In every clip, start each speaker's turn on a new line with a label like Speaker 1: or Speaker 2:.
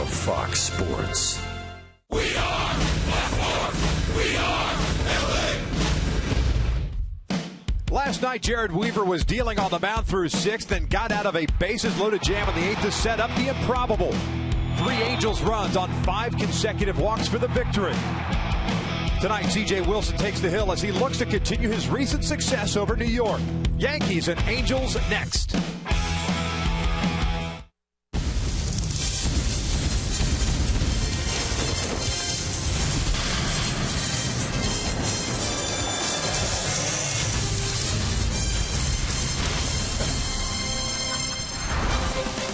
Speaker 1: Fox Sports.
Speaker 2: We are Baltimore. We are LA.
Speaker 3: Last night, Jared Weaver was dealing on the mound through sixth and got out of a bases-loaded jam in the eighth to set up the improbable. 3 Angels runs on 5 consecutive walks for the victory. Tonight, C.J. Wilson takes the hill as he looks to continue his recent success over New York. Yankees and Angels next.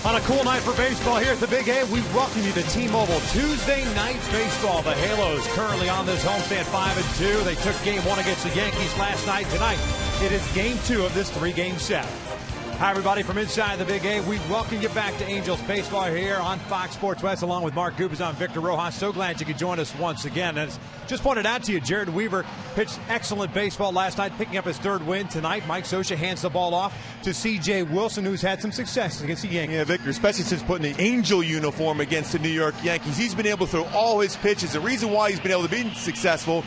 Speaker 4: On a cool night for baseball here at the Big A, we welcome you to T-Mobile Tuesday Night Baseball. The Halos currently on this homestand 5-2. They took game 1 against the Yankees last night. Tonight, it is game 2 of this 3-game set. Hi, everybody, from inside the Big A. We welcome you back to Angels Baseball here on Fox Sports West, along with Mark Gubicz. I'm Victor Rojas. So glad you could join us once again. As just pointed out to you, Jared Weaver pitched excellent baseball last night, picking up his 3rd win tonight. Mike Scioscia hands the ball off to C.J. Wilson, who's had some success against the Yankees.
Speaker 5: Yeah, Victor, especially since putting the Angel uniform against the New York Yankees. He's been able to throw all his pitches. The reason why he's been able to be successful,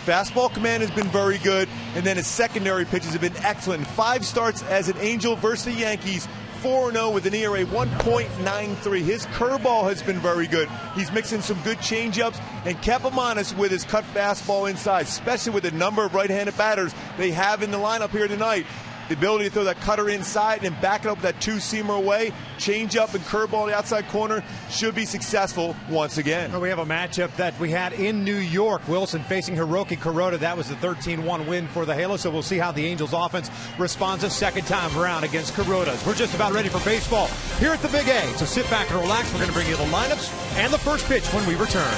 Speaker 5: fastball command has been very good, and then his secondary pitches have been excellent. 5 starts as an Angel versus the Yankees, 4-0 with an ERA 1.93. His curveball has been very good. He's mixing some good changeups and kept him honest with his cut fastball inside, especially with the number of right-handed batters they have in the lineup here tonight. The ability to throw that cutter inside and back it up with that 2-seamer away, change up and curveball on the outside corner should be successful once again.
Speaker 3: Well, we have a matchup that we had in New York. Wilson facing Hiroki Kuroda. That was the 13-1 win for the Halos, so we'll see how the Angels offense responds a second time around against Kuroda's. We're just about ready for baseball here at the Big A, so sit back and relax. We're going to bring you the lineups and the first pitch when we return.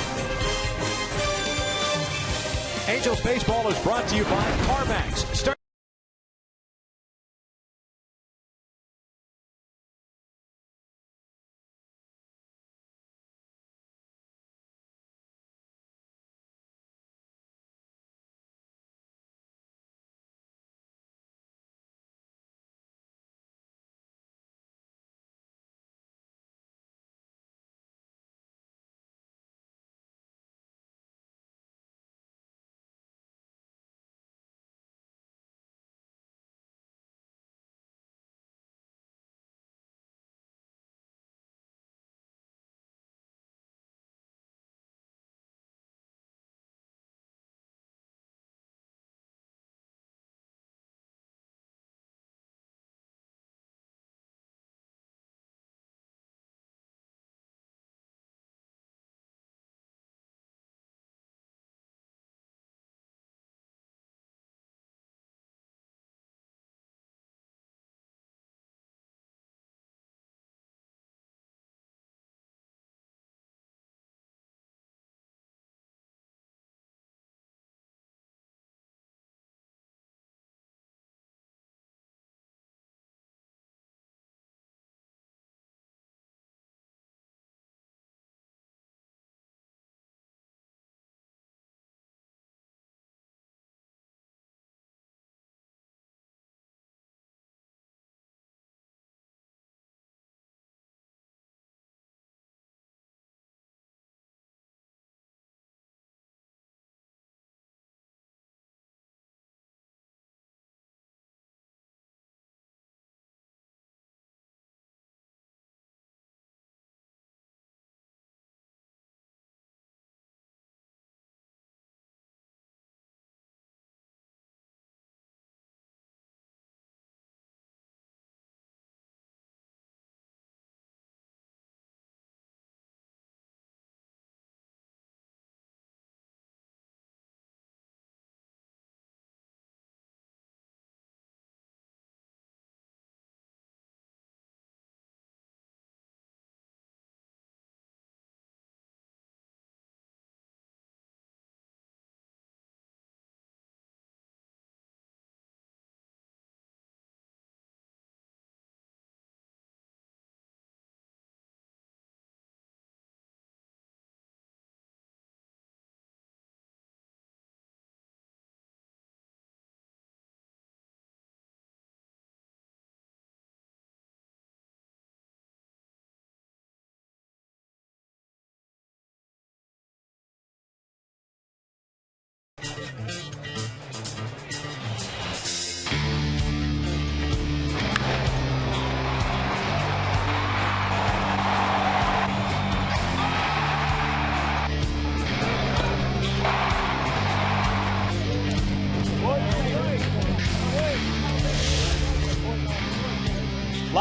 Speaker 3: Angels baseball is brought to you by CarMax.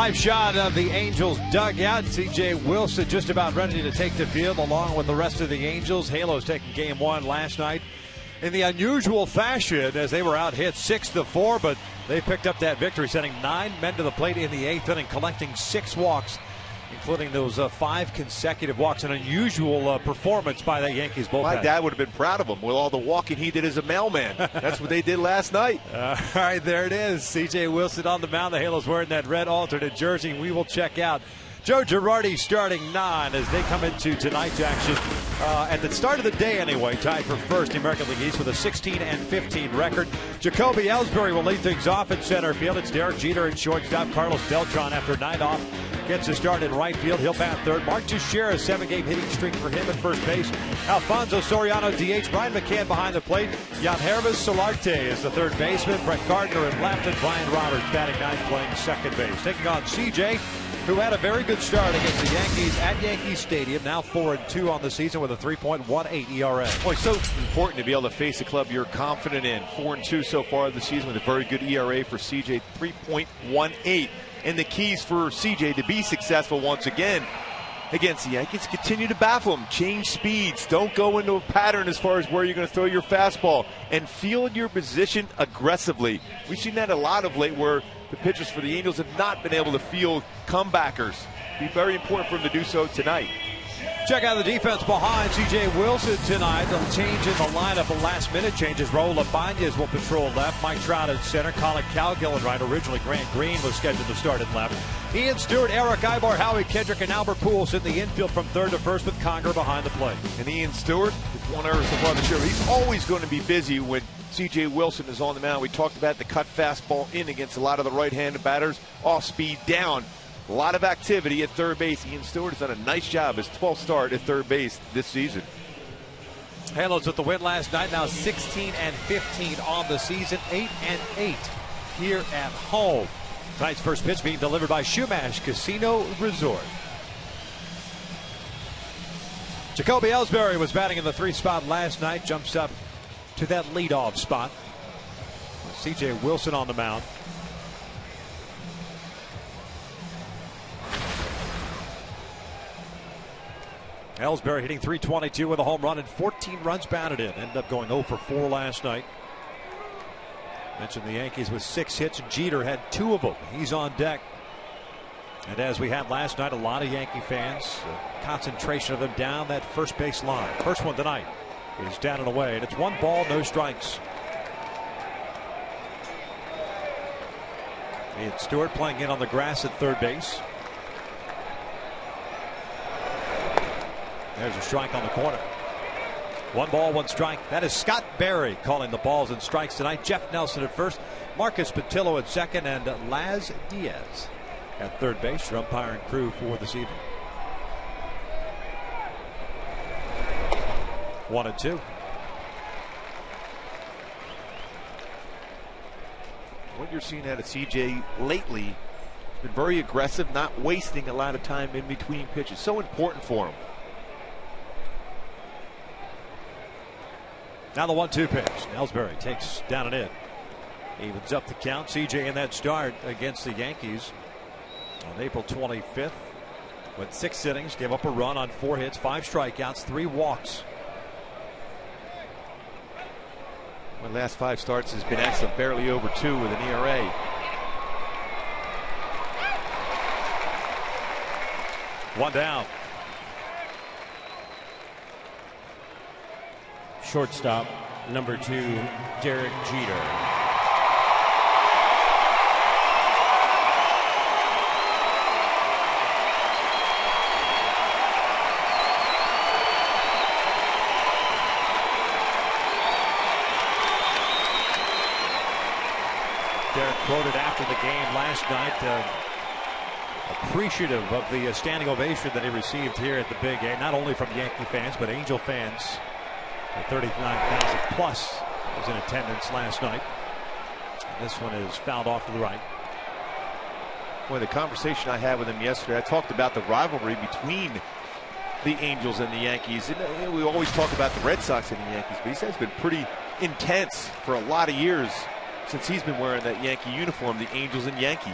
Speaker 3: Live shot of the Angels dugout. C.J. Wilson just about ready to take the field along with the rest of the Angels. Halos taking game one last night in the unusual fashion as they were out hit 6-4, but they picked up that victory, sending 9 men to the plate in the 8th inning, collecting 6 walks, including those 5 consecutive walks. An unusual performance by that Yankees bullpen.
Speaker 5: My dad would have been proud of him with all the walking he did as a mailman. That's what they did last night.
Speaker 3: All right, there it is. C.J. Wilson on the mound. The Halos wearing that red alternate jersey. We will check out Joe Girardi starting 9 as they come into tonight's action. At the start of the day anyway, tied for first in the American League East with a 16-15 record. Jacoby Ellsbury will lead things off at center field. It's Derek Jeter at shortstop. Carlos Beltran, after a night off, gets a start in right field. He'll bat third. Mark Teixeira, a 7-game hitting streak for him at first base. Alfonso Soriano DH. Brian McCann behind the plate. Yangervis Solarte is the third baseman. Brett Gardner in left, and Brian Roberts batting 9th, playing second base. Taking on CJ, who had a very good start against the Yankees at Yankee Stadium. Now 4-2 on the season with a 3.18 ERA.
Speaker 5: Boy, it's so important to be able to face a club you're confident in. 4-2 so far this season with a very good ERA for CJ, 3.18. And the keys for CJ to be successful once again against the Yankees: continue to baffle them, change speeds, don't go into a pattern as far as where you're going to throw your fastball, and field your position aggressively. We've seen that a lot of late where the pitchers for the Angels have not been able to field comebackers. Be very important for them to do so tonight.
Speaker 3: Check out the defense behind C.J. Wilson tonight. They'll change in the lineup. The last-minute changes. Raul Ibanez will patrol left. Mike Trout at center. Colin Cowgill in right. Originally, Grant Green was scheduled to start at left. Ian Stewart, Eric Ibar, Howie Kendrick, and Albert Pujols in the infield from third to first with Conger behind the plate.
Speaker 5: And Ian Stewart is one error so far this year. He's always going to be busy when C.J. Wilson is on the mound. We talked about the cut fastball in against a lot of the right-handed batters. Off speed down. A lot of activity at third base. Ian Stewart has done a nice job, his 12th start at third base this season.
Speaker 3: Halos with the win last night, now 16-15 on the season, 8-8 here at home. Tonight's first pitch being delivered by Shumash Casino Resort. Jacoby Ellsbury was batting in the 3 spot last night, jumps up to that leadoff spot. C.J. Wilson on the mound. Ellsbury hitting .322 with a home run and 14 runs batted in. Ended up going 0 for 4 last night. Mentioned the Yankees with 6 hits. Jeter had 2 of them. He's on deck. And as we had last night, a lot of Yankee fans, concentration of them down that first base line. First one tonight is down and away, and it's 1 ball, no strikes. Ian Stewart playing in on the grass at third base. There's a strike on the corner. 1 ball, 1 strike. That is Scott Berry calling the balls and strikes tonight. Jeff Nelson at first, Marcus Patillo at second, and Laz Diaz at third base. Your umpire and crew for this evening. 1-2.
Speaker 5: What you're seeing out of CJ lately has been very aggressive, not wasting a lot of time in between pitches. So important for him.
Speaker 3: Now the 1-2 pitch. Ellsbury takes down and in. Evens up the count. CJ in that start against the Yankees on April 25th. Went 6 innings, gave up a run on 4 hits, 5 strikeouts, 3 walks.
Speaker 5: The last 5 starts has been excellent, barely over 2 with an ERA.
Speaker 3: One down.
Speaker 1: Shortstop, number 2, Derek Jeter.
Speaker 3: Derek quoted after the game last night, appreciative of the standing ovation that he received here at the Big A, not only from Yankee fans but Angel fans. 39,000 plus was in attendance last night. This one is fouled off to the right.
Speaker 5: Boy, the conversation I had with him yesterday, I talked about the rivalry between the Angels and the Yankees. And we always talk about the Red Sox and the Yankees, but he said it's been pretty intense for a lot of years since he's been wearing that Yankee uniform, the Angels and Yankees.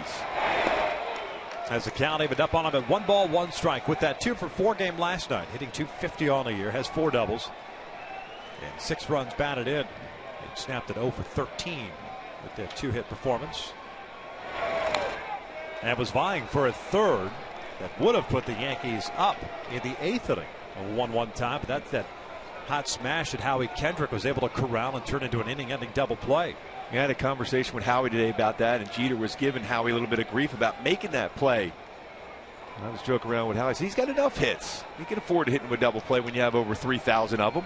Speaker 3: As the count evened up on him at 1 ball, 1 strike with that 2 for 4 game last night, hitting .250 on the year, has 4 doubles and 6 runs batted in. He snapped at 0 for 13 with that 2-hit performance, and was vying for a third that would have put the Yankees up in the 8th inning. A 1-1 tie, but that's that hot smash that Howie Kendrick was able to corral and turn into an inning-ending double play.
Speaker 5: We had a conversation with Howie today about that, and Jeter was giving Howie a little bit of grief about making that play. And I was joking around with Howie. I said, he's got enough hits. He can afford to hit him with a double play when you have over 3,000 of them.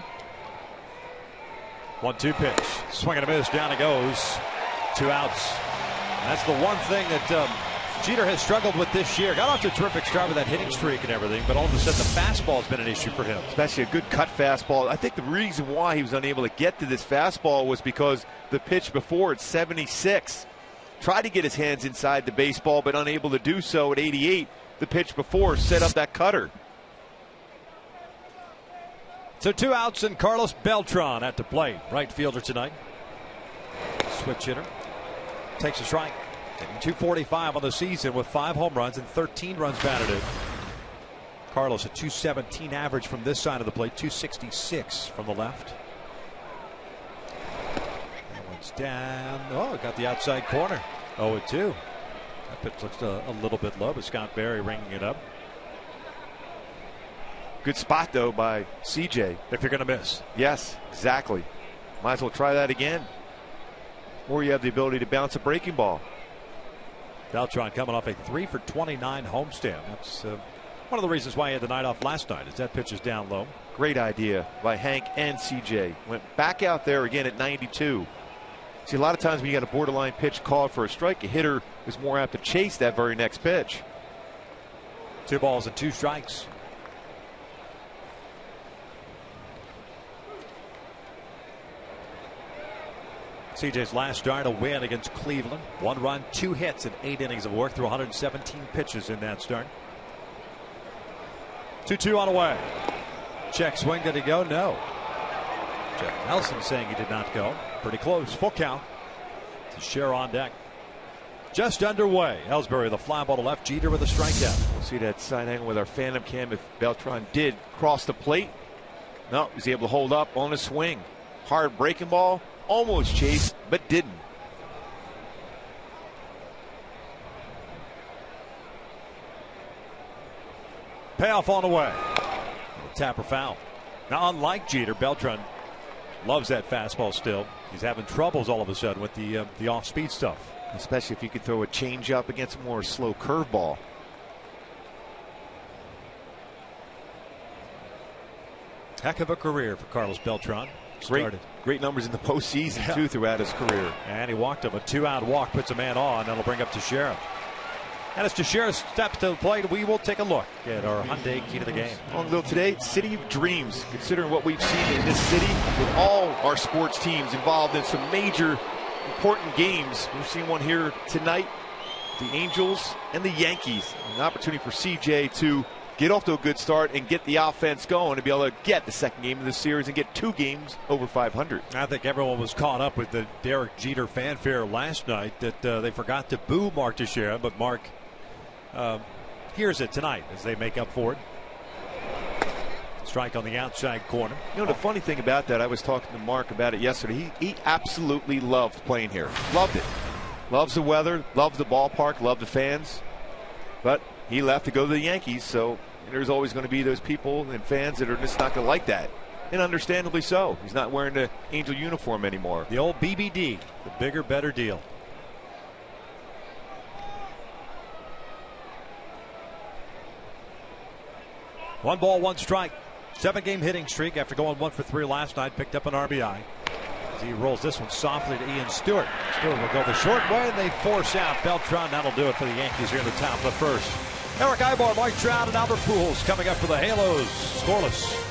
Speaker 3: 1-2 pitch. Swing and a miss. Down it goes. 2 outs. And that's the one thing that Jeter has struggled with this year. Got off to a terrific start with that hitting streak and everything, but all of a sudden the fastball has been an issue for him.
Speaker 5: Especially a good cut fastball. I think the reason why he was unable to get to this fastball was because the pitch before at 76 tried to get his hands inside the baseball, but unable to do so at 88. The pitch before set up that cutter.
Speaker 3: So 2 outs and Carlos Beltran at the plate. Right fielder tonight. Switch hitter. Takes a strike. Hitting .245 on the season with 5 home runs and 13 runs batted in. Carlos a .217 average from this side of the plate, .266 from the left. That one's down. Oh, got the outside corner. 0-2. That pitch looks a little bit low, but Scott Berry ringing it up.
Speaker 5: Good spot though by CJ.
Speaker 3: If you're going to miss.
Speaker 5: Yes, exactly. Might as well try that again. Or you have the ability to bounce a breaking ball.
Speaker 3: Beltran coming off a 3 for 29 homestand. That's one of the reasons why he had the night off last night, is that pitch is down low.
Speaker 5: Great idea by Hank and CJ. Went back out there again at 92. See, a lot of times when you got a borderline pitch called for a strike, a hitter is more apt to chase that very next pitch.
Speaker 3: 2 balls and 2 strikes. CJ's last start, a win against Cleveland. 1 run, 2 hits, and 8 innings of work through 117 pitches in that start. 2-2 on the way. Check swing. Did he go? No. Jeff Nelson saying he did not go. Pretty close. Full count. To share on deck. Just underway. Ellsbury, the fly ball to left. Jeter with a strikeout.
Speaker 5: We'll see that side angle with our Phantom Cam if Beltran did cross the plate. No, he's able to hold up on a swing. Hard breaking ball. Almost chased, but didn't.
Speaker 3: Payoff on the way. Tapper foul. Now, unlike Jeter, Beltran loves that fastball still. He's having troubles all of a sudden with the off-speed stuff.
Speaker 5: Especially if you could throw a changeup against a more slow curveball.
Speaker 3: Heck of a career for Carlos Beltran.
Speaker 5: Great numbers in the postseason too throughout his career.
Speaker 3: And he walked him. A 2-out walk puts a man on. That'll bring up Teixeira. And as Teixeira steps to the plate, we will take a look at our Hyundai key to the game.
Speaker 5: Although today, City of Dreams, considering what we've seen in this city with all our sports teams involved in some major important games. We've seen one here tonight. The Angels and the Yankees. An opportunity for CJ to get off to a good start and get the offense going to be able to get the second game of the series and get 2 games over 500.
Speaker 3: I think everyone was caught up with the Derek Jeter fanfare last night that they forgot to boo Mark Teixeira, but Mark hears it tonight as they make up for it. Strike on the outside corner.
Speaker 5: You know, the funny thing about that, I was talking to Mark about it yesterday. He absolutely loved playing here. Loved it. Loves the weather, loves the ballpark, loved the fans. But he left to go to the Yankees, so there's always going to be those people and fans that are just not going to like that. And understandably so. He's not wearing the Angel uniform anymore.
Speaker 3: The old BBD, the bigger, better deal. One ball, 1 strike. 7-game hitting streak after going 1 for 3 last night. Picked up an RBI. As he rolls this one softly to Ian Stewart. Stewart will go the short way, and they force out Beltran. That'll do it for the Yankees here in the top of the first. Eric Ivor, Mike Trout, and Albert Pujols coming up for the Halos. Scoreless.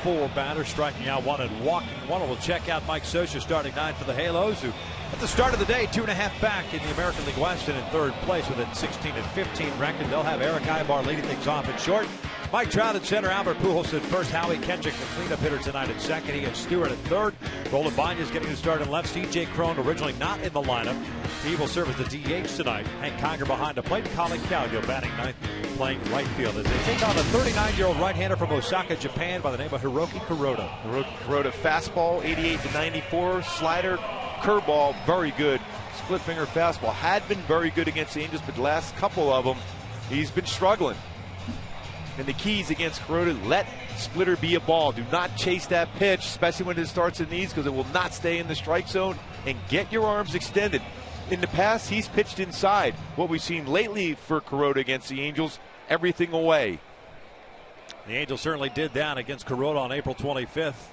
Speaker 4: 4 batters, striking out 1 and walking 1. We'll check out Mike Scioscia starting 9 for the Halos, who at the start of the day 2.5 back in the American League West and in 3rd place with a 16-15 record. They'll have Eric Ibar leading things off at short. Mike Trout at center, Albert Pujols at first, Howie Kendrick the cleanup hitter tonight at second. He has Stewart at third. Roland Banya's getting the start in left. C.J. Cron originally not in the lineup. He will serve as the DH tonight. Hank Conger behind the plate. Colin Cowgill batting 9th, playing right field as they take on a 39-year-old right-hander from Osaka, Japan by the name of Hiroki Kuroda.
Speaker 6: Hiroki Kuroda, fastball 88-94, slider, curveball, very good. Split finger fastball had been very good against the Angels, but the last couple of them, he's been struggling. And the keys against Kuroda: let splitter be a ball. Do not chase that pitch, especially when it starts in these, because it will not stay in the strike zone. And get your arms extended. In the past, he's pitched inside. What we've seen lately for Kuroda against the Angels, everything away.
Speaker 4: The Angels certainly did that against Kuroda on April 25th.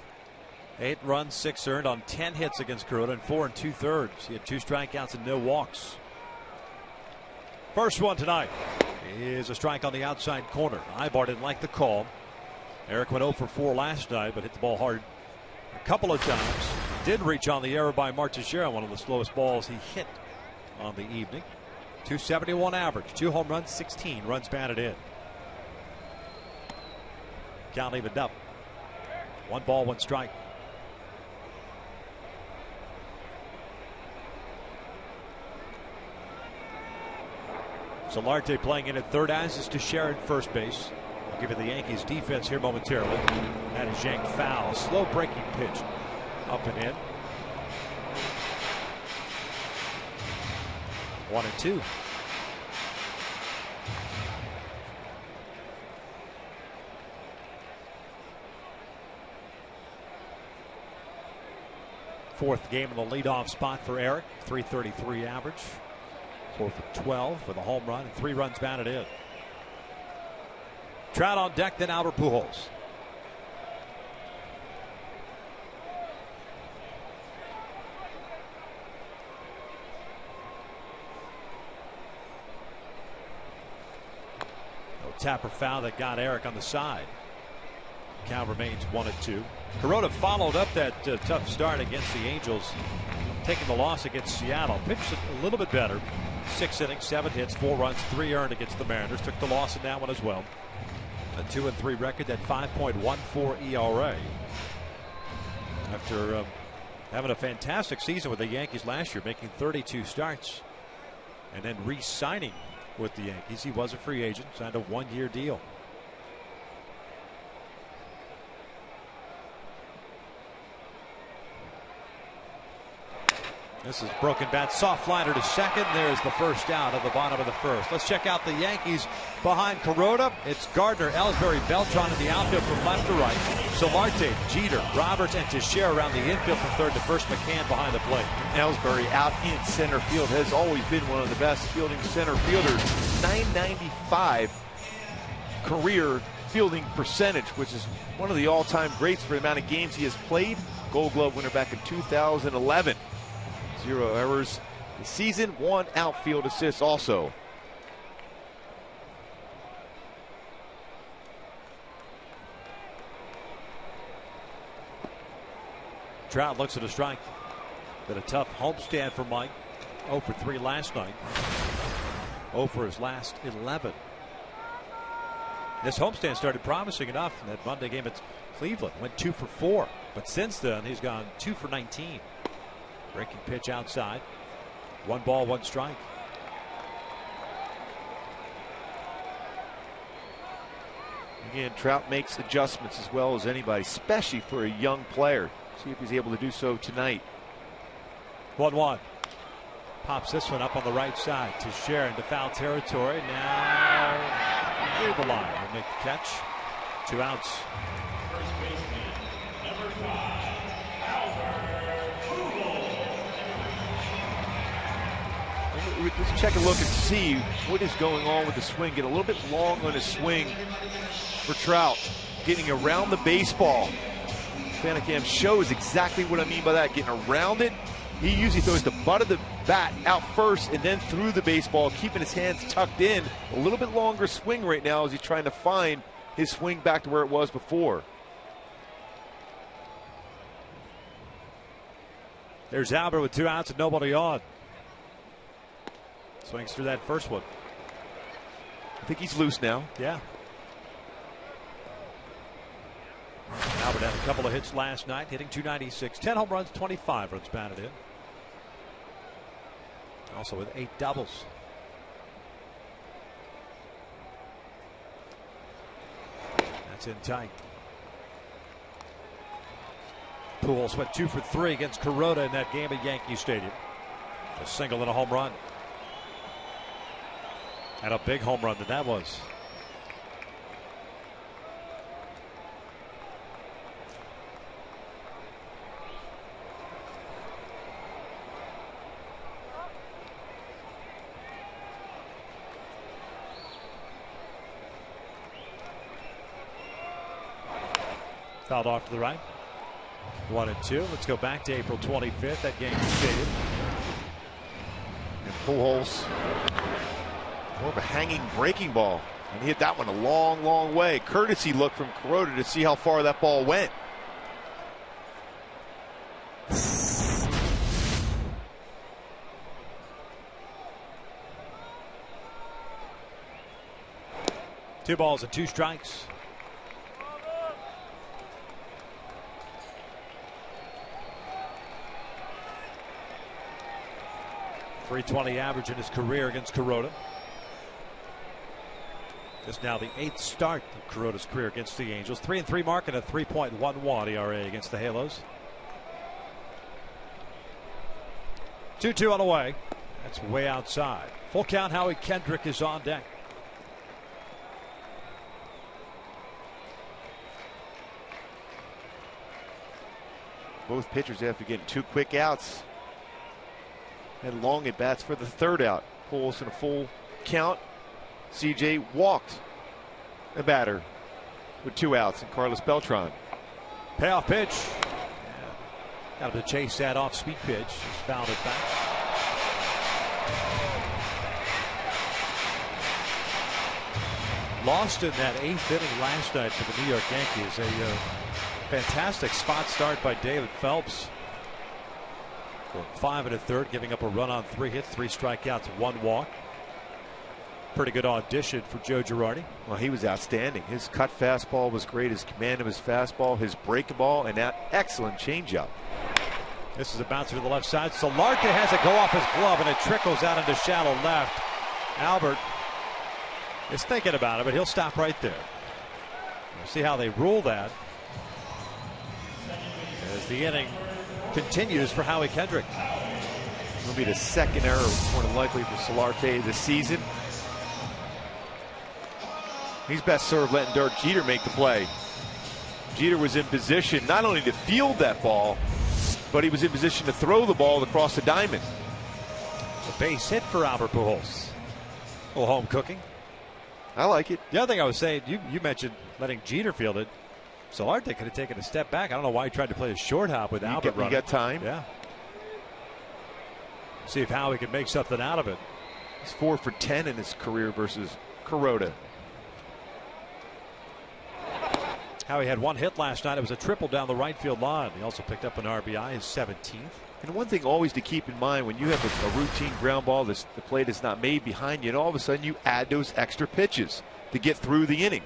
Speaker 4: 8 runs, 6 earned on 10 hits against Kuroda in 4 2/3. He had 2 strikeouts and no walks. First one tonight is a strike on the outside corner. Ibar didn't like the call. Eric went 0 for 4 last night, but hit the ball hard a couple of times. Did reach on the error by Martechera, one of the slowest balls he hit on the evening. 271 average, 2 home runs, 16 runs batted in. Count evened up. 1 ball, 1 strike. Solarte playing in at third, as is Teixeira at first base. I'll give you the Yankees defense here momentarily. That is yanked foul. Slow breaking pitch. Up and in. 1-2. Fourth game in the leadoff spot for Eric. .333 average. 4 for 12 with a home run and 3 runs batted in. Trout on deck, then Albert Pujols. No tapper foul that got Eric on the side. Count remains 1-2. Kuroda followed up that tough start against the Angels, taking the loss against Seattle. Pitched a little bit better. 6 innings, 7 hits, 4 runs, 3 earned against the Mariners. Took the loss in that one as well. A 2-3 record, at 5.14 ERA. After having a fantastic season with the Yankees last year, making 32 starts, and then re-signing with the Yankees. He was a free agent, signed a 1-year deal. This is broken bat, soft liner to second. There's the first out of the bottom of the first. Let's check out the Yankees behind Kuroda. It's Gardner, Ellsbury, Beltran in the outfield from left to right. Solarte, Jeter, Roberts, and Teixeira around the infield from third to first. McCann behind the plate.
Speaker 6: Ellsbury out in center field, has always been one of the best fielding center fielders. .995 career fielding percentage, which is one of the all-time greats for the amount of games he has played. Gold Glove winner back in 2011. 0 errors this season, 1 outfield assist also.
Speaker 4: Trout looks at a strike. Been a tough homestand for Mike. 0 for 3 last night. 0 for his last 11. This homestand started promising enough in that Monday game at Cleveland. Went 2 for 4. But since then, he's gone 2 for 19. Breaking pitch outside. 1 ball, 1 strike.
Speaker 6: Again, Trout makes adjustments as well as anybody, especially for a young player. See if he's able to do so tonight.
Speaker 4: 1-1. Pops this one up on the right side. Teixeira into foul territory. Now near the line. Will make the catch. 2 outs.
Speaker 2: First baseman, number 5.
Speaker 6: Let's check a look and see what is going on with the swing. Get a little bit long on his swing for Trout. Getting around the baseball. Fanicam shows exactly what I mean by that. Getting around it. He usually throws the butt of the bat out first and then through the baseball, keeping his hands tucked in. A little bit longer swing right now as he's trying to find his swing back to where it was before.
Speaker 4: There's Albert with 2 outs and nobody on. Swings through that first one.
Speaker 6: I think he's loose now.
Speaker 4: Yeah. Albert had a couple of hits last night, hitting .296, 10 home runs, 25 runs batted in. Also with 8 doubles. That's in tight. Pujols went 2 for 3 against Kuroda in that game at Yankee Stadium. A single and a home run. And a big home run that was. Fouled off to the right. 1-2. Let's go back to April 25th at Yankee Stadium.
Speaker 6: And Pujols, more of a hanging breaking ball. And he hit that one a long, long way. Courtesy look from Kuroda to see how far that ball went.
Speaker 4: Two balls and 2 strikes. .320 average in his career against Kuroda. Just now the 8th start of Kuroda's career against the Angels. 3-3 mark and a 3.11 ERA against the Halos. 2-2 on the way. That's way outside. Full count. Howie Kendrick is on deck.
Speaker 6: Both pitchers after getting 2 quick outs. And long at bats for the 3rd out. Pujols in a full count. CJ walked a batter with 2 outs, and Carlos Beltran.
Speaker 4: Payoff pitch. Yeah. Got him to chase that off speed pitch. Just fouled it back. Lost in that 8th inning last night for the New York Yankees. A fantastic spot start by David Phelps. 5 1/3, giving up a run on 3 hits, 3 strikeouts, 1 walk. Pretty good audition for Joe Girardi.
Speaker 6: Well, he was outstanding. His cut fastball was great. His command of his fastball, his breakable, and that excellent changeup.
Speaker 4: This is a bouncer to the left side. Solarte has it go off his glove, and it trickles out into shallow left. Albert is thinking about it, but he'll stop right there. We'll see how they rule that as the inning continues for Howie Kendrick.
Speaker 6: It'll be the 2nd error, more than likely, for Solarte this season. He's best served letting Derek Jeter make the play. Jeter was in position not only to field that ball, but he was in position to throw the ball across the diamond.
Speaker 4: A base hit for Albert Pujols. A little home cooking.
Speaker 6: I like it.
Speaker 4: The other thing I was saying, you mentioned letting Jeter field it. Solarte could have taken a step back. I don't know why he tried to play a short hop with Albert running.
Speaker 6: He got time.
Speaker 4: Yeah. See if Howie can make something out of it.
Speaker 6: He's 4 for 10 in his career versus Kuroda.
Speaker 4: Howie had 1 hit last night. It was a triple down the right field line. He also picked up an RBI, his 17th.
Speaker 6: And one thing always to keep in mind when you have a routine ground ball, the plate is not made behind you, and all of a sudden you add those extra pitches to get through the inning.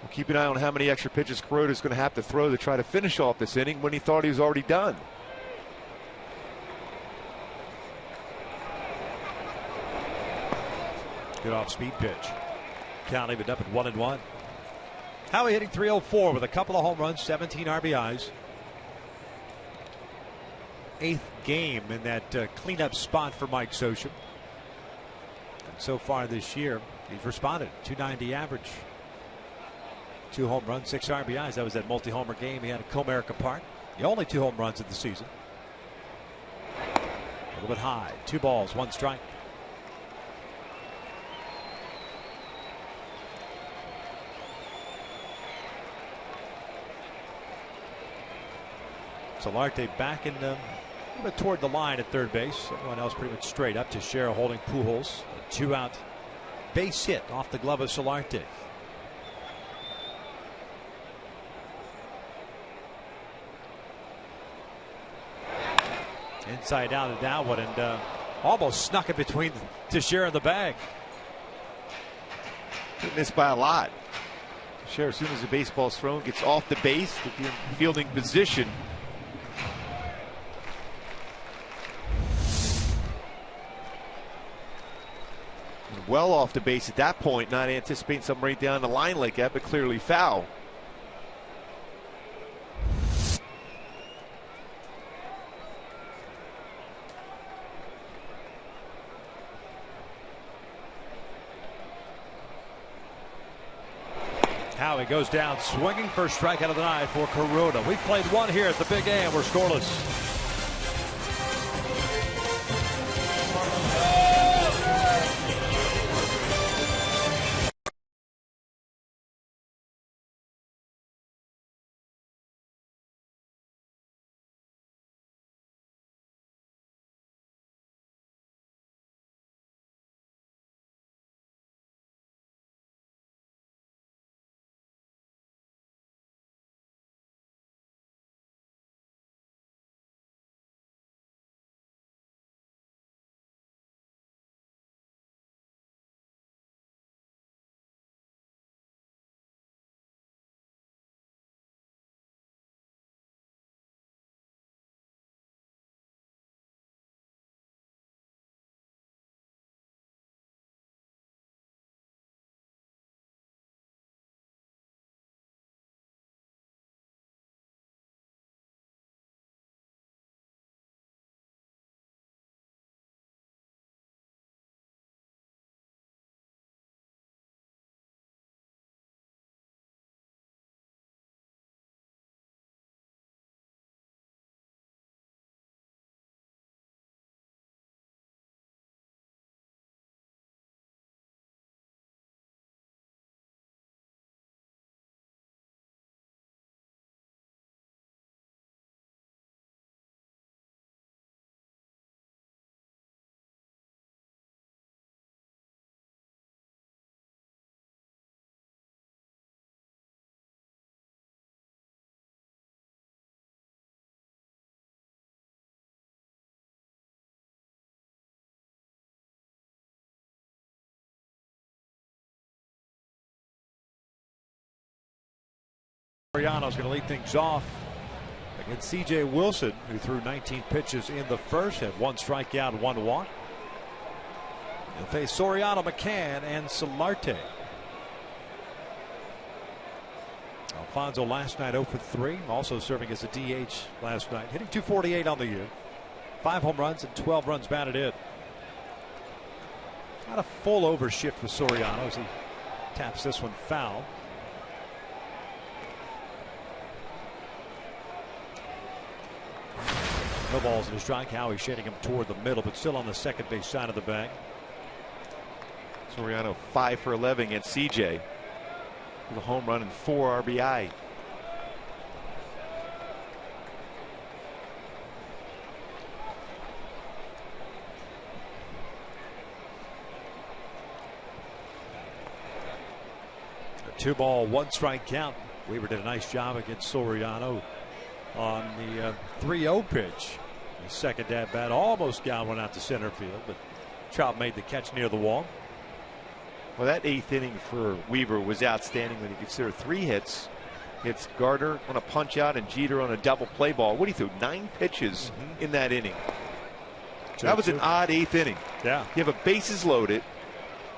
Speaker 6: Well, keep an eye on how many extra pitches Kuroda is going to have to throw to try to finish off this inning when he thought he was already done.
Speaker 4: Good off-speed pitch. Count evened up at 1-1. Howie hitting .304 with a couple of home runs, 17 RBIs. 8th game in that cleanup spot for Mike Socha. And so far this year, he's responded. .290 average. 2 home runs, 6 RBIs. That was that multi-homer game he had at Comerica Park. The only 2 home runs of the season. A little bit high. 2 balls, 1 strike. Solarte back in a little bit toward the line at 3rd base. Everyone else pretty much straight up. Teixeira holding Pujols. A 2-out base hit off the glove of Solarte. Inside out to Dowd, and almost snuck it between Teixeira and the bag.
Speaker 6: Missed by a lot. Teixeira, as soon as the baseball's thrown, gets off the base to be in fielding position. Well off the base at that point, not anticipating something right down the line like that, but clearly foul.
Speaker 4: Howie goes down swinging. First strikeout of the night for Corona. We've played one here at the Big A and we're scoreless. Soriano's going to lead things off against C.J. Wilson, who threw 19 pitches in the first, had 1 strikeout, 1 walk. He'll face Soriano, McCann, and Solarte. Alfonso last night 0 for 3, also serving as a DH last night, hitting .248 on the year. 5 home runs and 12 runs batted in. Not a full overshift for Soriano as he taps this one foul. No balls in his strike. Howie shading him toward the middle, but still on the second base side of the bag.
Speaker 6: Soriano 5 for 11 against CJ with a home run and 4 RBI.
Speaker 4: A 2-ball, 1-strike count. Weaver did a nice job against Soriano on the 3-0 pitch. The second at bat almost got one out to center field, but Trout made the catch near the wall.
Speaker 6: Well, that 8th inning for Weaver was outstanding when you consider 3 hits. It's Gardner on a punch out and Jeter on a double play ball. What he threw 9 pitches in that inning. That was an odd 8th inning.
Speaker 4: Yeah.
Speaker 6: You have a bases loaded.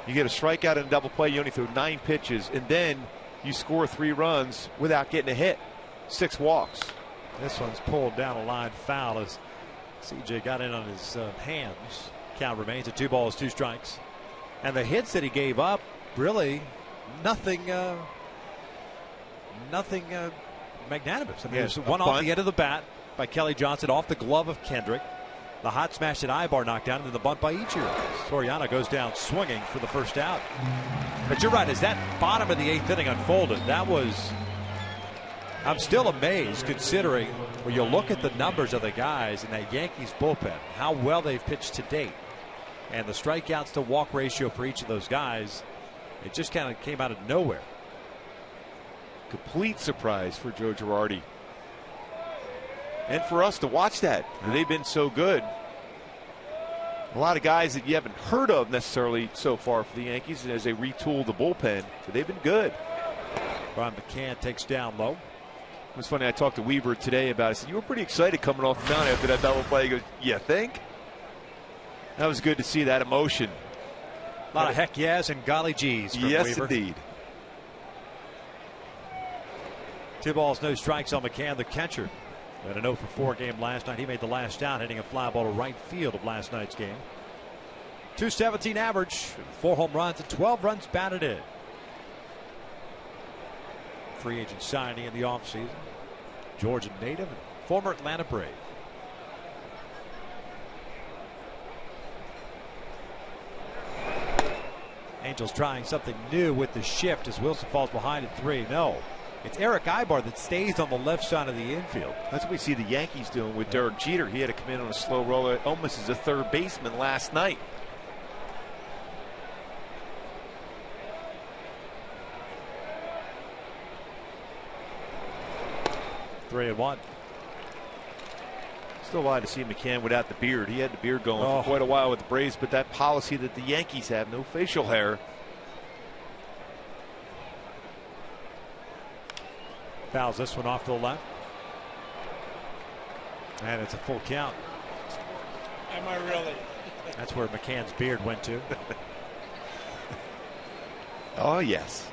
Speaker 6: You get a strikeout and a double play. You only threw 9 pitches, and then you score 3 runs without getting a hit. 6 walks.
Speaker 4: This one's pulled down a line foul as CJ got in on his hands. Count remains at 2 balls, 2 strikes. And the hits that he gave up, really nothing magnanimous. I mean, there's one off the end of the bat by Kelly Johnson, off the glove of Kendrick. The hot smash that Ibar knocked down, and then the bunt by Ichiro. Soriano goes down swinging for the first out. But you're right, as that bottom of the 8th inning unfolded, that was, I'm still amazed considering when you look at the numbers of the guys in that Yankees bullpen, how well they've pitched to date, and the strikeouts to walk ratio for each of those guys. It just kind of came out of nowhere.
Speaker 6: Complete surprise for Joe Girardi. and for us to watch that. They've been so good. A lot of guys that you haven't heard of necessarily so far for the Yankees as they retool the bullpen, but they've been good.
Speaker 3: Brian McCann takes down low.
Speaker 6: It was funny, I talked to Weaver today about it. I said, you were pretty excited coming off the mound after that double play. He goes, you think? That was good to see that emotion.
Speaker 3: A lot of heck yes and golly geez from
Speaker 6: yes,
Speaker 3: Weaver.
Speaker 6: Indeed.
Speaker 3: 2 balls, no strikes on McCann, the catcher. Had a 0-for-4 game last night. He made the last out, hitting a fly ball to right field of last night's game. .217 average, 4 home runs and 12 runs batted in. Free agent signing in the offseason. Georgia native and former Atlanta Brave. Angels trying something new with the shift as Wilson falls behind at 3. No, it's Eric Ibar that stays on the left side of the infield.
Speaker 6: That's what we see the Yankees doing with Derek Jeter. He had to come in on a slow roller, almost as a third baseman last night.
Speaker 3: Three and one.
Speaker 6: Still wild to see McCann without the beard. He had the beard going for quite a while with the Braves, but that policy that the Yankees have, no facial hair.
Speaker 3: Fouls this one off to the left. And it's a full count.
Speaker 2: Am I really?
Speaker 3: That's where McCann's beard went to.
Speaker 6: Oh, yes.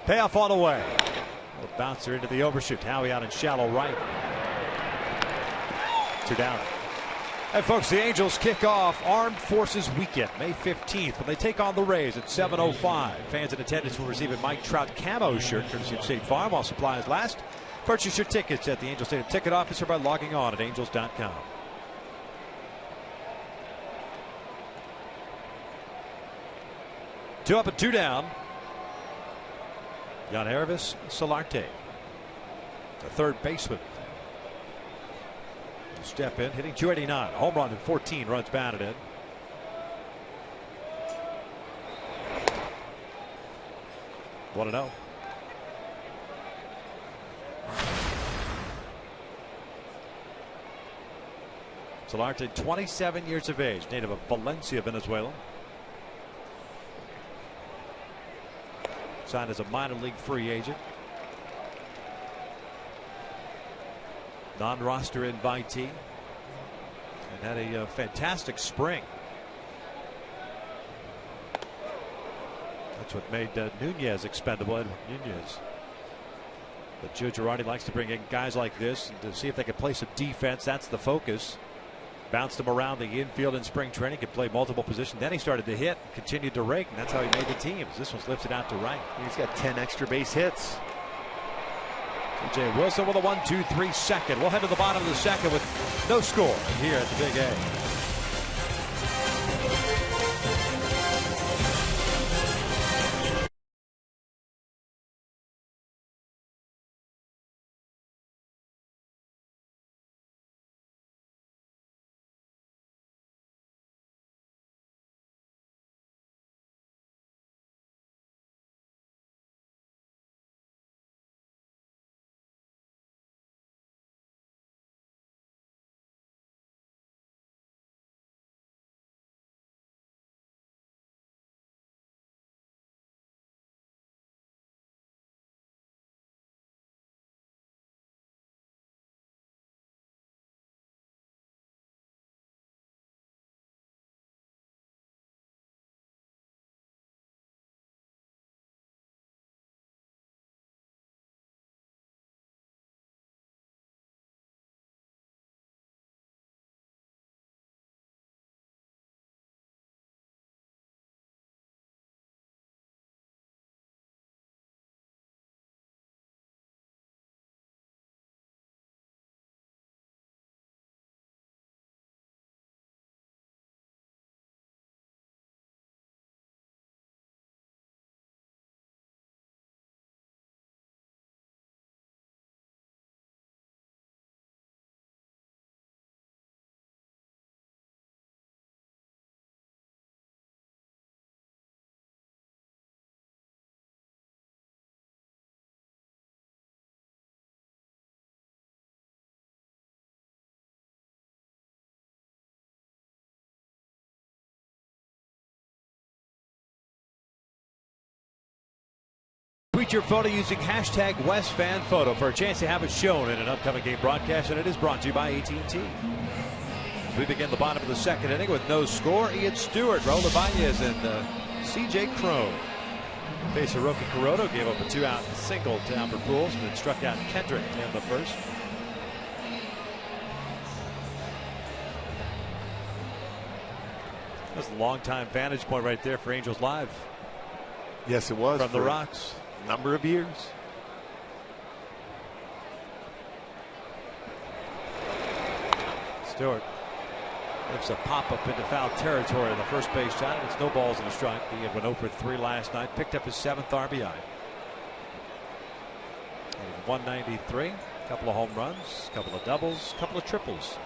Speaker 3: Payoff on the way. A bouncer into the overshoot. Howie out in shallow right. 2 down. And folks, the Angels kick off Armed Forces Weekend, May 15th, when they take on the Rays at 7:05. Fans in attendance will receive a Mike Trout camo shirt courtesy of State Farm while supplies last. Purchase your tickets at the Angels Stadium ticket office or by logging on at angels.com. Two up and 2 down. Yangervis Solarte, the third baseman. Step in, hitting .289, home run and 14 runs batted in. What to know? Solarte, 27 years of age, native of Valencia, Venezuela. Signed as a minor league free agent. Non-roster invitee. And had a fantastic spring. That's what made Nunez expendable, Edwin Nunez. But Joe Girardi likes to bring in guys like this and to see if they can play some defense. That's the focus. Bounced him around the infield in spring training, could play multiple positions. Then he started to hit, continued to rake, and that's how he made the team. This one's lifted out to right.
Speaker 6: He's got 10 extra base hits.
Speaker 3: TJ Wilson with a 1-2-3 second. We'll head to the bottom of the second with no score here at the Big A.
Speaker 4: Tweet your photo using hashtag WestFanPhoto for a chance to have it shown in an upcoming game broadcast, and it is brought to you by AT&T. As we begin the bottom of the second inning with no score, Ian Stewart, Raul Ibanez, and C.J. Cron. Face Hiroki Kuroda gave up a 2-out single to Albert Pujols, and then struck out Kendrick in the first. That's a long-time vantage point right there for Angels Live.
Speaker 6: Yes, it was.
Speaker 4: From the Rocks.
Speaker 6: Number of years.
Speaker 4: Stewart gives a pop-up into foul territory on the first base side. It's no balls and a strike. He had went 0 for 3 last night. Picked up his 7th RBI. 193. A couple of home runs. A couple of doubles. A couple of triples.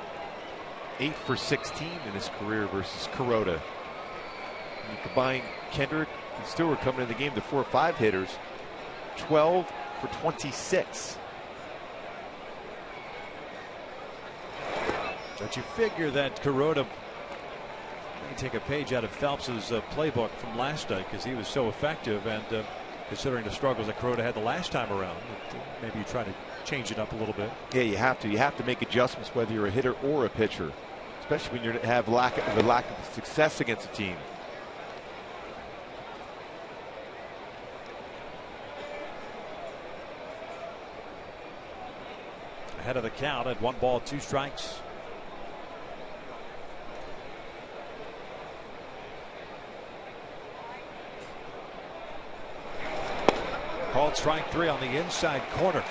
Speaker 6: 8 for 16 in his career versus Kuroda. You combine Kendrick and Stewart coming in the game, the 4 or 5 hitters. 12 for 26.
Speaker 4: But you figure that Kuroda, you can take a page out of Phelps's playbook from last night because he was so effective, and considering the struggles that Kuroda had the last time around, maybe you try to change it up a little bit.
Speaker 6: Yeah, you have to. You have to make adjustments whether you're a hitter or a pitcher, especially when you have the lack of success against a team.
Speaker 4: Ahead of the count at 1 ball, 2 strikes. Called strike 3 on the inside corner.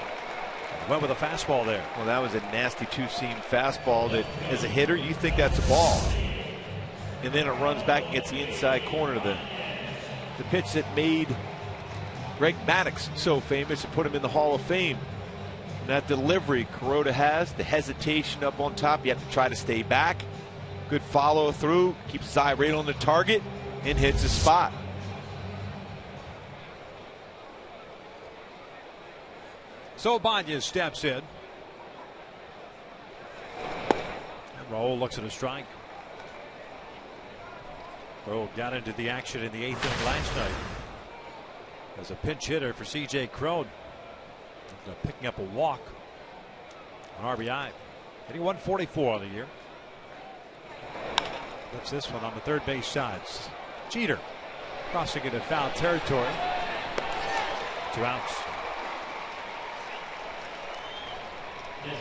Speaker 4: Went with a fastball there.
Speaker 6: Well, that was a nasty 2-seam fastball that, as a hitter, you think that's a ball. And then it runs back and gets the inside corner. The pitch that made Greg Maddux so famous and put him in the Hall of Fame. And that delivery Kuroda has, the hesitation up on top. You have to try to stay back. Good follow through. Keeps his eye right on the target and hits his spot.
Speaker 4: So Ibanez steps in. And Raul looks at a strike. Raul got into the action in the 8th inning last night as a pinch hitter for C.J. Cron. Picking up a walk, an RBI, hitting 144 on the year. That's this one on the third base side. Jeter crossing into foul territory. 2 outs.
Speaker 6: You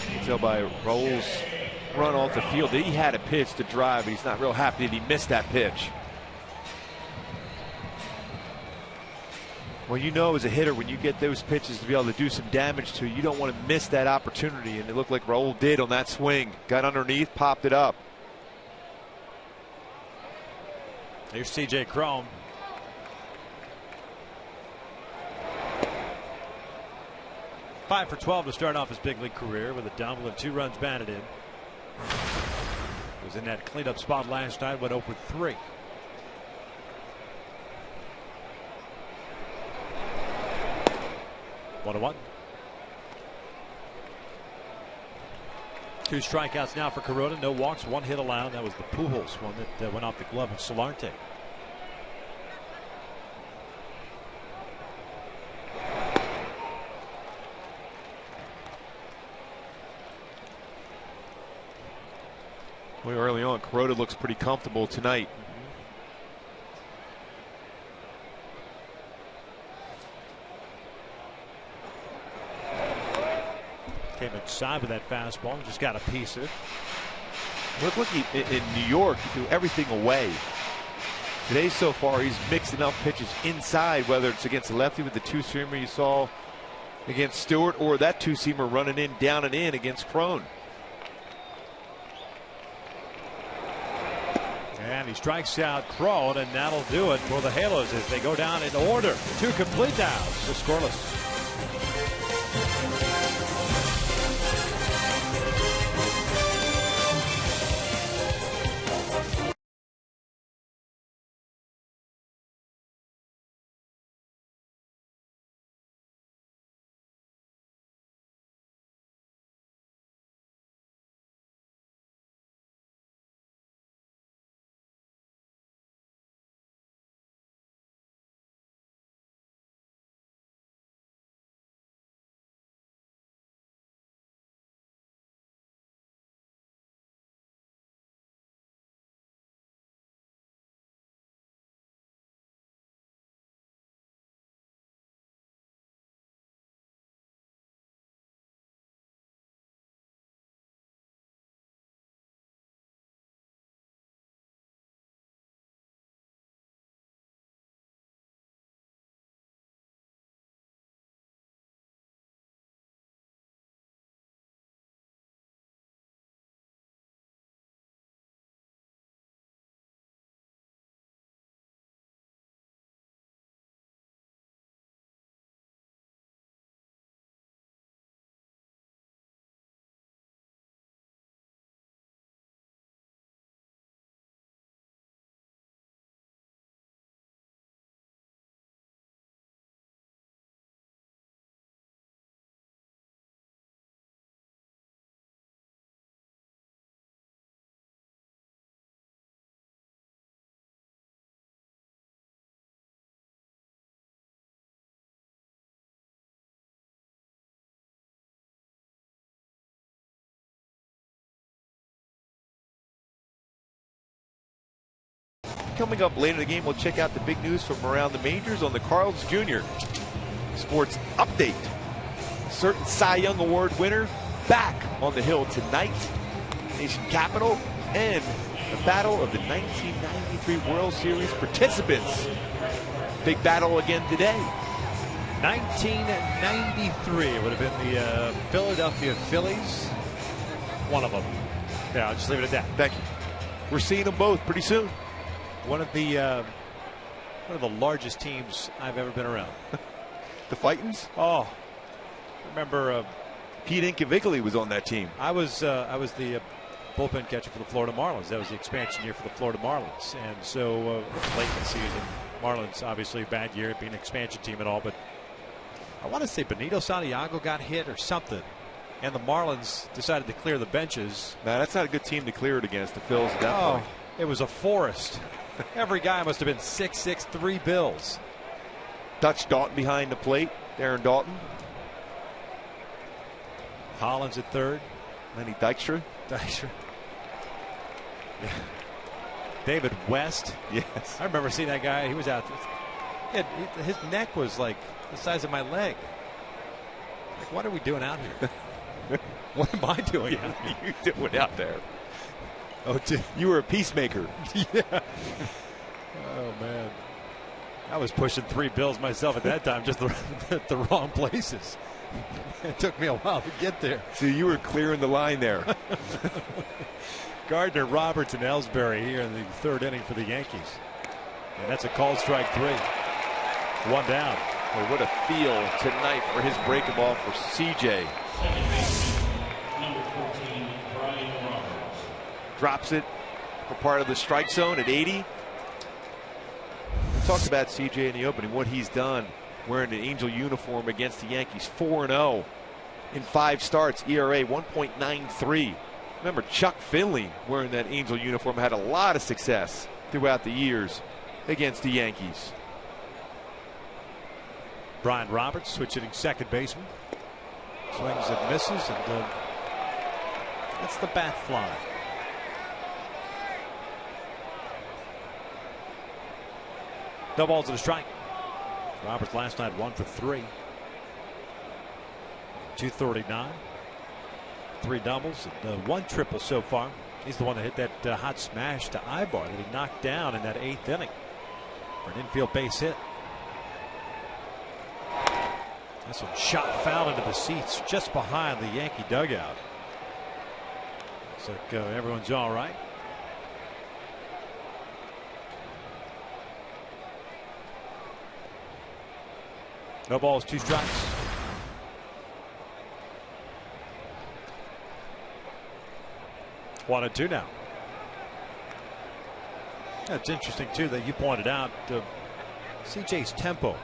Speaker 6: can tell by Raul's run off the field that he had a pitch to drive, but he's not real happy that he missed that pitch. Well, you know, as a hitter, when you get those pitches to be able to do some damage to you, you don't want to miss that opportunity. And it looked like Raul did on that swing. Got underneath, popped it up.
Speaker 4: Here's C.J. Cron. Five for 12 to start off his big league career with a double and 2 runs batted in. Was in that cleanup spot last night, went 0 for 3. One to 1. 2 strikeouts now for Kuroda. No walks, 1 hit allowed. That was the Pujols one that went off the glove of Solarte.
Speaker 6: Well, early on, Kuroda looks pretty comfortable tonight.
Speaker 4: Came inside with that fastball, just got a piece of it.
Speaker 6: Look like in New York, he threw everything away. Today so far, he's mixed enough pitches inside, whether it's against the lefty with the 2-seamer you saw against Stewart, or that 2-seamer running in, down and in against Cron.
Speaker 4: And he strikes out Cron, and that'll do it for the Halos as they go down in order. 2 complete downs to scoreless.
Speaker 6: coming up later in the game, we'll check out the big news from around the majors on the Carl's Jr. Sports Update. A certain Cy Young Award winner back on the hill tonight. Nation capital and the battle of the 1993 World Series participants. Big battle again today.
Speaker 4: 1993 would have been the Philadelphia Phillies. One of them. Yeah, I'll just leave it at that.
Speaker 6: Thank you. We're seeing them both pretty soon.
Speaker 4: One of the largest teams I've ever been around.
Speaker 6: The Fightins?
Speaker 4: Oh, I remember
Speaker 6: Pete Incavigli was on that team.
Speaker 4: I was the bullpen catcher for the Florida Marlins. That was the expansion year for the Florida Marlins, and so late in the season, Marlins obviously a bad year, being an expansion team and all, but I want to say Benito Santiago got hit or something, and the Marlins decided to clear the benches.
Speaker 6: Now that's not a good team to clear it against, the Phils at that point.
Speaker 4: It was a forest. Every guy must have been 6'6", 3 Bills.
Speaker 6: Dutch Dalton behind the plate. Aaron Dalton.
Speaker 4: Hollins at third.
Speaker 6: Lenny Dykstra.
Speaker 4: Yeah. David West.
Speaker 6: Yes.
Speaker 4: I remember seeing that guy. He was out. His neck was like the size of my leg. Like, what are we doing out here? What am I doing out here?
Speaker 6: You doing out there?
Speaker 4: Oh,
Speaker 6: you were a peacemaker.
Speaker 4: Yeah. Oh, man. I was pushing 3 Bills myself at that time, just the wrong places. It took me a while to get there.
Speaker 6: So you were clearing the line there.
Speaker 4: Gardner, Roberts, and Ellsbury here in the 3rd inning for the Yankees. And that's a called strike 3. 1 down.
Speaker 6: Well, what a feel tonight for his breaking ball for CJ. Drops it for part of the strike zone at 80. We talked about CJ in the opening, what he's done wearing an Angel uniform against the Yankees. 4-0 in 5 starts, ERA 1.93. Remember, Chuck Finley wearing that Angel uniform had a lot of success throughout the years against the Yankees.
Speaker 4: Brian Roberts, switch hitting second baseman. Swings and misses, and that's the bat fly. No balls to the strike. Roberts last night 1 for 3. 239. 3 doubles and 1 triple so far. He's the one that hit that hot smash to Ibar that he knocked down in that 8th inning for an infield base hit. This one shot foul into the seats just behind the Yankee dugout. Looks like everyone's all right. No balls, 2 strikes. One and 2 now. That's interesting too that you pointed out CJ's tempo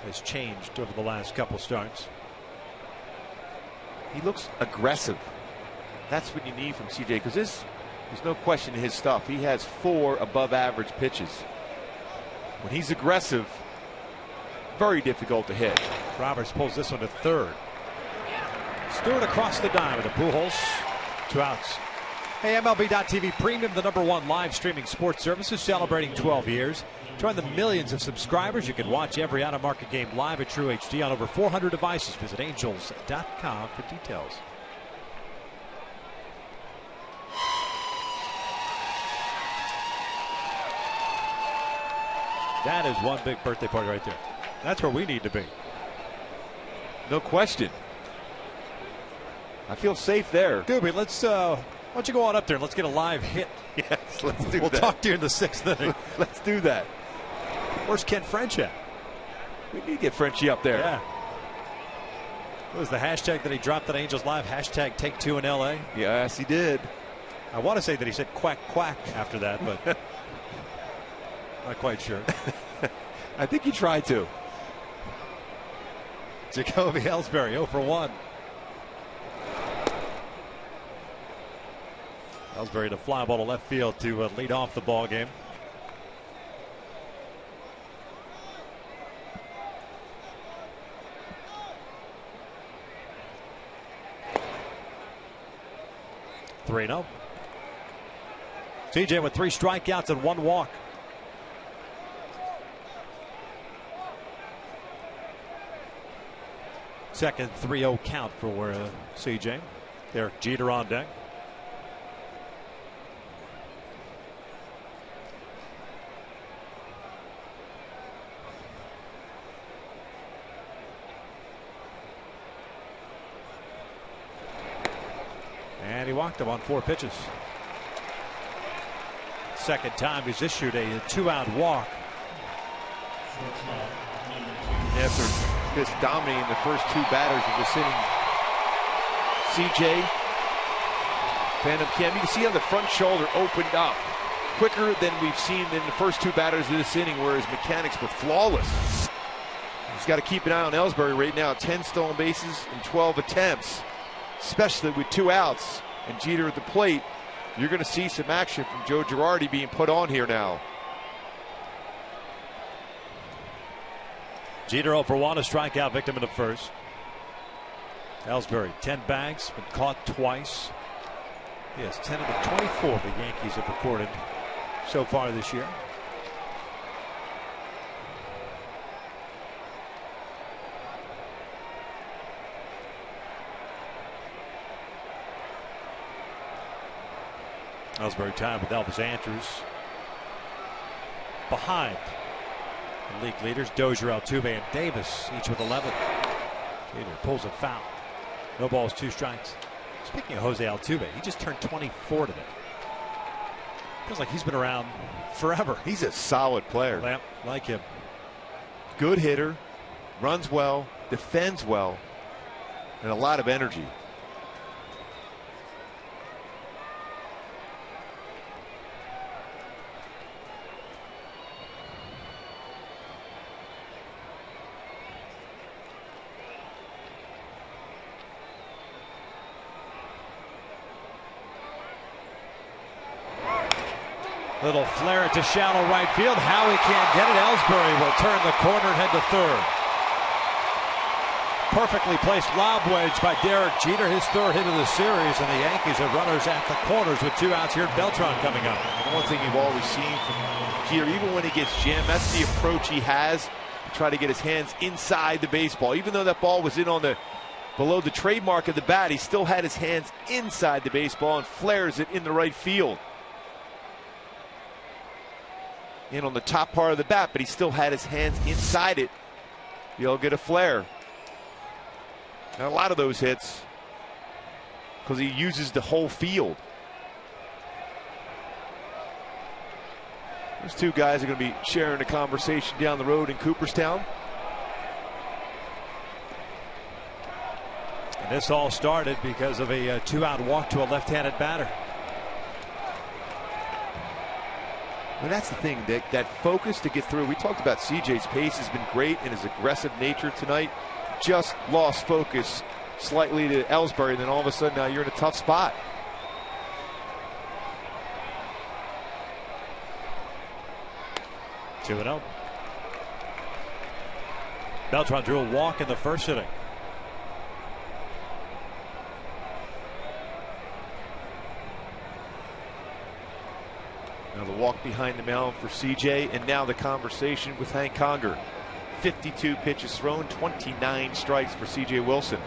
Speaker 4: has changed over the last couple starts.
Speaker 6: He looks aggressive. That's what you need from CJ, because there's no question in his stuff. He has 4 above average pitches. When he's aggressive, very difficult to hit.
Speaker 4: Roberts pulls this one to third. Stewart across the diamond to Pujols. 2 outs. Hey, MLB.TV Premium, the #1 live streaming sports service, is celebrating 12 years. Join the millions of subscribers. You can watch every out-of-market game live at True HD on over 400 devices. Visit Angels.com for details. That is one big birthday party right there. That's where we need to be.
Speaker 6: No question. I feel safe there.
Speaker 4: Doobie, let's why don't you go on up there and let's get a live hit.
Speaker 6: Yes, let's do that.
Speaker 4: We'll talk to you in the 6th inning.
Speaker 6: Let's do that.
Speaker 4: Where's Ken French at?
Speaker 6: We need to get Frenchie up there.
Speaker 4: Yeah. What was the hashtag that he dropped on Angels Live? Hashtag take 2 in LA?
Speaker 6: Yes, he did.
Speaker 4: I want to say that he said quack quack after that, but not quite sure.
Speaker 6: I think he tried to.
Speaker 4: Jacoby Ellsbury 0 for 1. Ellsbury to fly ball to left field to lead off the ball game. CJ with 3 strikeouts and 1 walk. Second 3-0 count for CJ. Derek Jeter on deck. And he walked him on 4 pitches. Second time he's issued a 2-out walk.
Speaker 6: After this dominating the first 2 batters of this inning, CJ, Phantom Cam, you can see how the front shoulder opened up quicker than we've seen in the first 2 batters of this inning, where his mechanics were flawless. He's got to keep an eye on Ellsbury right now. 10 stolen bases in 12 attempts, especially with 2 outs and Jeter at the plate. You're going to see some action from Joe Girardi being put on here now.
Speaker 4: Jeter 0 for 1, a strikeout victim in the first. Ellsbury, 10 bags, been caught twice. He has 10 of the 24 the Yankees have recorded so far this year. Ellsbury tied with Elvis Andrus. Behind the league leaders, Dozier, Altuve, and Davis, each with 11. Jeter pulls a foul. No balls, 2 strikes. Speaking of Jose Altuve, he just turned 24 today. Feels like he's been around forever.
Speaker 6: He's a solid player.
Speaker 4: Lamp, like him.
Speaker 6: Good hitter, runs well, defends well, and a lot of energy.
Speaker 4: Little flare to shallow right field. Howie can't get it. Ellsbury will turn the corner and head to third. Perfectly placed lob wedge by Derek Jeter, his 3rd hit of the series, and the Yankees have runners at the corners with 2 outs here. Beltran coming up.
Speaker 6: And one thing you've always seen from Jeter, even when he gets jammed, that's the approach he has to try to get his hands inside the baseball. Even though that ball was in on the below the trademark of the bat, he still had his hands inside the baseball and flares it in the right field. In on the top part of the bat, but he still had his hands inside it. You'll get a flare. And a lot of those hits, because he uses the whole field. Those 2 guys are going to be sharing a conversation down the road in Cooperstown.
Speaker 4: And this all started because of a 2-out walk to a left-handed batter.
Speaker 6: And that's the thing, that focus to get through. We talked about CJ's pace has been great and his aggressive nature tonight. Just lost focus slightly to Ellsbury, and then all of a sudden now you're in a tough spot.
Speaker 4: Two and 0. Beltran drew a walk in the first inning.
Speaker 6: Now the walk behind the mound for CJ, and now the conversation with Hank Conger. 52 pitches thrown, 29 strikes for CJ Wilson.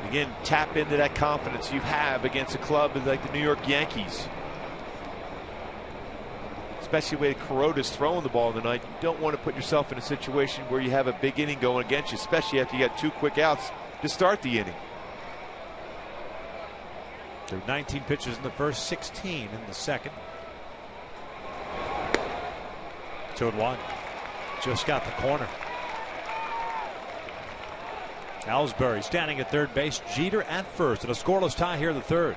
Speaker 6: Again, tap into that confidence you have against a club like the New York Yankees. Especially the way Kuroda's throwing the ball tonight. You don't want to put yourself in a situation where you have a big inning going against you, especially after you got 2 quick outs to start the inning.
Speaker 4: Threw 19 pitches in the first, 16 in the second. 2-1. Just got the corner. Ellsbury standing at third base. Jeter at first, and a scoreless tie here in the third.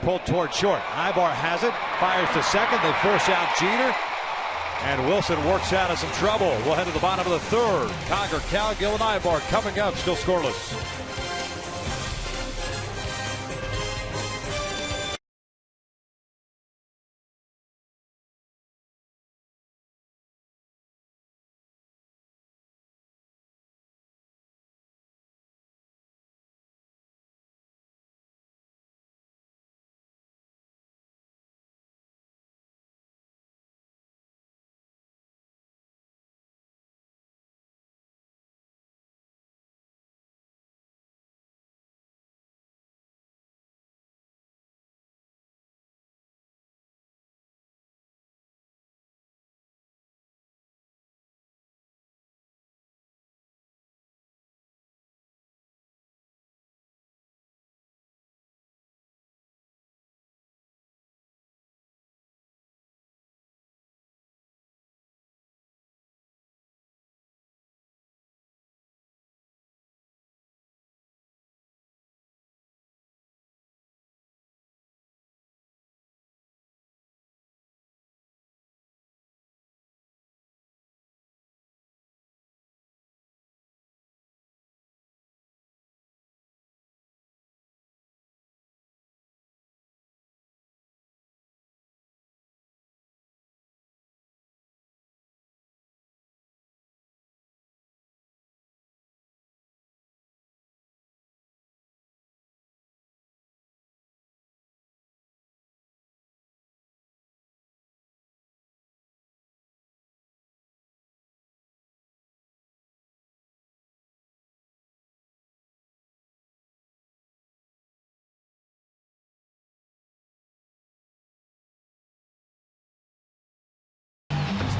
Speaker 4: Pulled toward short. Ibar has it. Fires to second. They force out Jeter. And Wilson works out of some trouble. We'll head to the bottom of the third. Conger, Cowgill, and Ibar coming up. Still scoreless.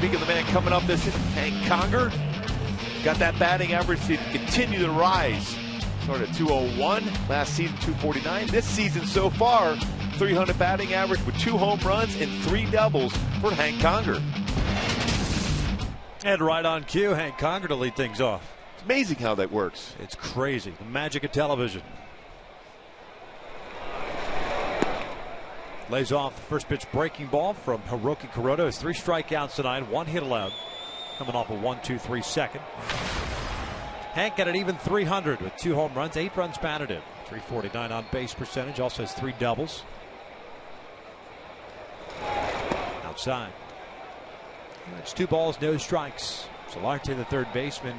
Speaker 6: Speaking of the man coming up this, Hank Conger got that batting average to continue to rise. Started at 201, last season 249. This season so far, 300 batting average with 2 home runs and 3 doubles for Hank Conger.
Speaker 3: And right on cue, Hank Conger to lead things off.
Speaker 6: It's amazing how that works.
Speaker 3: It's crazy. The magic of television. Lays off the first pitch breaking ball from Hiroki Kuroda. Has 3 strikeouts tonight, 1 hit allowed. Coming off a 1-2-3 second. Hank got an even 300 with 2 home runs, 8 runs batted in. 349 on base percentage. Also has 3 doubles. Outside. It's 2 balls, no strikes. Solarte, the third baseman,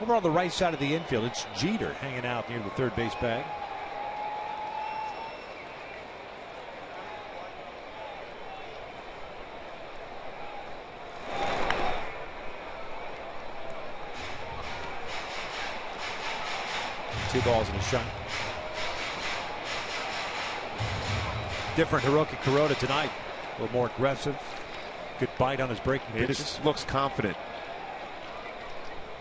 Speaker 3: over on the right side of the infield. It's Jeter hanging out near the third base bag. Two balls and a strike. Different Hiroki Kuroda tonight. A little more aggressive. Good bite on his breaking pitches.
Speaker 6: Just looks confident.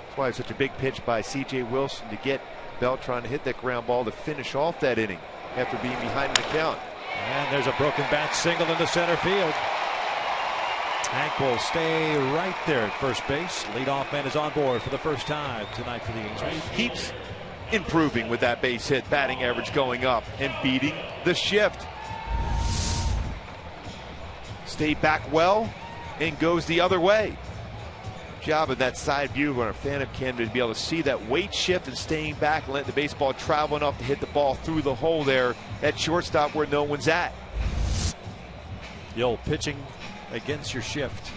Speaker 6: That's why it's such a big pitch by C.J. Wilson to get Beltran to hit that ground ball to finish off that inning after being behind in the count.
Speaker 3: And there's a broken bat single into center field. Hank will stay right there at first base. Leadoff man is on board for the first time tonight for the Angels.
Speaker 6: He keeps improving with that base hit, batting average going up and beating the shift. Stay back well and goes the other way. Job of that side view when a phantom candidate to be able to see that weight shift and staying back and letting the baseball travel enough to hit the ball through the hole there at shortstop where no one's at.
Speaker 3: The old pitching against your shift.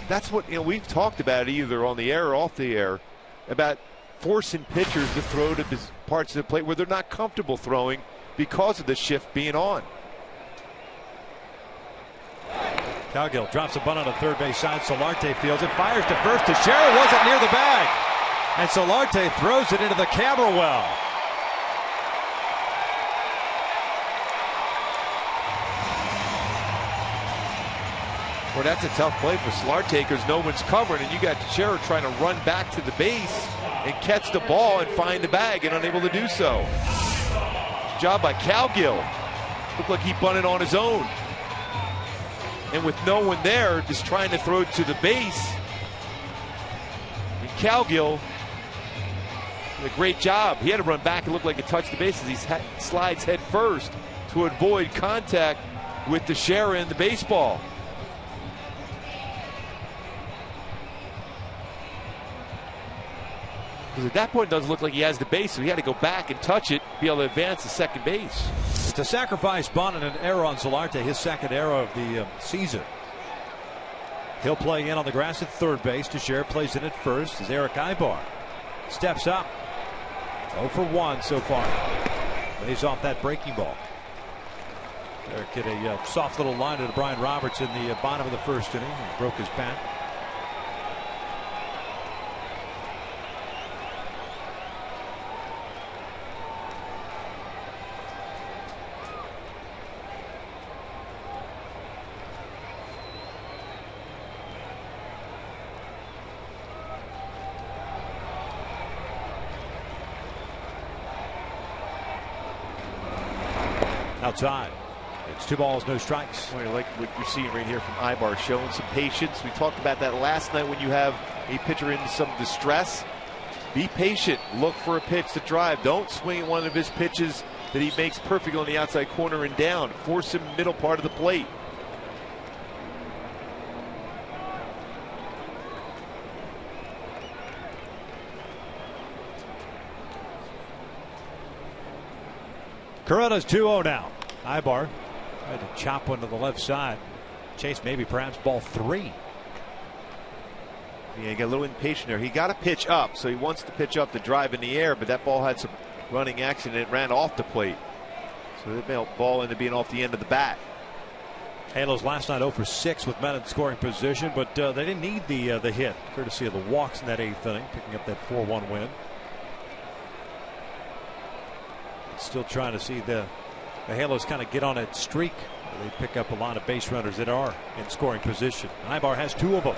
Speaker 6: That's what, we've talked about either on the air or off the air about forcing pitchers to throw to parts of the plate where they're not comfortable throwing because of the shift being on.
Speaker 3: Cowgill drops a bunt on the third base side. Solarte fields it, fires to first. Teixeira wasn't near the bag, and Solarte throws it into the camera well.
Speaker 6: Well, that's a tough play for Solarte because no one's covering, and you got Teixeira trying to run back to the base and catch the ball and find the bag, and unable to do so. Job by Cowgill. Looked like he bunted on his own. And with no one there, just trying to throw it to the base. And Cowgill did a great job. He had to run back and look like it touched the base as he slides head first to avoid contact with Teixeira in the baseball. Because at that point it doesn't look like he has the base, so he had to go back and touch it, be able to advance to second base.
Speaker 3: It's a sacrifice bunt and an error on Solarte, his second error of the season. He'll play in on the grass at third base. Teixeira plays in at first as Eric Ibar steps up. 0 for 1 so far. Lays off that breaking ball. Eric hit a soft little line to Brian Roberts in the bottom of the first inning and broke his bat. Outside. It's 2 balls, no strikes.
Speaker 6: Well, like what you're seeing right here from Ibar, showing some patience. We talked about that last night when you have a pitcher in some distress. Be patient. Look for a pitch to drive. Don't swing one of his pitches that he makes perfectly on the outside corner and down. Force him middle part of the plate.
Speaker 3: Kuroda's 2-0 now. Ibar tried to chop one to the left side. Chase maybe perhaps ball 3.
Speaker 6: Yeah, he got a little impatient there. He got a pitch up, so he wants to pitch up to drive in the air, but that ball had some running action and it ran off the plate. So the ball ended up being off the end of the bat.
Speaker 3: Halos last night 0 for 6 with men in scoring position, but they didn't need the hit, courtesy of the walks in that 8th inning, picking up that 4-1 win. Still trying to see the Halos kind of get on a streak
Speaker 4: They pick up a lot of base runners that are in scoring position. Ibar has 2 of them.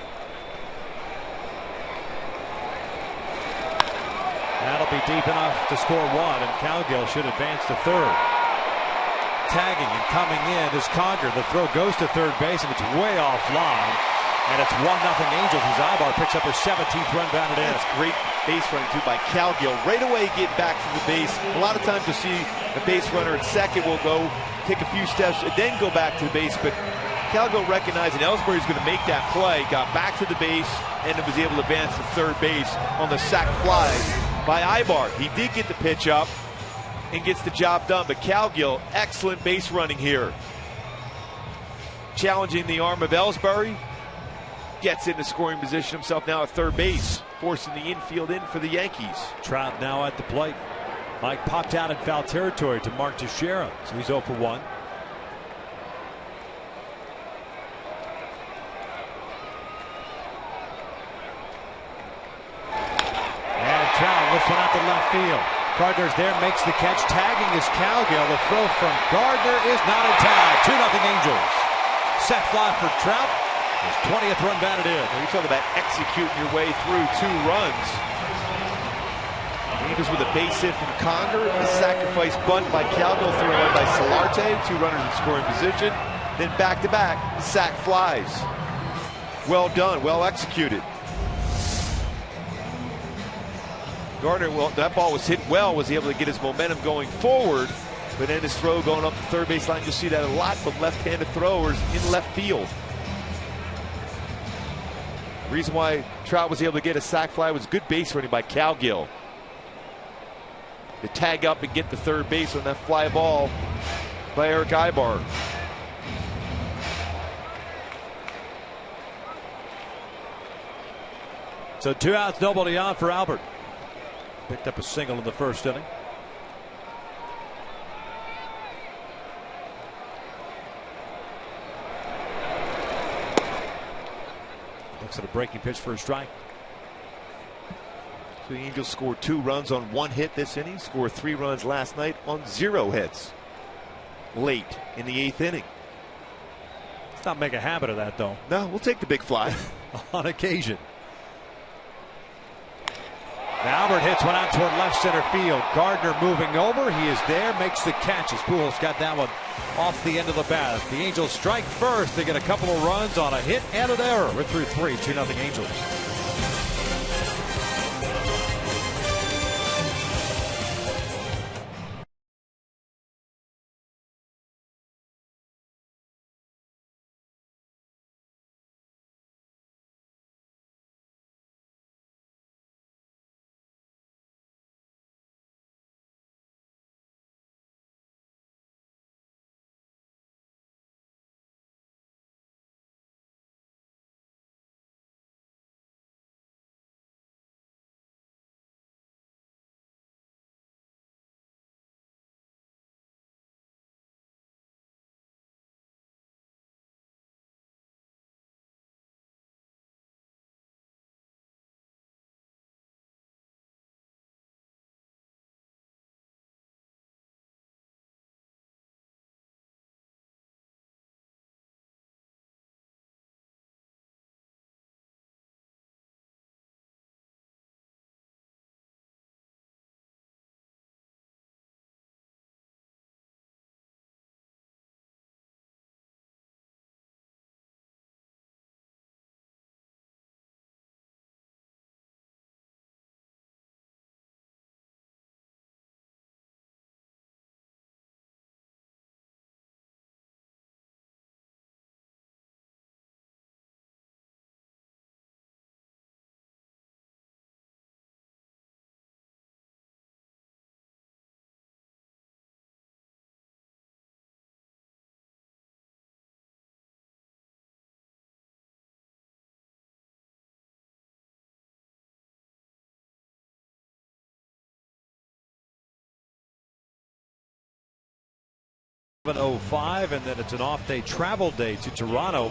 Speaker 4: That'll be deep enough to score 1, and Cowgill should advance to third. Tagging and coming in is Conger. The throw goes to third base, and it's way offline. And it's 1-0 Angels as Ibar picks up his 17th run batted in.
Speaker 6: That's great base running too by Cowgill. Right away get back to the base. A lot of times you'll see the base runner at second will go take a few steps and then go back to the base. But Cowgill recognizing Ellsbury's going to make that play, got back to the base, and was able to advance to third base on the sac fly by Ibar. He did get the pitch up and gets the job done. But Cowgill, excellent base running here. Challenging the arm of Ellsbury. Gets into scoring position himself now at third base, forcing the infield in for the Yankees.
Speaker 4: Trout now at the plate. Mike popped out in foul territory to Mark Teixeira, so he's 0 for 1. And Trout lifts one out to left field. Gardner's there, makes the catch. Tagging is Cowgill. The throw from Gardner is not in time. 2-0 Angels. Set fly for Trout. His 20th run batted in.
Speaker 6: You're talking about executing your way through 2 runs. Angels with a base hit from Conger, a sacrifice bunt by Cowgill, 3 run by Solarte, 2 runners in scoring position. Then back-to-back sac flies. Well done, well executed. Gardner, well, that ball was hit well, was able to get his momentum going forward, but then his throw going up the third base line. You'll see that a lot from left-handed throwers in left field. The reason why Trout was able to get a sac fly was good base running by Cowgill. To tag up and get the third base on that fly ball by Eric Ibar.
Speaker 4: So 2 outs, nobody on for Albert. Picked up a single in the first inning. Looks at a breaking pitch for a strike.
Speaker 6: So the Angels scored 2 runs on 1 hit this inning, scored 3 runs last night on 0 hits late in the 8th inning.
Speaker 4: Let's not make a habit of that, though.
Speaker 6: No, we'll take the big fly.
Speaker 4: On occasion. Now Albert hits one out toward left center field. Gardner moving over. He is there, makes the catch. As Pujols got that one off the end of the bat. The Angels strike first. They get a couple of runs on a hit and an error. We're through 3, 2-0 Angels. .05, and then it's an off-day travel day to Toronto.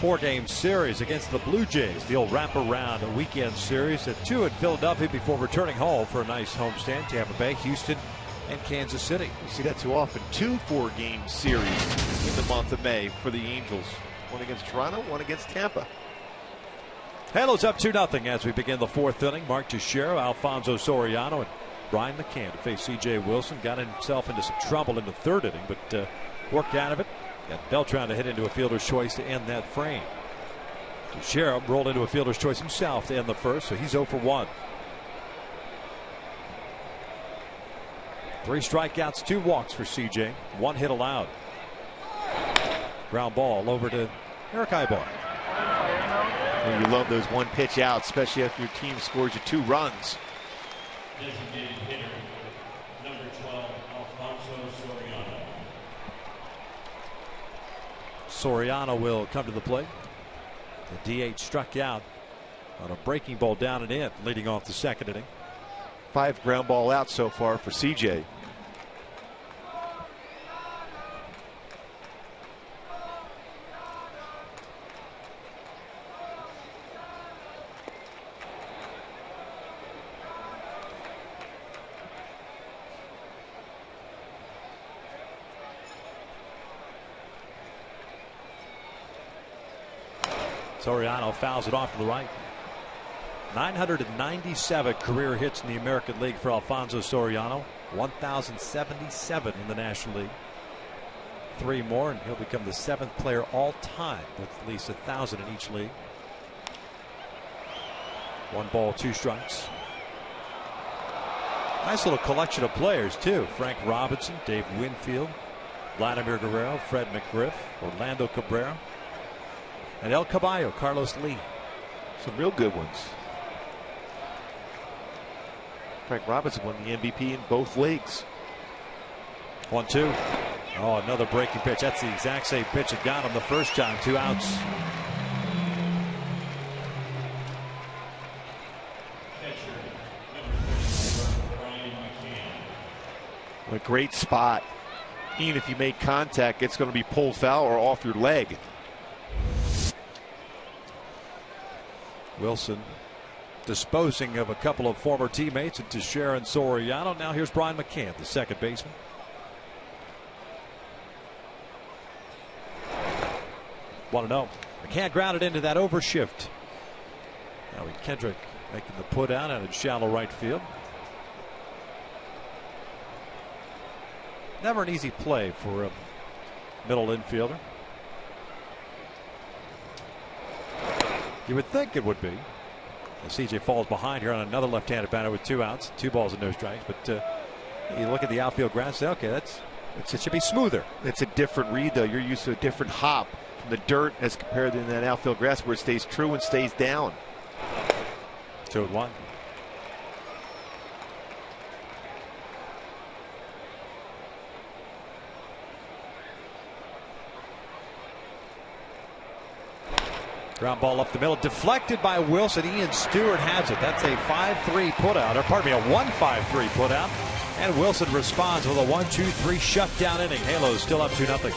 Speaker 4: 4-game series against the Blue Jays. The old wraparound, a weekend series at 2 at Philadelphia before returning home for a nice homestand. Tampa Bay, Houston, and Kansas City.
Speaker 6: You see that too often. 2 4-game series in the month of May for the Angels. One against Toronto, one against Tampa.
Speaker 3: Halos up 2-0 as we begin the fourth inning. Mark Teixeira, Alfonso Soriano, and Brian McCann to face C.J. Wilson. Got himself into some trouble in the third inning, but worked out of it. Got Beltran to hit into a fielder's choice to end that frame. Teixeira rolled into a fielder's choice himself to end the first, so he's 0 for 1. 3 strikeouts, 2 walks for C.J. 1 hit allowed. Ground ball over to Eric Ibar.
Speaker 6: Well, you love those one pitch outs, especially after your team scores you 2 runs.
Speaker 1: Designated hitter, number 12, Alfonso Soriano.
Speaker 3: Soriano will come to the plate. The DH struck out on a breaking ball down and in, leading off the second inning.
Speaker 6: 5 ground ball outs so far for CJ.
Speaker 3: Soriano fouls it off to the right. 997 career hits in the American League for Alfonso Soriano. 1,077 in the National League. 3 more, and he'll become the 7th player all time with at least 1,000 in each league. 1 ball, 2 strikes. Nice little collection of players, too. Frank Robinson, Dave Winfield, Vladimir Guerrero, Fred McGriff, Orlando Cabrera, and El Caballo, Carlos Lee.
Speaker 6: Some real good ones. Frank Robinson won the MVP in both leagues.
Speaker 3: 1-2. Oh, another breaking pitch. That's the exact same pitch that got him the first time. 2 outs.
Speaker 6: What a great spot. Even if you make contact, it's going to be pulled foul or off your leg.
Speaker 3: Wilson disposing of a couple of former teammates into Teixeira and Soriano. Now here's Brian McCann, the second baseman. Want to know. McCann grounded into that overshift. Now Kendrick making the put out in shallow right field. Never an easy play for a middle infielder. You would think it would be. CJ falls behind here on another left-handed batter with 2 outs, 2 balls and no strikes. But you look at the outfield ground and say, okay, it should be smoother.
Speaker 6: It's a different read, though. You're used to a different hop from the dirt as compared to that outfield grass where it stays true and stays down.
Speaker 3: 2-1. Ground ball up the middle, deflected by Wilson. Ian Stewart has it. That's a 5-3 putout, or pardon me, a 1-5-3 putout. And Wilson responds with a 1-2-3 shutdown inning. Halos still up 2-0.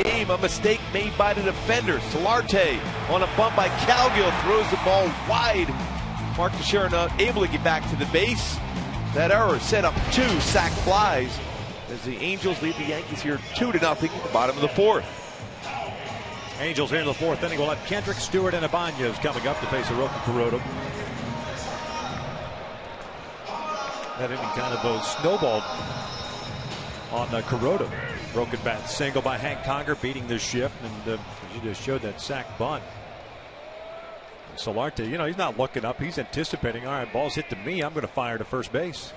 Speaker 6: game. A mistake made by the defender. Solarte on a bump by Calgill throws the ball wide. Mark Teixeira able to get back to the base. That error set up 2 sac flies as the Angels lead the Yankees here 2-0 at the bottom of the 4th.
Speaker 4: Angels here in the 4th inning will have Kendrick, Stewart, and Ibanez coming up to face Hiroki Kuroda. That inning kind of snowballed on Kuroda. Broken bat single by Hank Conger beating the shift, and he just showed that sac bunt. Solarte, you know, he's not looking up. He's anticipating, all right, ball's hit to me. I'm going to fire to first base.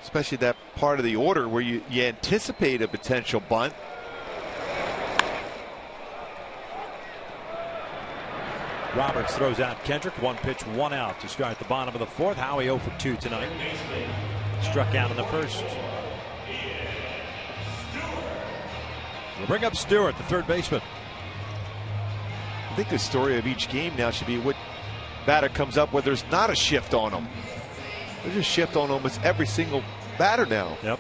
Speaker 6: Especially that part of the order where you anticipate a potential bunt.
Speaker 4: Roberts throws out Kendrick. 1 pitch, 1 out to start the bottom of the 4th. Howie 0 for 2 tonight. Struck out in the 1st. We'll bring up Stewart, the third baseman.
Speaker 6: I think the story of each game now should be what batter comes up where there's not a shift on them. There's a shift on almost every single batter now.
Speaker 4: Yep.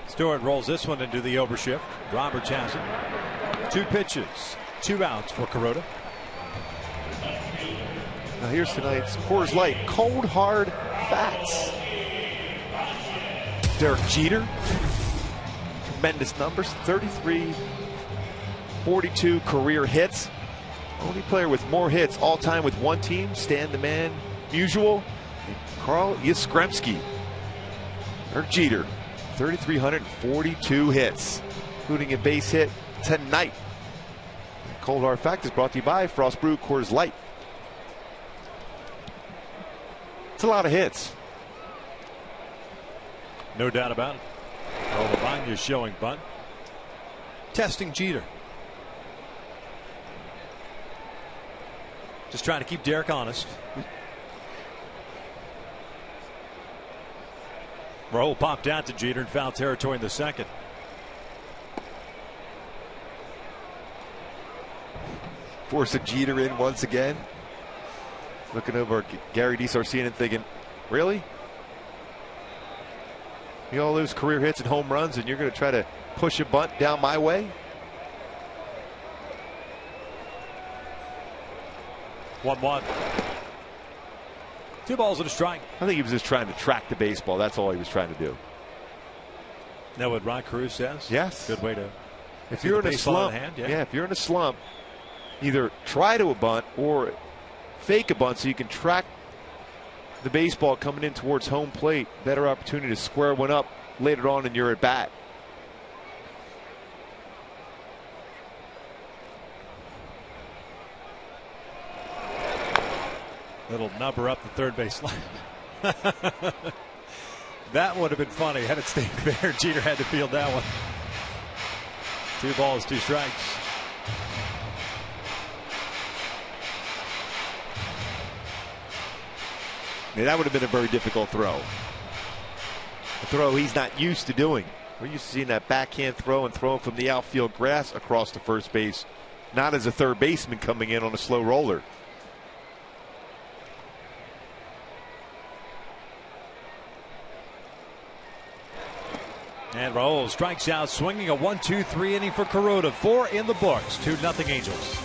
Speaker 4: Stewart rolls this one into the overshift. Roberts has it. 2 pitches, 2 outs for Kuroda.
Speaker 6: Now here's tonight's Coors Light Cold Hard Facts. Derek Jeter, tremendous numbers, 33, 42 career hits. Only player with more hits all time with one team, Stan the Man Musial, and Carl Yastrzemski. Derek Jeter, 3,342 hits, including a base hit tonight. Cold Hard Fact is brought to you by Frost Brew Coors Light. It's a lot of hits.
Speaker 4: No doubt about it. Ibanez showing bunt. Testing Jeter. Just trying to keep Derek honest. Roll popped out to Jeter in foul territory in the 2nd.
Speaker 6: Forcing Jeter in once again. Looking over at Gary DeSarcina and thinking, really? You all those career hits and home runs, and you're going to try to push a bunt down my way?
Speaker 4: 1-1. 2 balls and a strike.
Speaker 6: I think he was just trying to track the baseball. That's all he was trying to do.
Speaker 4: Know what Ron Cruz says?
Speaker 6: Yes.
Speaker 4: Good way to.
Speaker 6: If you're in a slump, if you're in a slump, either try to a bunt or fake a bunt so you can track the baseball coming in towards home plate. Better opportunity to square one up later on in your at bat.
Speaker 4: Little number up the third base line. That would have been funny had it stayed there. Jeter had to field that one. 2 balls, 2 strikes.
Speaker 6: Yeah, that would have been a very difficult throw. A throw he's not used to doing. We're used to seeing that backhand throw and throwing from the outfield grass across to first base, not as a third baseman coming in on a slow roller.
Speaker 4: And Raul strikes out, swinging a 1-2-3 inning for Kuroda. 4 in the books. 2-0 Angels.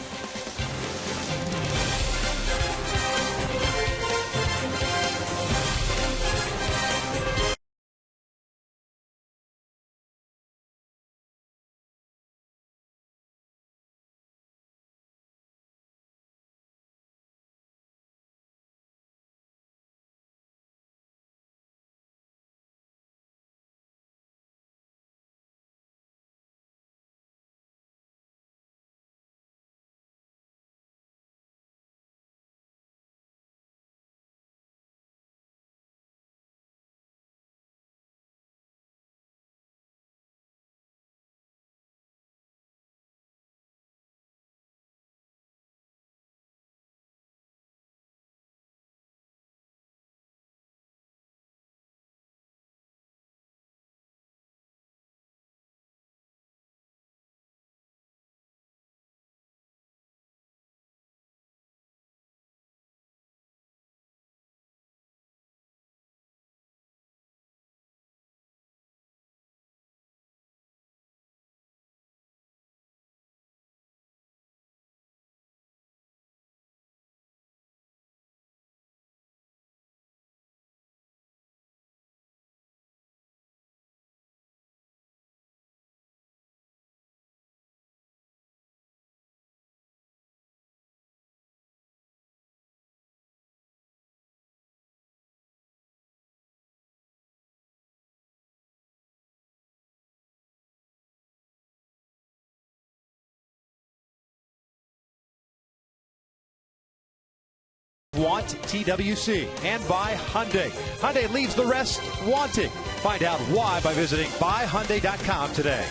Speaker 3: Want TWC, and by Hyundai. Hyundai leaves the rest wanting. Find out why by visiting buyhyundai.com today.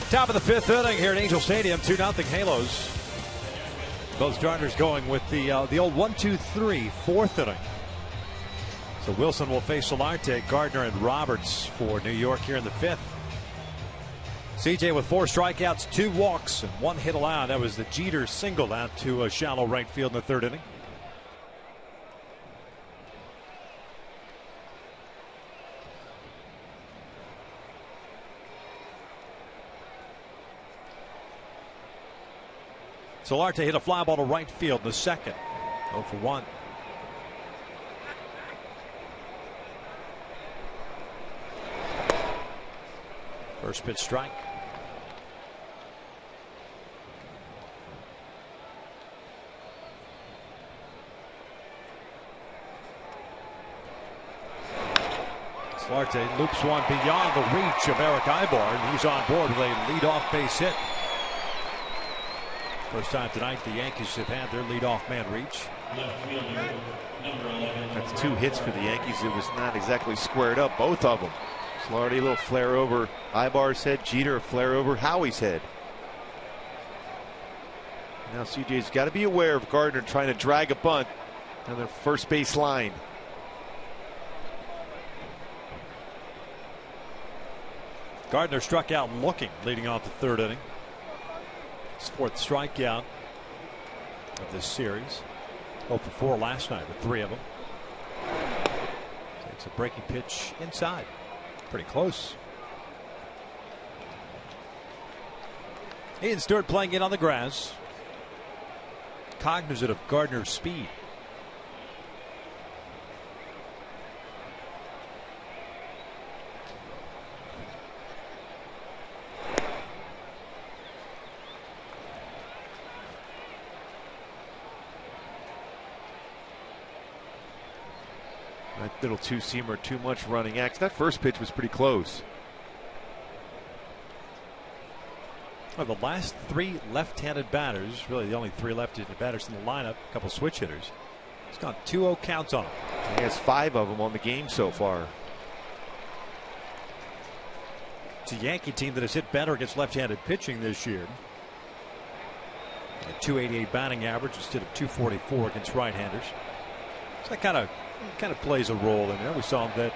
Speaker 3: Top of the fifth inning here at Angel Stadium, 2-0 Halos. Both starters going with the old 1-2-3, fourth inning. So Wilson will face Solarte, Gardner, and Roberts for New York here in the fifth. CJ with 4 strikeouts, 2 walks, and 1 hit allowed. That was the Jeter single out to a shallow right field in the third inning. Solarte hit a fly ball to right field in the second. 0 for 1. First pitch strike. Solarte loops one beyond the reach of Eric Ibar. He's on board with a leadoff base hit. First time tonight the Yankees have had their leadoff man reach.
Speaker 6: That's 2 hits for the Yankees. It was not exactly squared up, both of them. Solarte a little flare over Ibar's head. Jeter a flare over Howie's head. Now CJ's got to be aware of Gardner trying to drag a bunt on the first base line.
Speaker 3: Gardner struck out looking leading off the third inning. His 4th strikeout of this series. 0 for 4 last night with 3 of them. Takes a breaking pitch inside. Pretty close. Ian Stewart playing in on the grass. Cognizant of Gardner's speed.
Speaker 6: That little two-seamer, too much running axe. That first pitch was pretty close.
Speaker 3: Well, the last 3 left-handed batters, really the only 3 left-handed batters in the lineup, a couple switch hitters. He's gone 2-0 counts on them.
Speaker 6: He has 5 of them on the game so far.
Speaker 3: It's a Yankee team that has hit better against left-handed pitching this year. A .288 batting average instead of .244 against right-handers. So that kind of plays a role in there. We saw that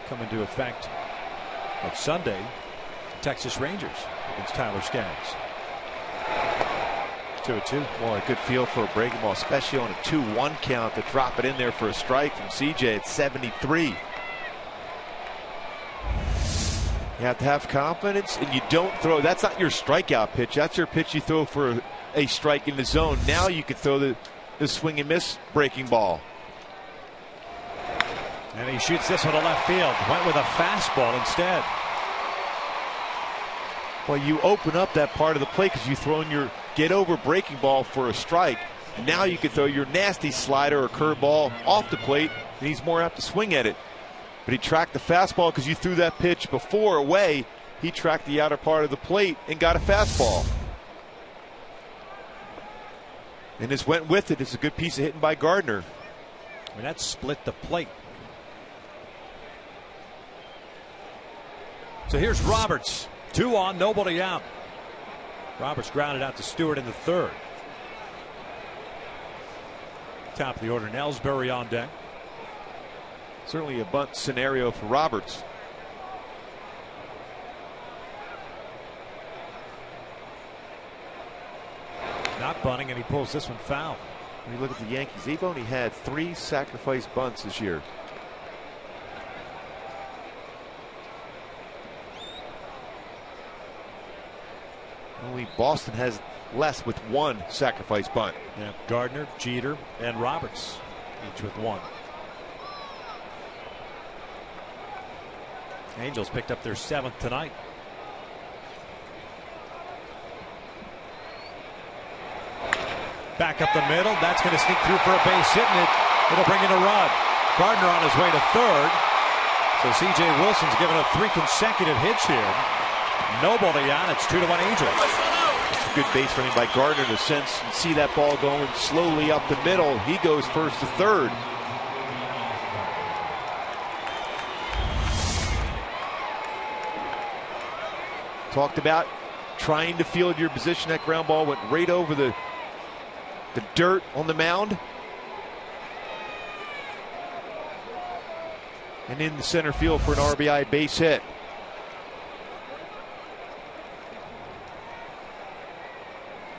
Speaker 3: come into effect on Sunday. Texas Rangers against Tyler Skaggs. 2-2.
Speaker 6: Boy, a good feel for a breaking ball, especially on a 2-1 count, to drop it in there for a strike from CJ at 73. You have to have confidence, and you don't throw. That's not your strikeout pitch. That's your pitch you throw for a strike in the zone. Now you can throw the swing and miss breaking ball.
Speaker 3: And he shoots this one to left field. Went with a fastball instead.
Speaker 6: Well, you open up that part of the plate because you throw in your get over breaking ball for a strike. And now you can throw your nasty slider or curveball off the plate, and he's more apt to swing at it. But he tracked the fastball because you threw that pitch before away. He tracked the outer part of the plate and got a fastball. And this went with it. It's a good piece of hitting by Gardner.
Speaker 3: I mean, that split the plate. So here's Roberts. 2 on, nobody out. Roberts grounded out to Stewart in the third. Top of the order, Ellsbury on deck.
Speaker 6: Certainly a bunt scenario for Roberts.
Speaker 3: Not bunting, and he pulls this one foul.
Speaker 6: When you look at the Yankees, they've only had 3 sacrifice bunts this year. Only Boston has less with 1 sacrifice bunt.
Speaker 3: Yeah, Gardner, Jeter, and Roberts, each with 1. Angels picked up their 7th tonight. Back up the middle. That's going to sneak through for a base hit, and it'll bring in a run. Gardner on his way to third. So C.J. Wilson's given up 3 consecutive hits here. Nobody on. It's 2-1 Angels.
Speaker 6: good base running by Gardner in a sense. And see that ball going slowly up the middle. He goes first to third. Talked about trying to field your position. That ground ball went right over the dirt on the mound. And in the center field for an RBI base hit.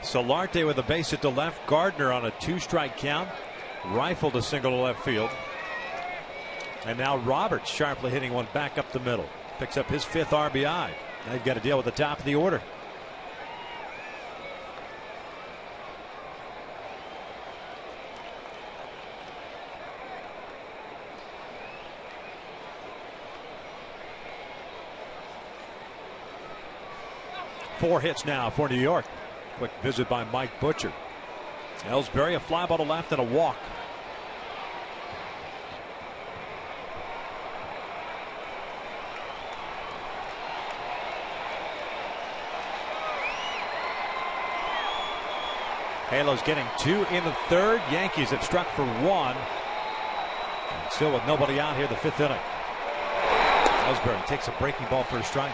Speaker 4: Solarte with a base hit to left. Gardner on a 2-strike count. Rifled a single to left field. And now Roberts sharply hitting one back up the middle. Picks up his 5th RBI. Now they've got to deal with the top of the order. Four hits now for New York. Quick visit by Mike Butcher. Ellsbury, a fly ball to left and a walk. Halos getting 2 in the 3rd. Yankees have struck for 1. And still with nobody out here, the 5th inning. Ellsbury takes a breaking ball for a strike.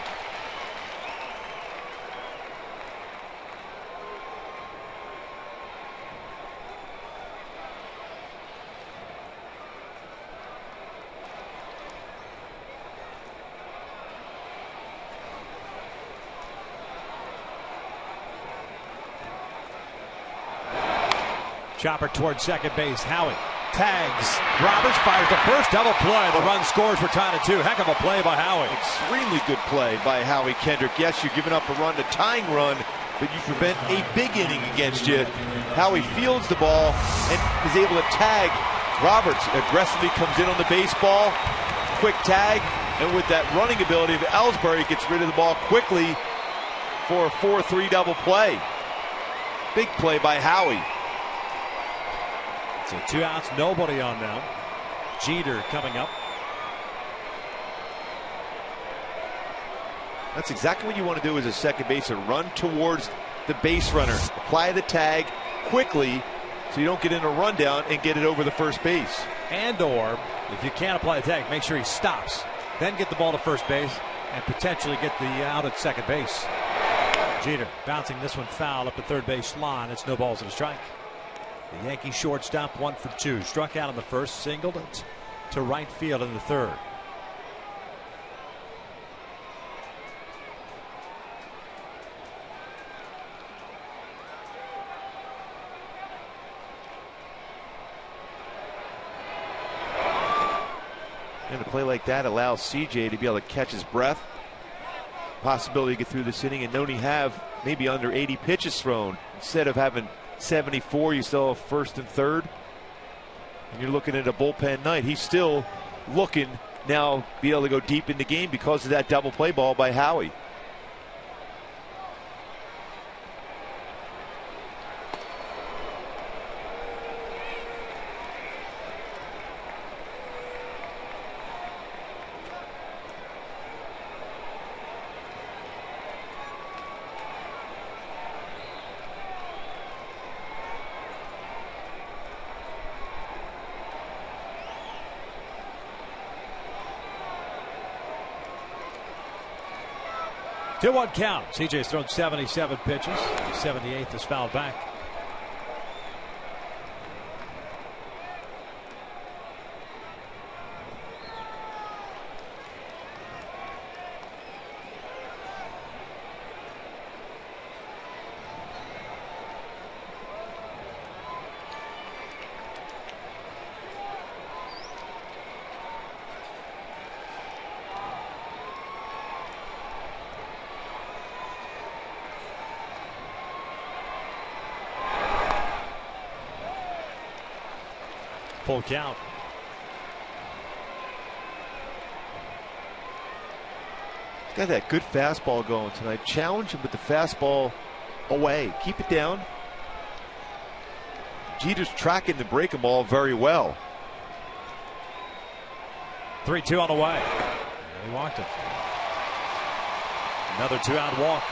Speaker 4: Chopper towards second base. Howie tags Roberts, fires the first, double play. The run scores. We're tied at 2. Heck of a play by Howie.
Speaker 6: Extremely good play by Howie Kendrick. Yes, you're giving up a run, a tying run, but you prevent a big inning against you. Howie fields the ball and is able to tag Roberts. Aggressively comes in on the baseball. Quick tag, and with that running ability of Ellsbury, gets rid of the ball quickly for a 4-3 double play. Big play by Howie.
Speaker 4: So 2 outs, nobody on now. Jeter coming up.
Speaker 6: That's exactly what you want to do as a second baser. Run towards the base runner. Apply the tag quickly so you don't get in a rundown and get it over the first base.
Speaker 4: And or, if you can't apply the tag, make sure he stops. Then get the ball to first base and potentially get the out at second base. Jeter bouncing this one foul up the third base line. It's no balls and a strike. The Yankee shortstop 1 for 2. Struck out in the first, singled it to right field in the third.
Speaker 6: And a play like that allows CJ to be able to catch his breath. Possibility to get through this inning and only have maybe under 80 pitches thrown. Instead of having 74, you still have first and third. And you're looking at a bullpen night. He's still looking now be able to go deep in the game because of that double play ball by Howie.
Speaker 4: Two 1 count. CJ's thrown 77 pitches. 78th is fouled back. Full count.
Speaker 6: He's got that good fastball going tonight. Challenge him with the fastball away. Keep it down. Jeter's tracking the breaking ball very well.
Speaker 4: 3-2 on the way. And he walked it. Another 2-out walk.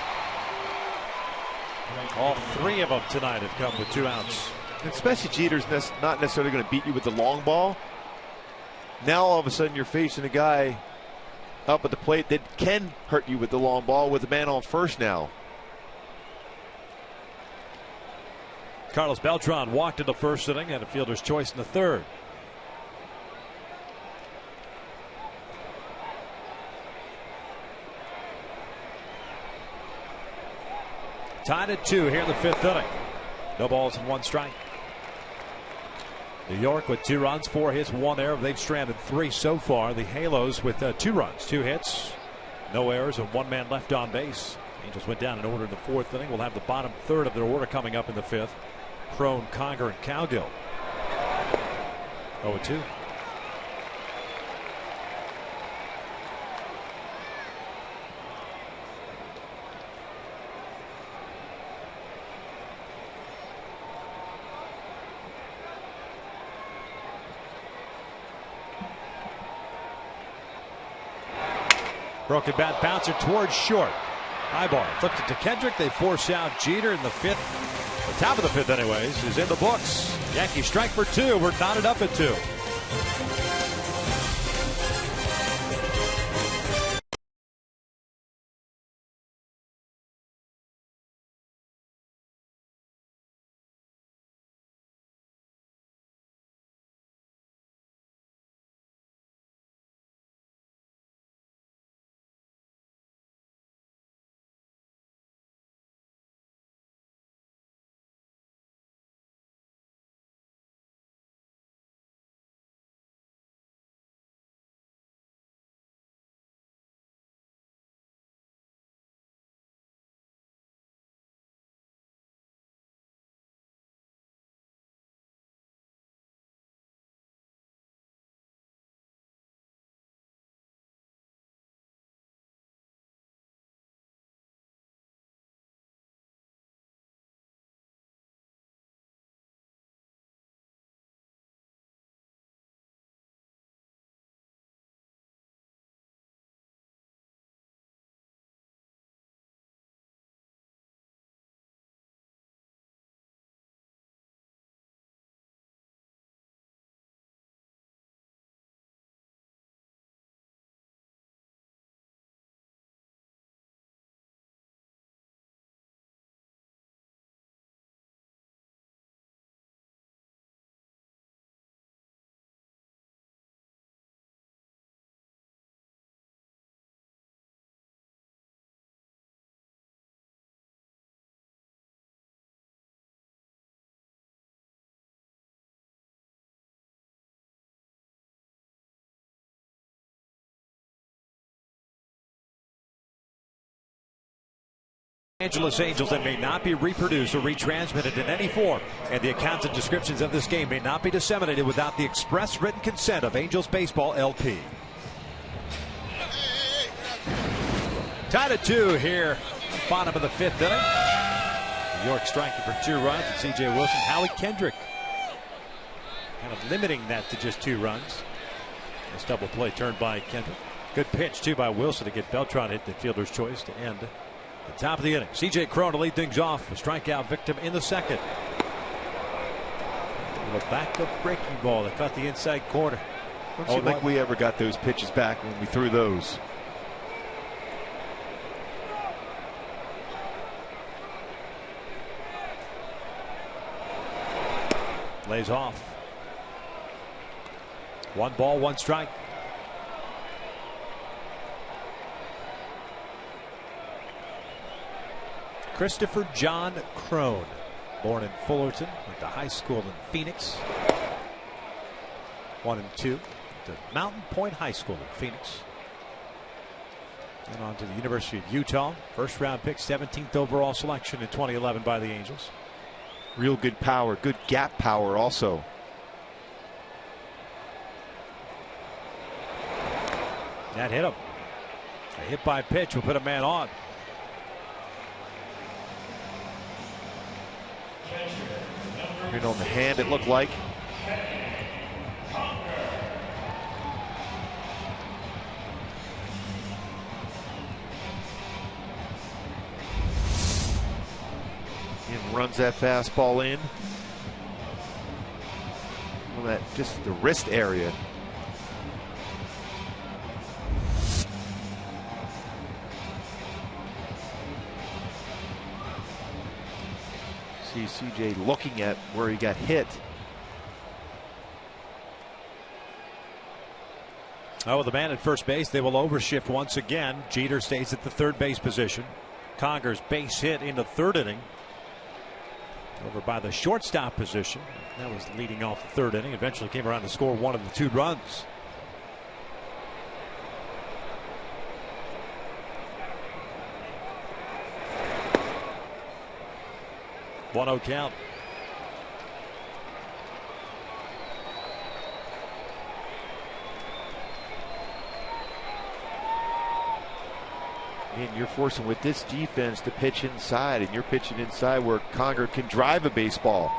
Speaker 4: All three of them tonight have come with 2 outs.
Speaker 6: Especially Jeter's not necessarily going to beat you with the long ball. Now all of a sudden you're facing a guy up at the plate that can hurt you with the long ball with a man on first now.
Speaker 4: Carlos Beltran walked in the first inning, had a fielder's choice in the third. Tied at 2 here in the 5th inning. No balls and 1 strike. New York with 2 runs, 4 hits, 1 error. They've stranded 3 so far. The Halos with 2 runs, 2 hits, no errors, and 1 man left on base. Angels went down in order in the 4th inning. We'll have the bottom third of their order coming up in the 5th. Crone, Conger, and Cowgill. 0-2. Broken bat bouncer towards short. High bar. Flipped it to Kendrick. They force out Jeter in the 5th. The top of the 5th anyways is in the books. Yankees strike for 2. We're knotted up at 2. Angeles Angels that may not be reproduced or retransmitted in any form, and the accounts and descriptions of this game may not be disseminated without the express written consent of Angels Baseball LP. Tied at 2 here, bottom of the 5th inning. New York striking for 2 runs, and C.J. Wilson. Howie Kendrick kind of limiting that to just 2 runs. This double play turned by Kendrick. Good pitch too by Wilson to get Beltran hit the fielder's choice to end the top of the inning. C.J. Crone to lead things off. A strikeout victim in the 2nd. A backup breaking ball that caught the inside corner.
Speaker 6: I don't think we ever got those pitches back when we threw those.
Speaker 4: Lays off. 1 ball, 1 strike. Christopher John Crone, born in Fullerton, went to high school in Phoenix. 1 and 2 to Mountain Point High School in Phoenix. And on to the University of Utah. First round pick, 17th overall selection in 2011 by the Angels.
Speaker 6: Real good power, good gap power also.
Speaker 4: That hit him. A hit by pitch will put a man on.
Speaker 6: On the hand, it looked like. runs that fastball in. Well, that just the wrist area. See CJ looking at where he got hit.
Speaker 4: Oh, the man at first base, they will overshift once again. Jeter stays at the third base position. Conger's base hit in the third inning. Over by the shortstop position. That was leading off the third inning. Eventually came around to score one of the 2 runs. One-0 count.
Speaker 6: And you're forcing with this defense to pitch inside, and you're pitching inside where Conger can drive a baseball.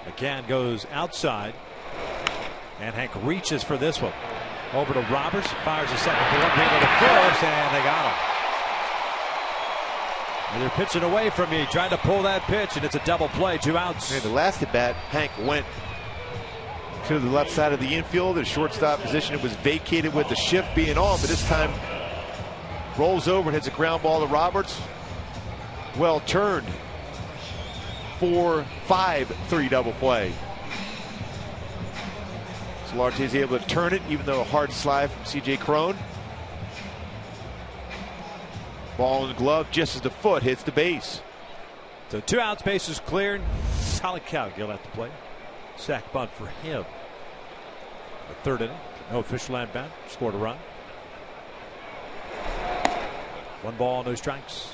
Speaker 4: McCann goes outside, and Hank reaches for this one. Over to Roberts, fires a second for one, bring it to first, and they got him. And they're pitching away from you, trying to pull that pitch, and it's a double play, 2 outs.
Speaker 6: And the last at bat, Hank went to the left side of the infield. The shortstop position, it was vacated with the shift being on, but this time rolls over and hits a ground ball to Roberts. Well turned. 4-5-3 double play. Solarte is able to turn it, even though a hard slide from C.J. Cron. Ball in the glove just as the foot hits the base.
Speaker 4: So 2 outs, bases cleared. Colin Cowgill at the plate. Sack bunt for him. The third inning. No official at bat. Scored a run. 1 ball, no strikes.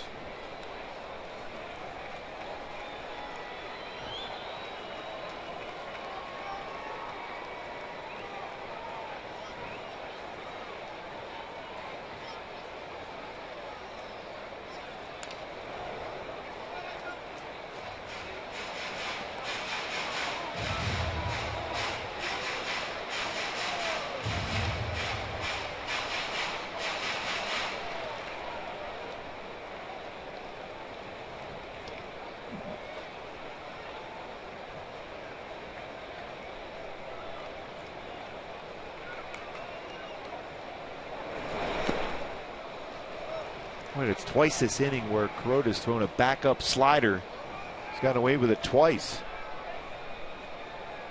Speaker 6: It's twice this inning where Kuroda's thrown a backup slider. He's gotten away with it twice.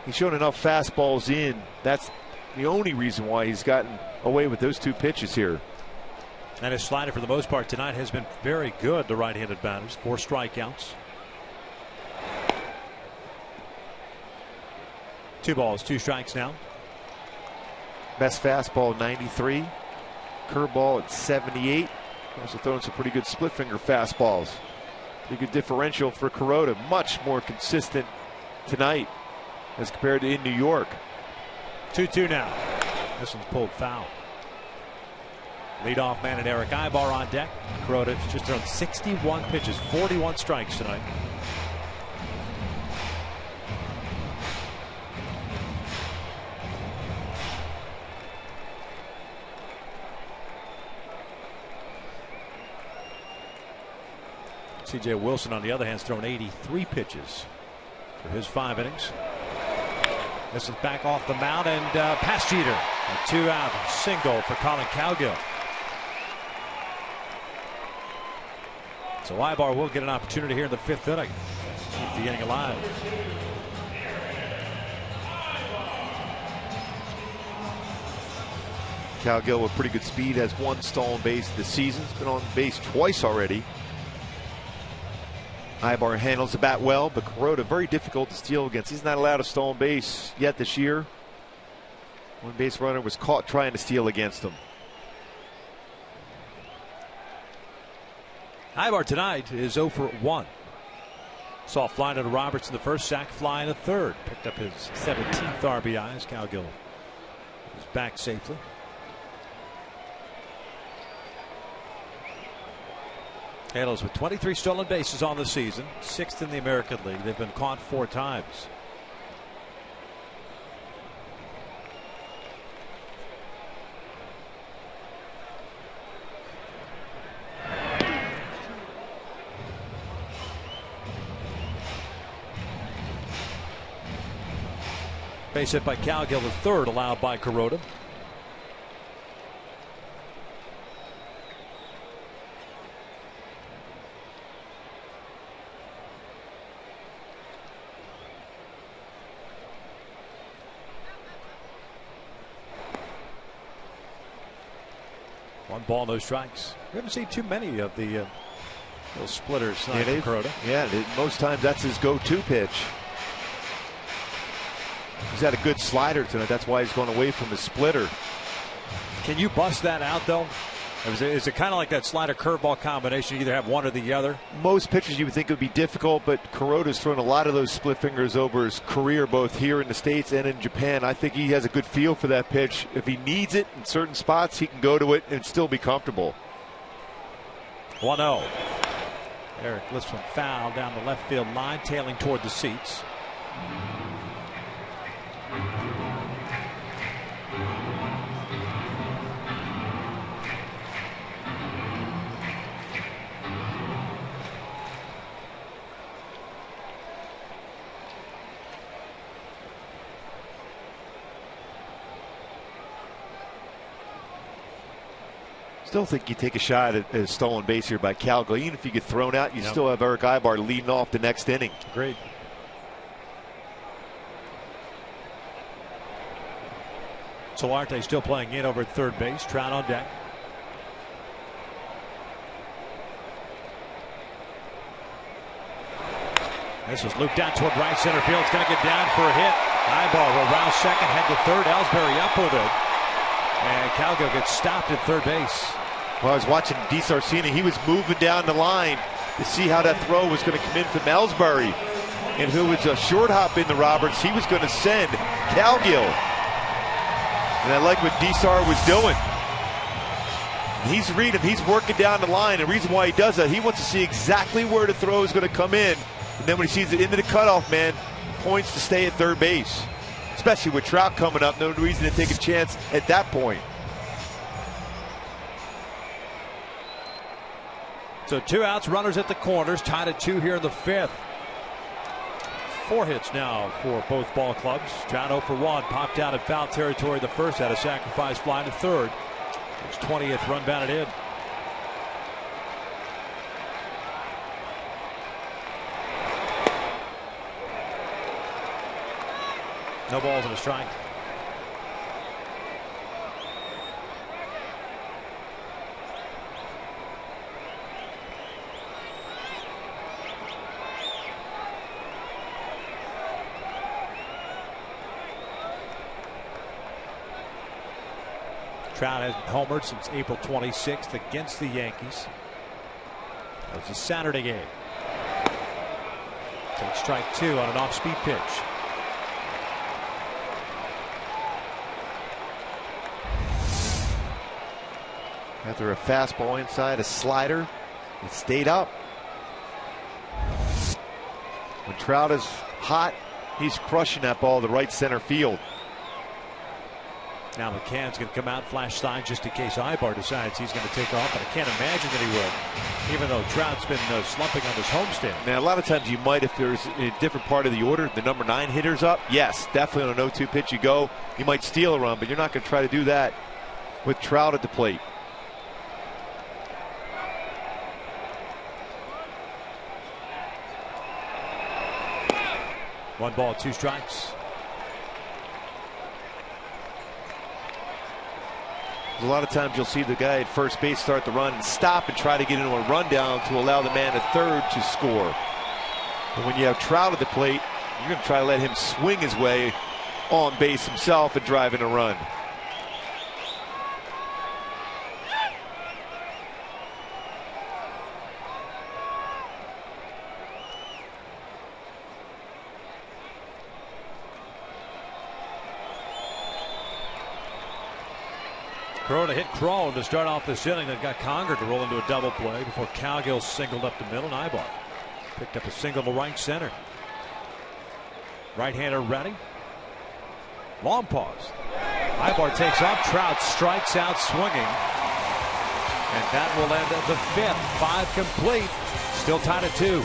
Speaker 6: He's shown enough fastballs in. That's the only reason why he's gotten away with those 2 pitches here.
Speaker 4: And his slider, for the most part tonight, has been very good to right-handed batters. 4 strikeouts. 2 balls, 2 strikes now.
Speaker 6: Best fastball 93. Curveball at 78. Also throwing some pretty good split finger fastballs. Pretty good differential for Kuroda. Much more consistent tonight as compared to in New York.
Speaker 4: 2-2 now. This one's pulled foul. Leadoff man and Eric Ibar on deck. Kuroda's just thrown 61 pitches, 41 strikes tonight. C.J. Wilson, on the other hand, has thrown 83 pitches for his 5 innings. This is back off the mound and past Jeter. A 2-out single for Colin Cowgill. So Ibar will get an opportunity here in the 5th inning. Keep the inning alive.
Speaker 6: Cowgill with pretty good speed, has 1 stolen base this season. He's been on base twice already. Ibar handles the bat well, but Kuroda very difficult to steal against. He's not allowed a stolen base yet this year. 1 base runner was caught trying to steal against him.
Speaker 4: Ibar tonight is 0 for 1. Saw fly to Roberts in the first, sack fly in the third. Picked up his 17th RBI as Cowgill is back safely. Halos with 23 stolen bases on the season, 6th in the American League. They've been caught 4 times.
Speaker 3: Base hit by Calgill, the third allowed by Kuroda. One ball, no strikes. We haven't seen too many of the little splitters. Kuroda.
Speaker 6: Yeah, most times that's his go-to pitch. He's had a good slider tonight. That's why he's going away from his splitter.
Speaker 3: Can you bust that out, though? Is it kind of like that slider curveball combination? You either have one or the other?
Speaker 6: Most pitchers you would think it would be difficult, but Kuroda's thrown a lot of those split fingers over his career, both here in the States and in Japan. I think he has a good feel for that pitch. If he needs it in certain spots, he can go to it and still be comfortable.
Speaker 3: 1-0. Eric lifts one foul down the left field line, tailing toward the seats.
Speaker 6: Still think you take a shot at a stolen base here by Calgill. Even if you get thrown out, you still have Eric Ibar leading off the next inning.
Speaker 3: Agreed. Solarte still playing in over at third base. Trout on deck. This is looped down toward right center field. It's going to get down for a hit. Ibar will round second, head to third. Ellsbury up with it. And Calgill gets stopped at third base.
Speaker 6: Well, I was watching DiSarcina. He was moving down the line to see how that throw was going to come in from Ellsbury. And who was a short hop into Roberts, he was going to send Calgill. And I like what DiSar was doing. He's reading him. He's working down the line. And the reason why he does that, he wants to see exactly where the throw is going to come in. And then when he sees it into the cutoff man, points to stay at third base. Especially with Trout coming up, no reason to take a chance at that point.
Speaker 3: So 2 outs, runners at the corners, tied at 2 here in the 5th. 4 hits now for both ball clubs. Trout 0 for 1, popped out in foul territory the first, had a sacrifice fly to third. His 20th run batted in. No balls and a strike. Trout hasn't homered since April 26th against the Yankees. That was a Saturday game. Takes strike 2 on an off-speed pitch.
Speaker 6: After a fastball inside, a slider, it stayed up. When Trout is hot, he's crushing that ball to right center field.
Speaker 3: Now McCann's going to come out, flash sign just in case Ibar decides he's going to take off, but I can't imagine that he will, even though Trout's been slumping on his homestand.
Speaker 6: Now, a lot of times you might, if there's a different part of the order, the number 9 hitter's up, yes, definitely on an 0-2 pitch you go. You might steal a run, but you're not going to try to do that with Trout at the plate.
Speaker 3: One ball, 2 strikes.
Speaker 6: A lot of times you'll see the guy at first base start the run and stop and try to get into a rundown to allow the man at third to score. And when you have Trout at the plate, you're going to try to let him swing his way on base himself and drive in a run.
Speaker 3: Kuroda hit Crone to start off this inning, that got Conger to roll into a double play before Calgill singled up the middle, and Ibar picked up a single to right center. Right-hander ready. Long pause. Ibar takes off. Trout strikes out swinging. And that will end the 5th. 5 complete. Still tied at 2.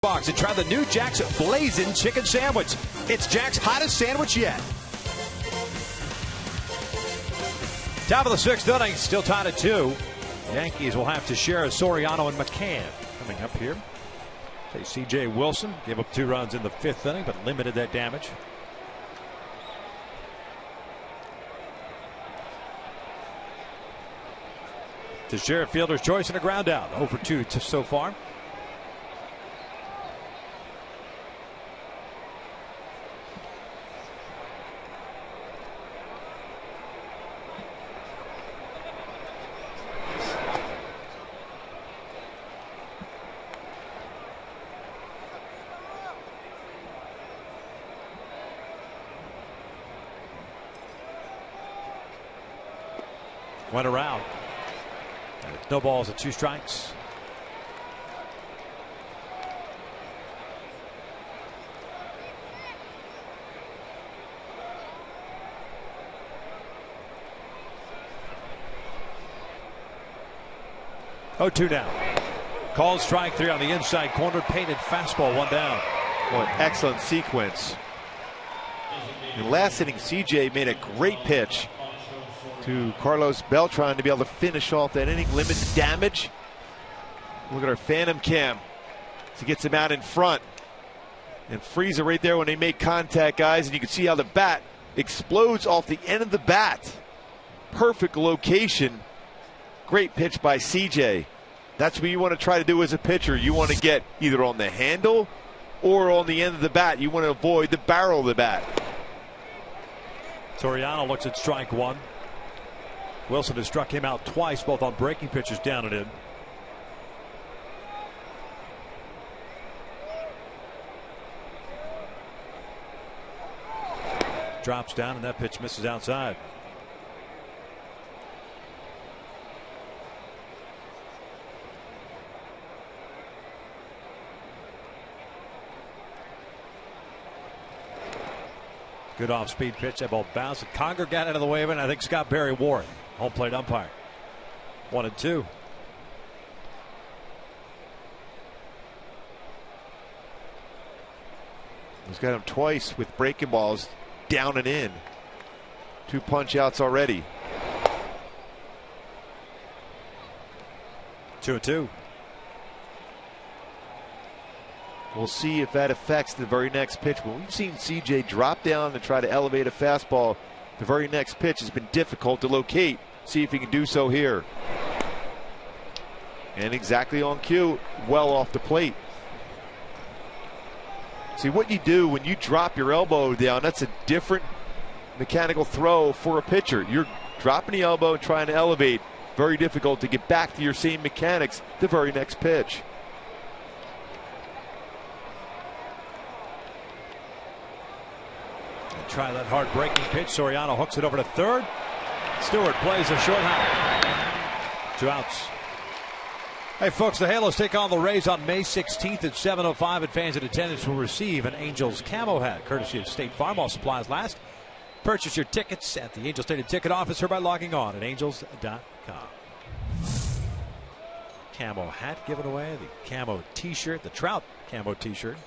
Speaker 3: box and try the new Jack's Blazing Chicken Sandwich. It's Jack's hottest sandwich yet. Top of the 6th inning, still tied at 2. Yankees will have to share Soriano and McCann coming up here. C.J. Wilson gave up 2 runs in the 5th inning, but limited that damage. Teixeira, fielder's choice, and a ground out. 0 for 2 so far. Went around. No balls at 2 strikes. Oh, 2 down. Called strike 3 on the inside corner. Painted fastball, 1 down.
Speaker 6: What an excellent sequence. In last inning, CJ made a great pitch to Carlos Beltran to be able to finish off that inning, limit the damage. Look at our phantom cam. So gets him out in front and frees it right there when they make contact, guys. And you can see how the bat explodes off the end of the bat. Perfect location. Great pitch by CJ. That's what you want to try to do as a pitcher. You want to get either on the handle or on the end of the bat. You want to avoid the barrel of the bat.
Speaker 3: Soriano looks at strike 1. Wilson has struck him out twice, both on breaking pitches down and in. Drops down, and that pitch misses outside. Good off-speed pitch. That ball bounced. Conger got out of the way of it, and I think Scott Berry wore it. Home plate umpire. 1-2.
Speaker 6: He's got him twice with breaking balls down and in. 2 punch outs already.
Speaker 3: 2-2.
Speaker 6: We'll see if that affects the very next pitch. But we've seen CJ drop down and try to elevate a fastball. The very next pitch has been difficult to locate. See if he can do so here. And exactly on cue, well off the plate. See what you do when you drop your elbow down, that's a different mechanical throw for a pitcher. You're dropping the elbow and trying to elevate. Very difficult to get back to your same mechanics the very next pitch.
Speaker 3: Try that hard breaking pitch. Soriano hooks it over to third. Stewart plays a short hop. 2 outs. Hey folks, the Halos take on the Rays on May 16th at 7:05, and fans in attendance will receive an Angels camo hat courtesy of State Farm. All supplies last. Purchase your tickets at the Angels State Ticket Office or by logging on at angels.com. Camo hat given away. The camo t-shirt, the Trout camo t-shirt.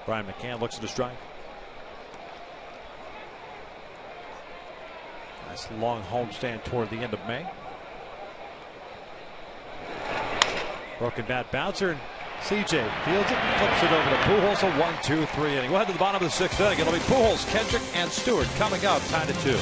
Speaker 3: Brian McCann looks at a strike. Nice long homestand toward the end of May. Broken bat bouncer, and CJ fields it, flips it over to Pujols. A 1-2-3 inning. We'll head to the bottom of the 6th inning. It'll be Pujols, Kendrick, and Stewart coming up, tied at 2.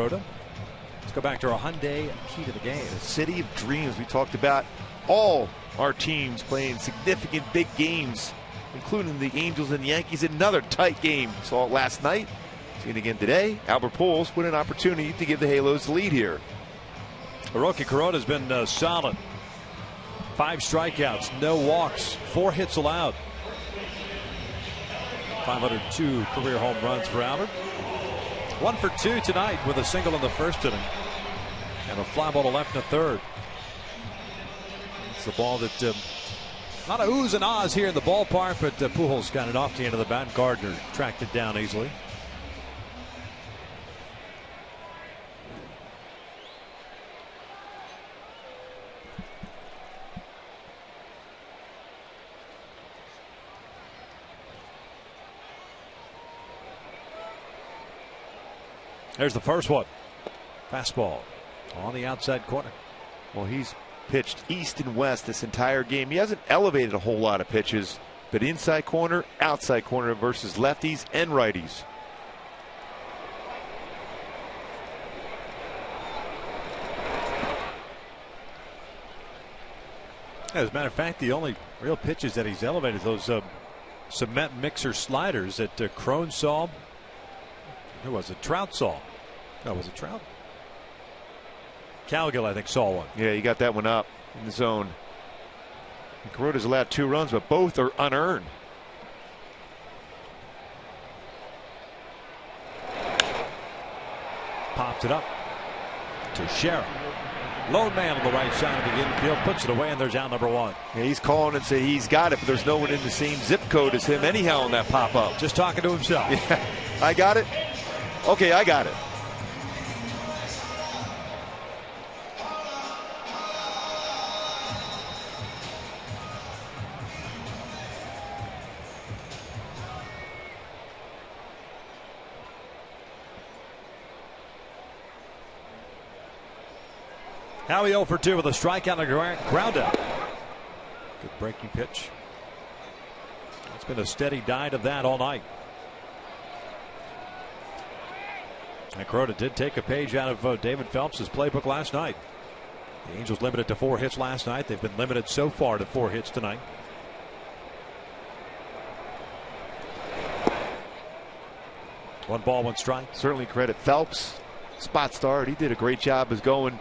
Speaker 3: Kuroda. Let's go back to our Hyundai key to the game.
Speaker 6: The city of dreams. We talked about all our teams playing significant big games, including the Angels and the Yankees. Another tight game. Saw it last night. Seen it again today. Albert Pujols with an opportunity to give the Halos the lead here.
Speaker 3: Hiroki Kuroda's been solid. 5 strikeouts, no walks, 4 hits allowed. 502 career home runs for Albert. 1 for 2 tonight with a single in the first inning and a fly ball to left in the third. It's the ball that a lot of oohs and ahs here in the ballpark, but Pujols got it off the end of the bat. Gardner tracked it down easily. There's the first one. Fastball on the outside corner.
Speaker 6: Well, he's pitched east and west this entire game. He hasn't elevated a whole lot of pitches, but inside corner, outside corner versus lefties and righties.
Speaker 3: As a matter of fact, the only real pitches that he's elevated, those cement mixer sliders that Crone saw. Who was it? Trout saw. No, was it Trout? Cowgill, I think, saw one.
Speaker 6: Yeah, you got that one up in the zone. Kuroda's allowed 2 runs, but both are unearned.
Speaker 3: Pops it up to Sheriff. Lone man on the right side of the infield, puts it away, and there's out number 1.
Speaker 6: Yeah, he's calling and saying he's got it, but there's no one in the same zip code as him anyhow on that pop-up.
Speaker 3: Just talking to himself.
Speaker 6: Yeah. I got it. Okay, I got it.
Speaker 3: Howie 0 for 2 with a strikeout and a ground out. Good breaking pitch. It's been a steady diet of that all night. And Kuroda did take a page out of David Phelps' playbook last night. The Angels limited to 4 hits last night. They've been limited so far to 4 hits tonight. One ball, one strike.
Speaker 6: Certainly credit Phelps. Spot start. He did a great job as going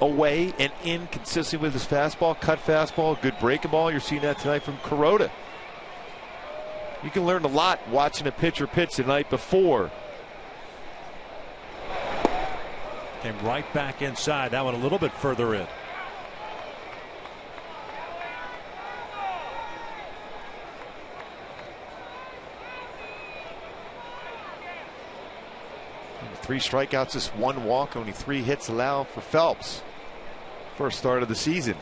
Speaker 6: away and in consistent with his fastball, cut fastball, good breaking ball. You're seeing that tonight from Kuroda. You can learn a lot watching a pitcher pitch the night before.
Speaker 3: Came right back inside. That one a little bit further in.
Speaker 6: And 3 strikeouts, just 1 walk, only 3 hits allowed for Phelps. First start of the season.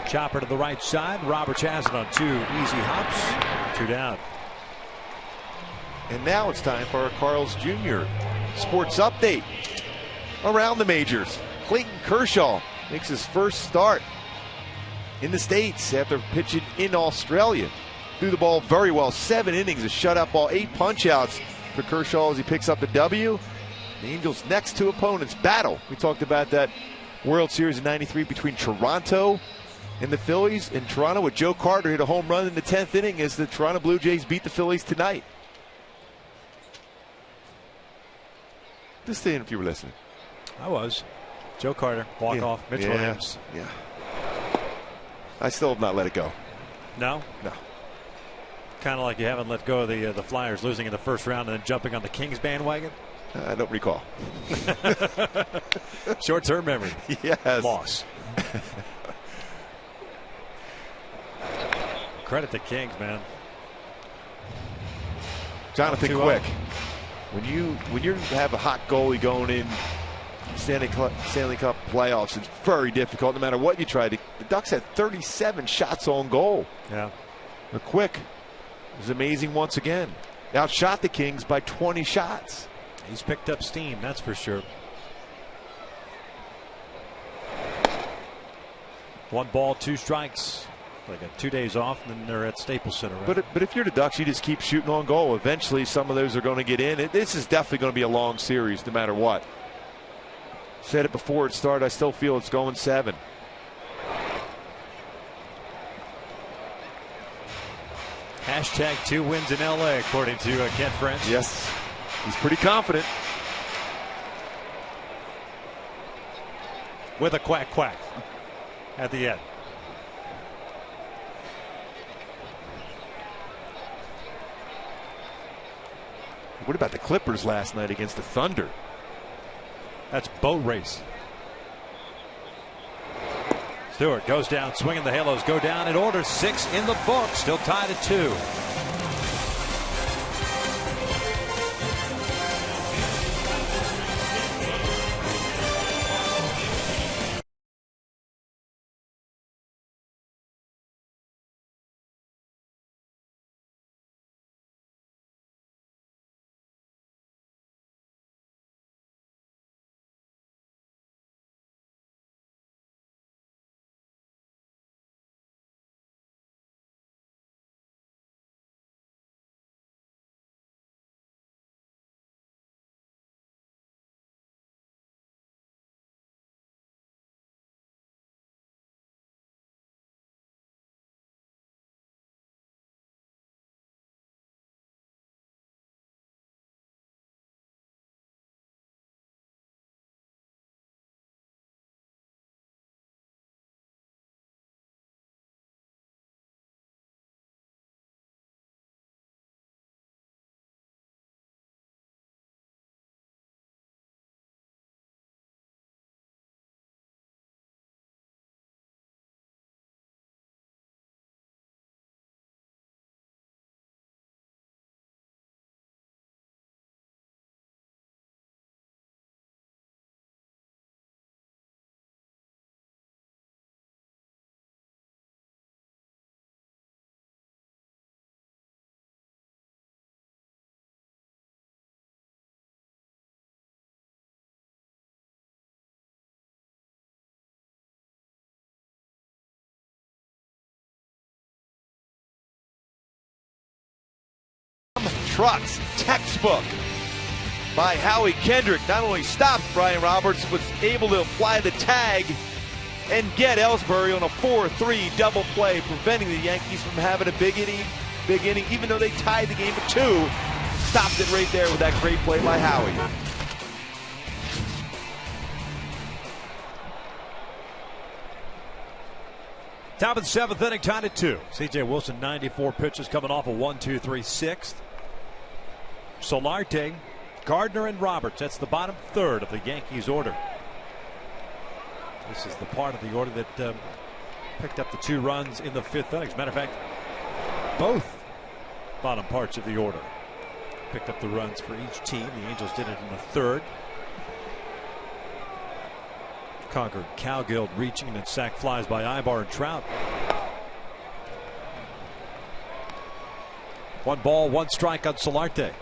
Speaker 3: Chopper to the right side. Roberts has it on 2 easy hops. 2 down.
Speaker 6: And now it's time for our Carl's Jr. Sports Update. Around the majors, Clayton Kershaw makes his first start in the States after pitching in Australia. Threw the ball very well. 7 innings, a shutout ball, 8 punch-outs for Kershaw as he picks up a W. The Angels' next 2 opponents battle. We talked about that World Series in '93 between Toronto and the Phillies. In Toronto, with Joe Carter hit a home run in the 10th inning as the Toronto Blue Jays beat the Phillies tonight. Just saying if you were listening.
Speaker 3: I was. Joe Carter, walk off, Mitch Williams.
Speaker 6: Yeah. I still have not let it go.
Speaker 3: No?
Speaker 6: No.
Speaker 3: Kind of like you haven't let go of the Flyers losing in the first round and then jumping on the Kings bandwagon?
Speaker 6: I don't recall.
Speaker 3: Short-term memory.
Speaker 6: Yes.
Speaker 3: Loss. Credit to Kings, man.
Speaker 6: Jonathan Quick. When you have a hot goalie going in Stanley Cup playoffs, it's very difficult no matter what you try. The Ducks had 37 shots on goal.
Speaker 3: Yeah.
Speaker 6: But Quick was amazing once again. Outshot the Kings by 20 shots.
Speaker 3: He's picked up steam, that's for sure. 1 ball, 2 strikes.
Speaker 4: They got 2 days off, and then they're at Staples Center. Right?
Speaker 6: But if you're the Ducks, you just keep shooting on goal. Eventually, some of those are going to get in. This is definitely going to be a long series, no matter what. Said it before it started. I still feel it's going 7.
Speaker 4: Hashtag 2 wins in LA, according to Kent French.
Speaker 6: Yes, he's pretty confident.
Speaker 4: With a quack quack at the end.
Speaker 6: What about the Clippers last night against the Thunder?
Speaker 4: That's boat race. Stewart goes down swinging. The Halos go down in order. 6 in the book. Still tied at 2.
Speaker 6: Trucks, textbook by Howie Kendrick. Not only stopped Brian Roberts, was able to apply the tag and get Ellsbury on a 4-3 double play, preventing the Yankees from having a big inning, even though they tied the game at 2. Stopped it right there with that great play by Howie.
Speaker 4: Top of the 7th inning, tied at 2. C.J. Wilson, 94 pitches, coming off a 1-2-3 6th. Solarte, Gardner, and Roberts. That's the bottom third of the Yankees order. This is the part of the order that picked up the 2 runs in the 5th inning. As a matter of fact, both bottom parts of the order picked up the runs for each team. The Angels did it in the 3rd. Conquered Cowgill reaching and sack flies by Ibar and Trout. 1 ball, 1 strike on Solarte.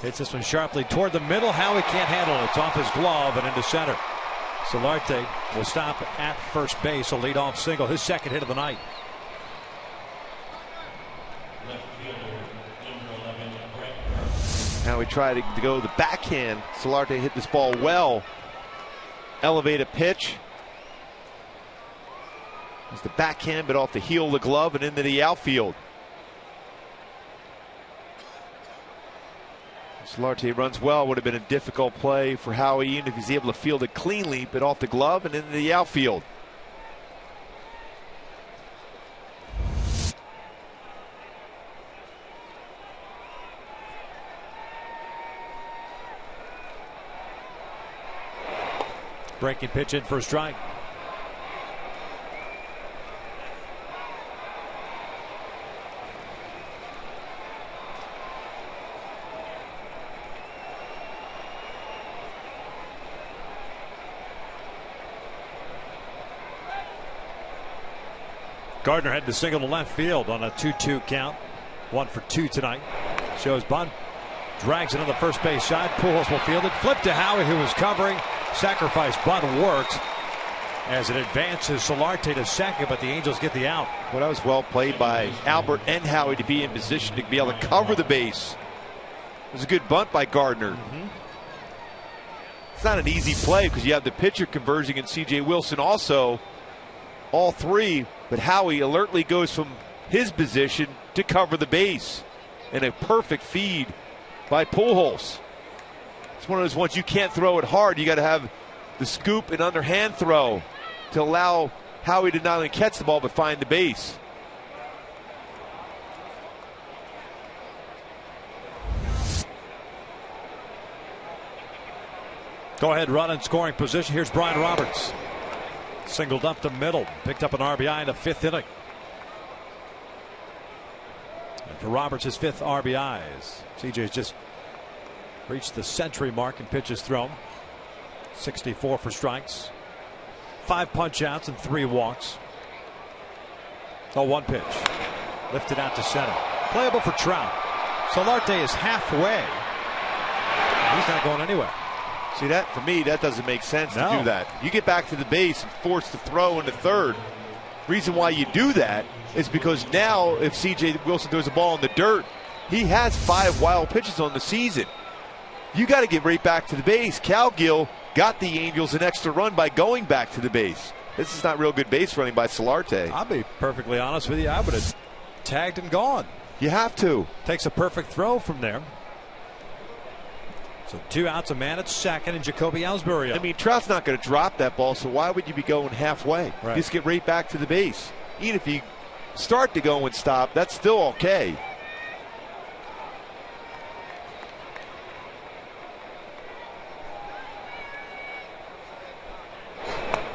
Speaker 4: Hits this one sharply toward the middle. Howie can't handle it. It's off his glove and into center. Solarte will stop at first base. A leadoff single. His 2nd hit of the night.
Speaker 6: Now we try to go the backhand. Solarte hit this ball well. Elevate a pitch. It's the backhand, but off the heel of the glove and into the outfield. Solarte runs well. Would have been a difficult play for Howie, even if he's able to field it cleanly, but off the glove and into the outfield.
Speaker 4: Breaking pitch in for a strike. Gardner had to single to left field on a 2-2 count. 1 for 2 tonight. Shows bunt
Speaker 3: Drags it on the first base side. Pujols will field it. Flip to Howie, who was covering. Sacrifice bunt works as it advances Solarte to second, but the Angels get the out.
Speaker 6: Well, that was well played by Albert and Howie to be in position to be able to cover the base. It was a good bunt by Gardner. It's not an easy play because you have the pitcher converging and C.J. Wilson also. All three, but Howie alertly goes from his position to cover the base. And a perfect feed by Pujols. It's one of those ones you can't throw it hard. You got to have the scoop and underhand throw to allow Howie to not only catch the ball but find the base.
Speaker 3: Go ahead, run in scoring position. Here's Brian Roberts. Singled up the middle. Picked up an RBI in the 5th inning. And for Roberts, his 5th RBIs. CJ's just reached the century mark in pitches thrown. 64 for strikes. 5 punch outs and 3 walks. Oh, 1 pitch. Lifted out to center. Playable for Trout. Solarte is halfway. He's not going anywhere.
Speaker 6: See, that for me, that doesn't make sense to do that. You get back to the base and force the throw into third. Reason why you do that is because now if C.J. Wilson throws the ball in the dirt, he has 5 wild pitches on the season. You got to get right back to the base. Cal Gill got the Angels an extra run by going back to the base. This is not real good base running by Solarte.
Speaker 3: I'll be perfectly honest with you. I would have tagged and gone.
Speaker 6: You have to.
Speaker 3: Takes a perfect throw from there. So 2 outs, a man at second, and Jacoby Ellsbury.
Speaker 6: I mean, Trout's not going to drop that ball, so why would you be going halfway?
Speaker 3: Right.
Speaker 6: Just get right back to the base. Even if you start to go and stop, that's still okay.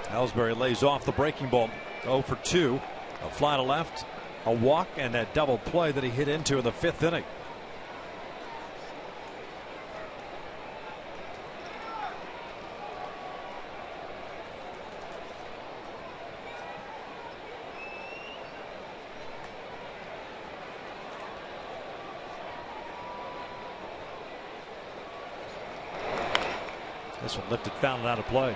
Speaker 3: Ellsbury lays off the breaking ball. 0 for 2. A fly to left, a walk, and that double play that he hit into in the 5th inning. This one lifted, found it out of play.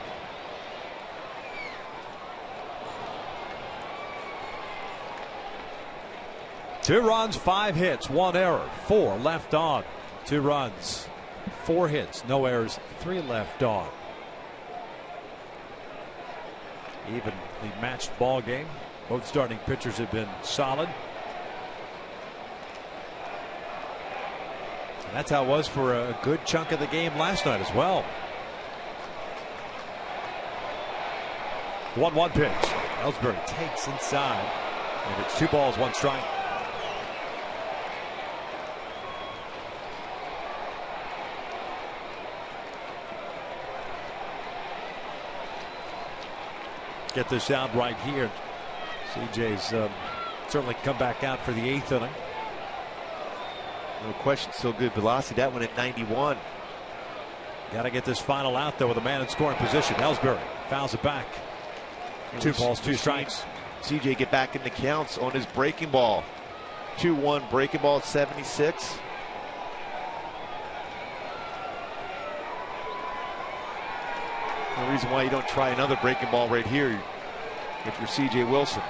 Speaker 3: Two runs, 5 hits, 1 error, 4 left on. 2 runs, 4 hits, no errors, 3 left on. Evenly matched ball game. Both starting pitchers have been solid. And that's how it was for a good chunk of the game last night as well. 1-1 pitch. Ellsbury takes inside, and it's 2 balls, 1 strike. Get this out right here. CJ's certainly come back out for the 8th inning.
Speaker 6: No question, still good velocity. That one at 91.
Speaker 3: Got to get this final out though with a man in scoring position. Ellsbury fouls it back. 2 balls, 2 strikes.
Speaker 6: CJ get back in the counts on his breaking ball. 2-1 breaking ball at 76. The reason why you don't try another breaking ball right here if you're C.J. Wilson.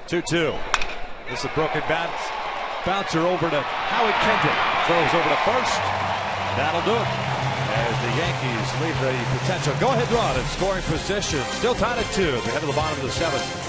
Speaker 3: Two. This is a broken bouncer over to Howie Kendrick. Throws over to first. That'll do it. As the Yankees leave the potential go-ahead run in scoring position. Still tied at 2. They head to the bottom of the 7th.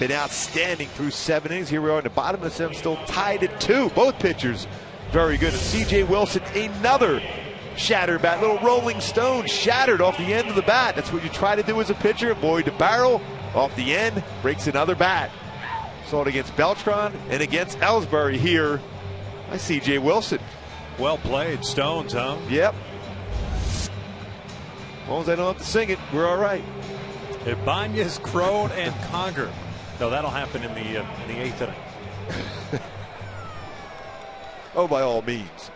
Speaker 6: been outstanding through 7 innings. Here we are in the bottom of the 7th, still tied at 2. Both pitchers very good. And C.J. Wilson, another shattered bat, little rolling stone shattered off the end of the bat. That's what you try to do as a pitcher. Boy DeBarrel off the end breaks another bat. Saw it against Beltran and against Ellsbury here by C.J. Wilson.
Speaker 3: Well played, Stones, huh?
Speaker 6: Yep. As long as I don't have to sing it, we're all right.
Speaker 3: Ibanez, Crone, and Conger. No, that'll happen in the 8th inning.
Speaker 6: Oh, by all means.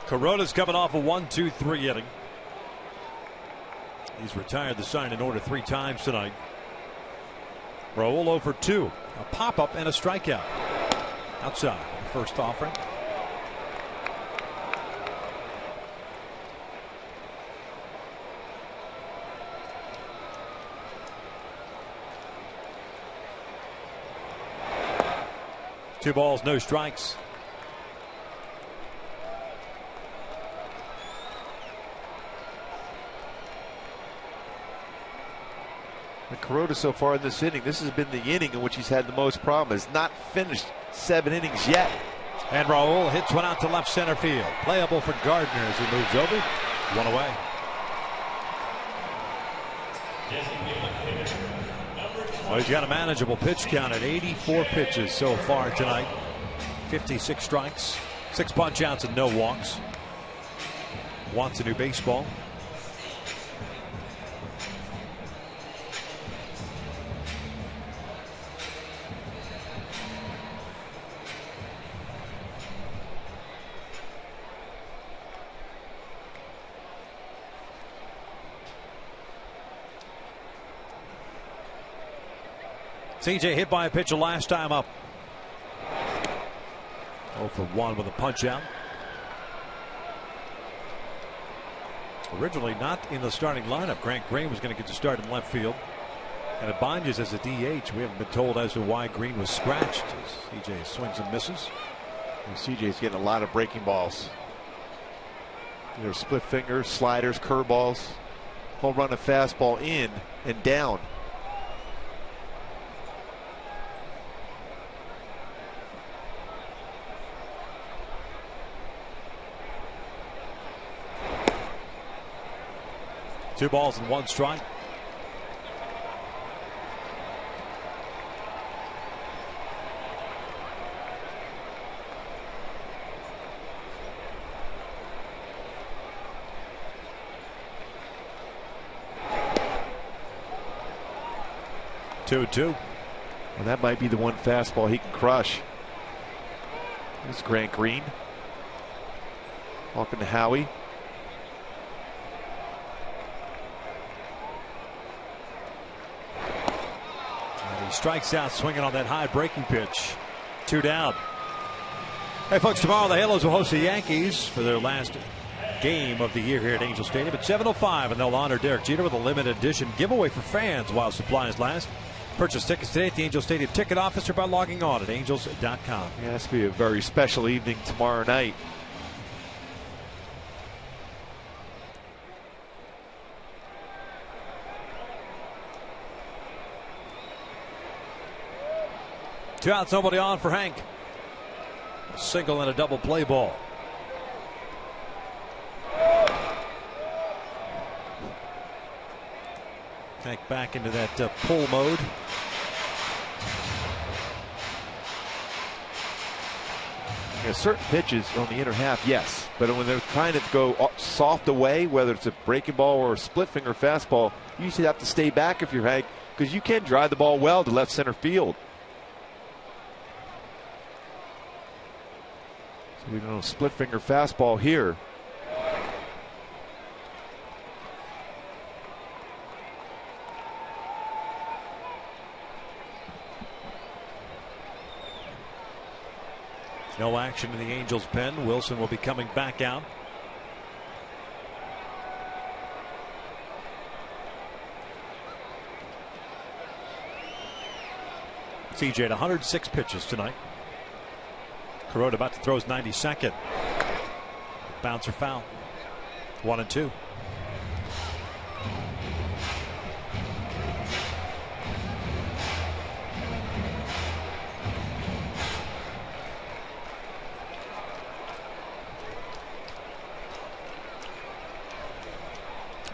Speaker 3: Corona's coming off a 1-2-3 inning. He's retired the sign in order 3 times tonight. Raul over 2. A pop-up and a strikeout. Outside. First offering. Two balls, no strikes.
Speaker 6: Kuroda so far in this inning, this has been the inning in which he's had the most problem. Has not finished 7 innings yet.
Speaker 3: And Raul hits one out to left center field. Playable for Gardner as he moves over. 1 away. Well, he's got a manageable pitch count at 84 pitches so far tonight. 56 strikes, 6 punch outs and no walks. Wants a new baseball. CJ hit by a pitcher last time up. 0 for 1 with a punch out. Originally not in the starting lineup. Grant Green was going to get the start in left field. And Ibanez as a DH. We haven't been told as to why Green was scratched as CJ swings and misses.
Speaker 6: And CJ's getting a lot of breaking balls. There's split fingers, sliders, curveballs. Home run, a fastball in and down.
Speaker 3: Two balls and 1 strike. Two.
Speaker 6: Well, that might be the one fastball he can crush. There's Grant Green. Talking to Howie.
Speaker 3: Strikes out swinging on that high breaking pitch. 2 down. Hey folks, tomorrow the Halos will host the Yankees for their last game of the year here at Angel Stadium at 7:05, and they'll honor Derek Jeter with a limited edition giveaway for fans while supplies last. Purchase tickets today at the Angel Stadium ticket office or by logging on at angels.com.
Speaker 6: Yeah, it has to be a very special evening tomorrow night.
Speaker 3: Two outs, nobody on for Hank. A single and a double play ball. Hank back into that pull mode.
Speaker 6: Yeah, certain pitches on the inner half, yes. But when they're trying to go soft away, whether it's a breaking ball or a split finger fastball, you usually have to stay back if you're Hank, because you can drive the ball well to left center field. So we don't have a split finger fastball here.
Speaker 3: No action in the Angels pen. Wilson will be coming back out. CJ at 106 pitches tonight. Kuroda about to throw his 92nd. Bouncer foul. 1-2.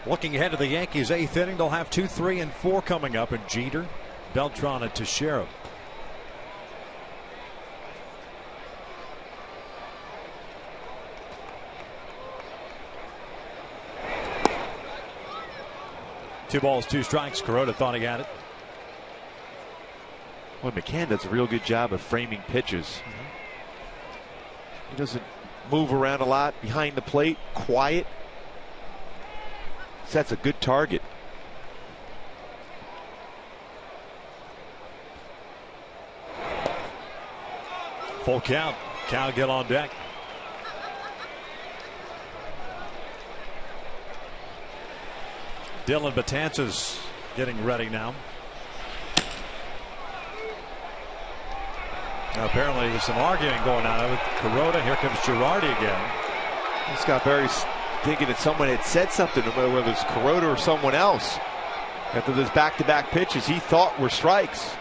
Speaker 3: Looking ahead to the Yankees' 8th inning, they'll have 2, 3, and 4 coming up, and Jeter, Beltran, and Teixeira. Two balls, 2 strikes. Kuroda thought he had it.
Speaker 6: Well, McCann does a real good job of framing pitches. He doesn't move around a lot behind the plate. Quiet. Sets a good target.
Speaker 3: Full count. Cowgill on deck. Dylan Betances getting ready now. Apparently there's some arguing going on with Kuroda. Here comes Girardi again.
Speaker 6: Scott Berry's thinking that someone had said something, whether it's Kuroda or someone else, after those back-to-back pitches he thought were strikes.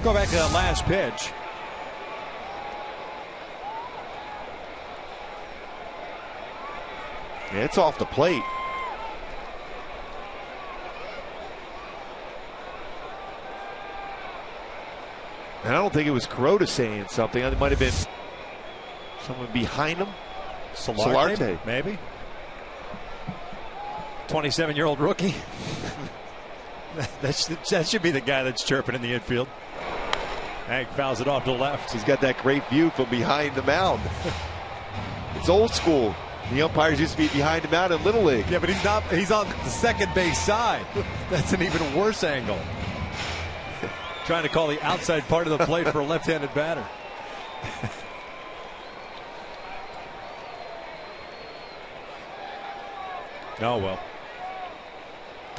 Speaker 3: Go back to that last pitch.
Speaker 6: Yeah, it's off the plate. And I don't think it was Kuroda saying something. It might have been someone behind him.
Speaker 3: Solarte, maybe. 27-year-old rookie. That should be the guy that's chirping in the infield. Hank fouls it off to the left.
Speaker 6: He's got that great view from behind the mound. It's old school. The umpires used to be behind the mound in Little League.
Speaker 3: Yeah, but he's not. He's on the second base side. That's an even worse angle. Trying to call the outside part of the plate for a left-handed batter. Oh, well.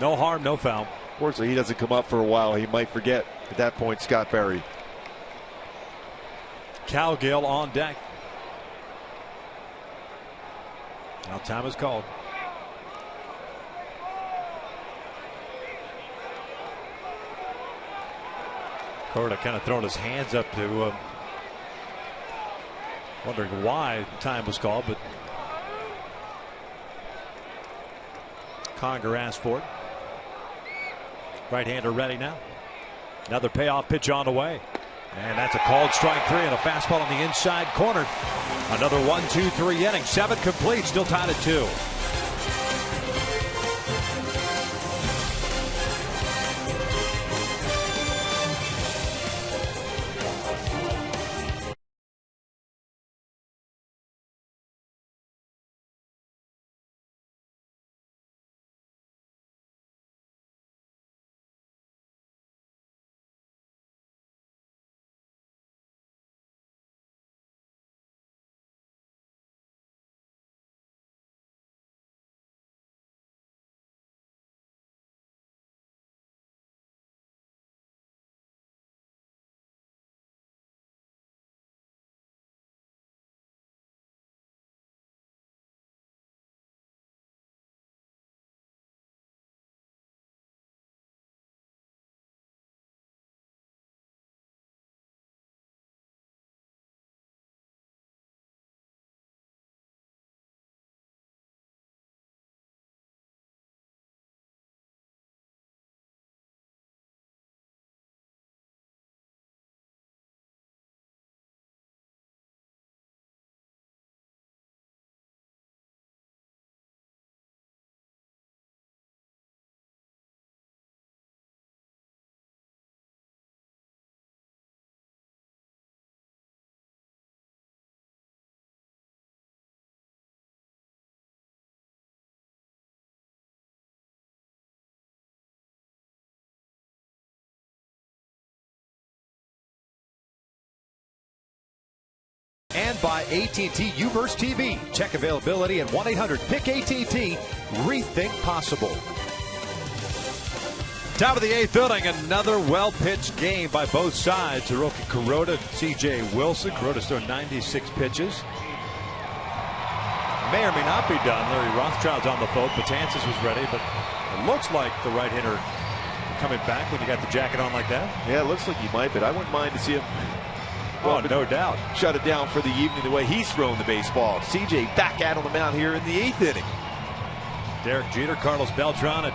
Speaker 3: No harm, no foul.
Speaker 6: Fortunately, he doesn't come up for a while. He might forget at that point Scott Berry.
Speaker 3: Cowgill on deck. Now time is called. Kuroda kind of throwing his hands up to wondering why time was called, but Conger asked for it. Right-hander ready now. Another payoff pitch on the way. And that's a called strike 3 and a fastball on the inside corner. Another 1-2-3 inning. 7 complete. Still tied at 2. And by AT&T Uverse TV. Check availability at 1-800-PICK-ATT. Rethink possible. Top of the 8th inning, another well-pitched game by both sides. Hiroki Kuroda, C.J. Wilson. Kuroda's thrown 96 pitches.
Speaker 4: may or may not be done. Larry Rothschild's on the phone. Betances was ready, but it looks like the right-hander coming back when you got the jacket on like that.
Speaker 6: Yeah, it looks like he might, but I wouldn't mind to see him.
Speaker 4: Oh, no doubt.
Speaker 6: Shut it down for the evening the way he's throwing the baseball. CJ back out on the mound here in the 8th inning.
Speaker 4: Derek Jeter, Carlos Beltran, and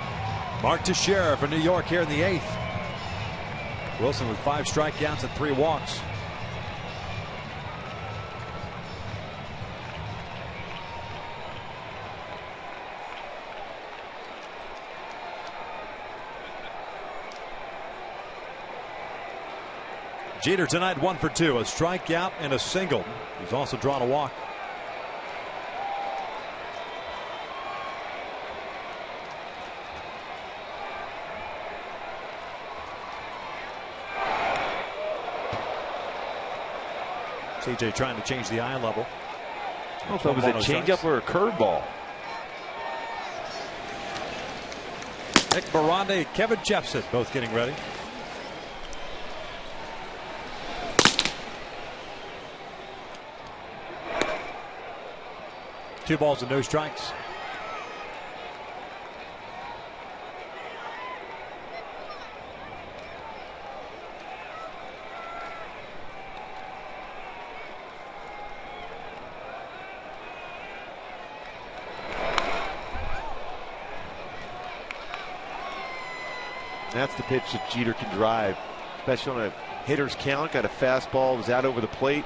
Speaker 4: Mark Teixeira for New York here in the 8th. Wilson with 5 strikeouts and 3 walks. Jeter tonight 1 for 2, a strikeout and a single. He's also drawn a walk. CJ trying to change the eye level.
Speaker 6: I don't know if it was a changeup or a curveball.
Speaker 4: Nick Barande, Kevin Jepson both getting ready. Two balls and no strikes.
Speaker 6: That's the pitch that Jeter can drive, especially on a hitter's count. Got a fastball, was out over the plate,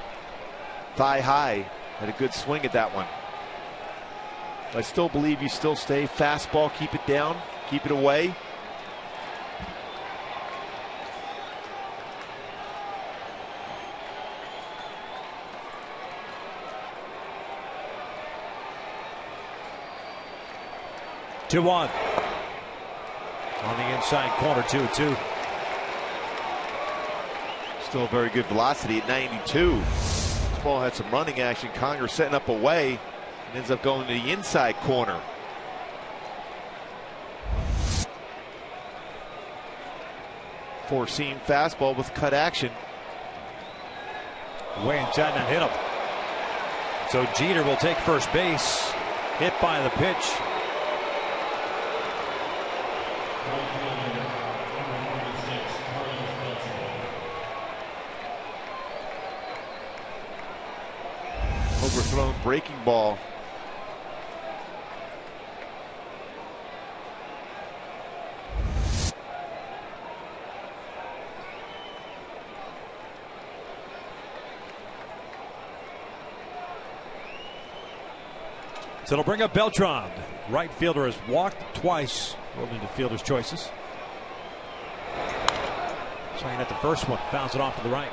Speaker 6: thigh high. Had a good swing at that one. I still believe you still stay fastball, keep it down, keep it away.
Speaker 4: Two one on the inside corner, 2-2.
Speaker 6: Still very good velocity at 92. This ball had some running action. Conger setting up away. Ends up going to the inside corner. Four-seam fastball with cut action.
Speaker 4: Way inside and hit him. So Jeter will take first base. Hit by the pitch.
Speaker 6: Overthrown breaking ball.
Speaker 4: So it'll bring up Beltran. Right fielder has walked twice. Rolled into fielder's choices. Swinging at the first one. Fouls it off to the right.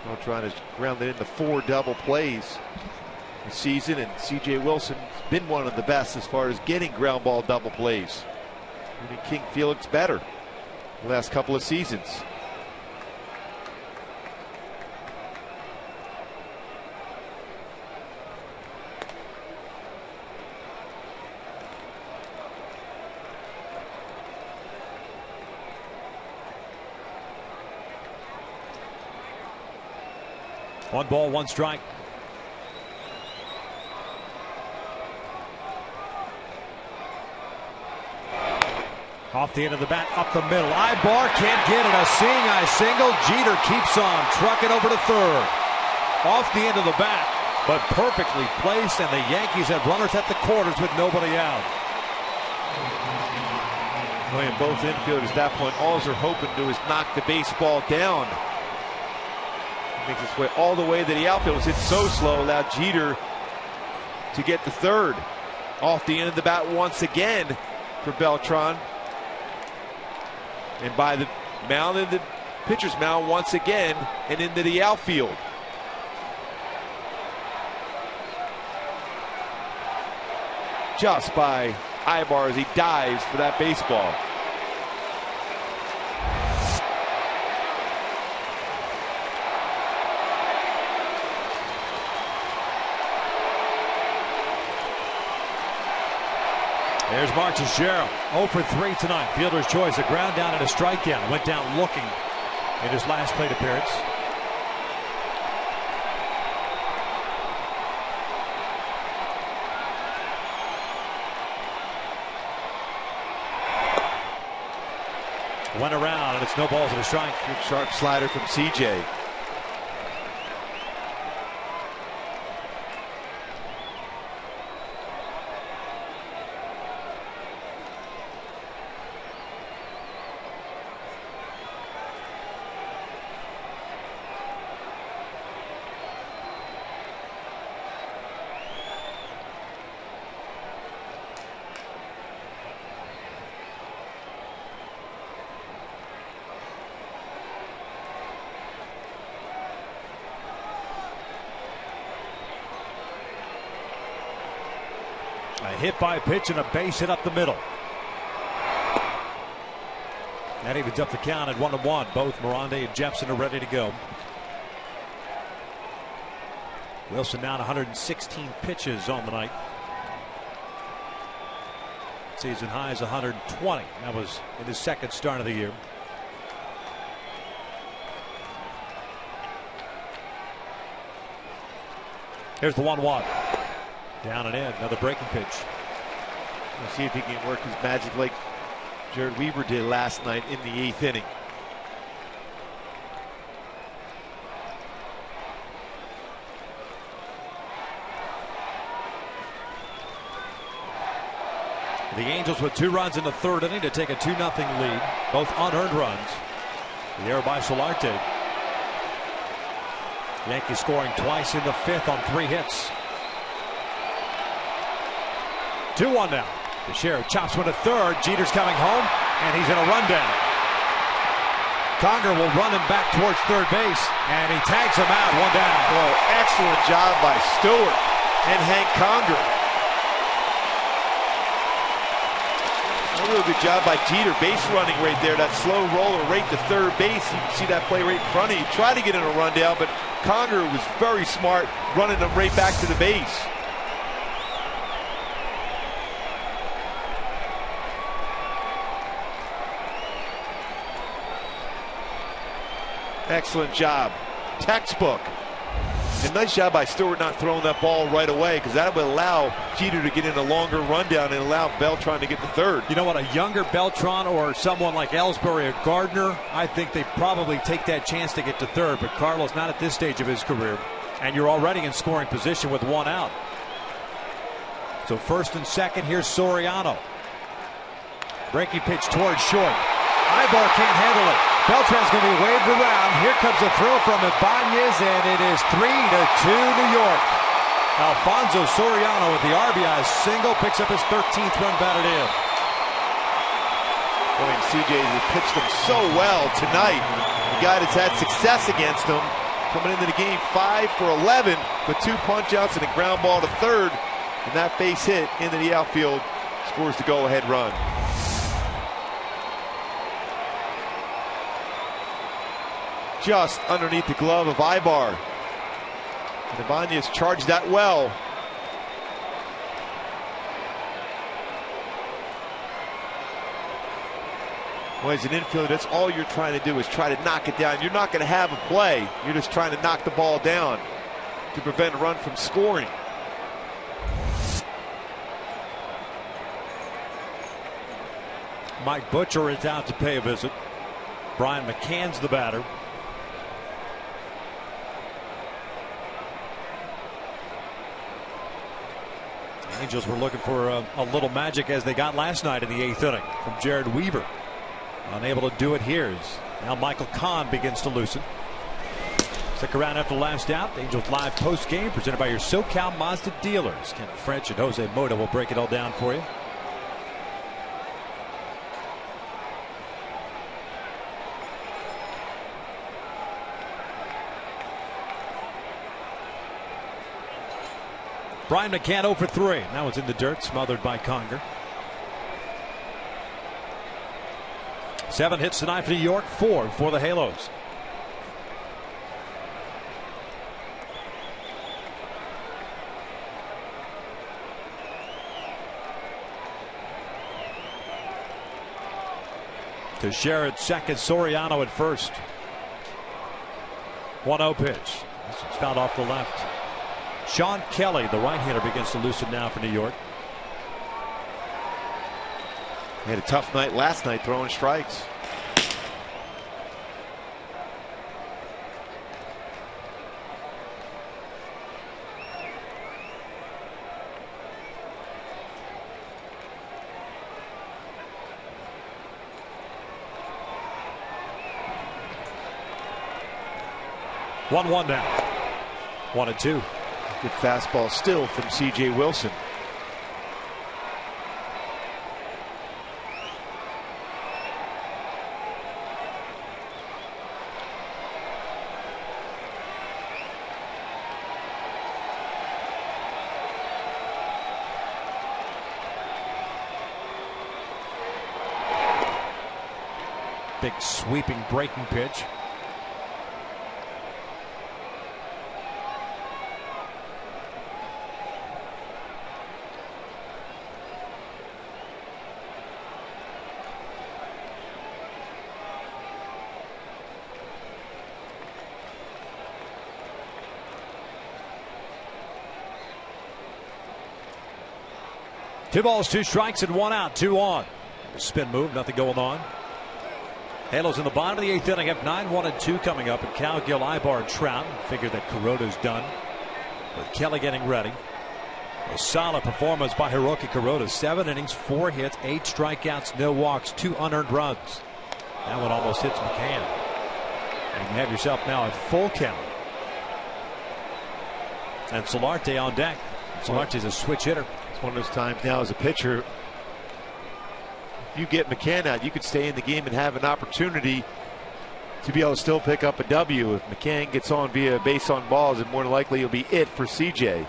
Speaker 6: Beltran has grounded into 4 double plays this season, and C.J. Wilson's been one of the best as far as getting ground ball double plays. Even King Felix better the last couple of seasons.
Speaker 4: One ball, one strike. Off the end of the bat, up the middle. Ibar can't get it. A seeing eye single. Jeter keeps on trucking over to third. Off the end of the bat, but perfectly placed, and the Yankees have runners at the corners with nobody out.
Speaker 6: Playing both infielders at that point, all they're hoping to do is knock the baseball down. Makes its way all the way to the outfield. Was hit so slow, allowed Jeter to get to third. Off the end of the bat once again for Beltran. And by the mound in the pitcher's mound once again and into the outfield. Just by Ibar as he dives for that baseball.
Speaker 4: There's Mark Teixeira, 0 for 3 tonight. Fielder's choice, a ground down and a strikeout. Went down looking in his last plate appearance. Went around, and it's no balls and a strike.
Speaker 6: Good sharp slider from CJ.
Speaker 4: A hit by pitch and a base hit up the middle. That evens up the count at 1-1. Both Morande and Jepson are ready to go. Wilson down 116 pitches on the night. Season high is 120. That was in his second start of the year. Here's the 1-1. Down and in. Another breaking pitch.
Speaker 6: We'll see if he can work his magic like Jared Weaver did last night in the 8th inning.
Speaker 4: The Angels with 2 runs in the 3rd inning to take a 2-0 lead. Both unearned runs. The error by Solarte. Yankees scoring twice in the 5th on 3 hits. 2-1 now. Teixeira chops one to third. Jeter's coming home, and he's in a rundown. Conger will run him back towards third base, and he tags him out. 1 down.
Speaker 6: Oh, excellent job by Stewart and Hank Conger. A real good job by Jeter, base running right there. That slow roller right to third base. You can see that play right in front of you. Tried to get in a rundown, but Conger was very smart, running him right back to the base. Excellent job. Textbook. And nice job by Stewart not throwing that ball right away, because that would allow Jeter to get in a longer rundown and allow Beltran to get to third.
Speaker 4: You know what? A younger Beltran or someone like Ellsbury or Gardner, I think they probably take that chance to get to third. But Carlos not at this stage of his career. And you're already in scoring position with 1 out. So first and second, here's Soriano. Breaking pitch towards short. Ibar can't handle it. Beltran's going to be waved around. Here comes a throw from Ibanez, and it is 3-2 New York. Alfonso Soriano with the RBI single picks up his 13th run batted in.
Speaker 6: Boy, and CJ has pitched them so well tonight. The guy that's had success against him coming into the game 5 for 11 with 2 punch-outs and a ground ball to third. And that base hit into the outfield scores the go-ahead run. Just underneath the glove of Ibar. And Ibanez charged that well. Well, as an infielder, that's all you're trying to do is try to knock it down. You're not going to have a play. You're just trying to knock the ball down to prevent a run from scoring.
Speaker 4: Mike Butcher is out to pay a visit. Brian McCann's the batter. Angels were looking for a little magic as they got last night in the 8th inning from Jared Weaver. Unable to do it here. Now Michael Kahn begins to loosen. Stick around after the last out. The Angels live post game presented by your SoCal Mazda dealers. Ken French and Jose Mota will break it all down for you. Brian McCann 0 for 3. That was in the dirt, smothered by Conger. 7 hits tonight for New York, 4 for the Halos. Teixeira at second, Soriano at first. 1-0 pitch. This one's fouled off the left. Sean Kelly, the right-hander, begins to loosen now for New York.
Speaker 6: He had a tough night last night throwing strikes.
Speaker 3: 1-1 now. 1-2.
Speaker 6: Good fastball still from C.J. Wilson.
Speaker 3: Big sweeping breaking pitch. Two balls, two strikes, and one out. 2 on. Spin move, nothing going on. Halos in the bottom of the 8th inning have 9-1-2 coming up, and Cowgill, Ibar, and Trout. Figure that Kuroda's done, with Kelly getting ready. A solid performance by Hiroki Kuroda. 7 innings, 4 hits, 8 strikeouts, no walks, 2 unearned runs. That one almost hits McCann. And you have yourself now a full count. And Solarte on deck. Solarte's a switch hitter.
Speaker 6: It's one of those times now as a pitcher, you get McCann out, you could stay in the game and have an opportunity to be able to still pick up a W. If McCann gets on via base on balls, and more than likely it'll be it for CJ.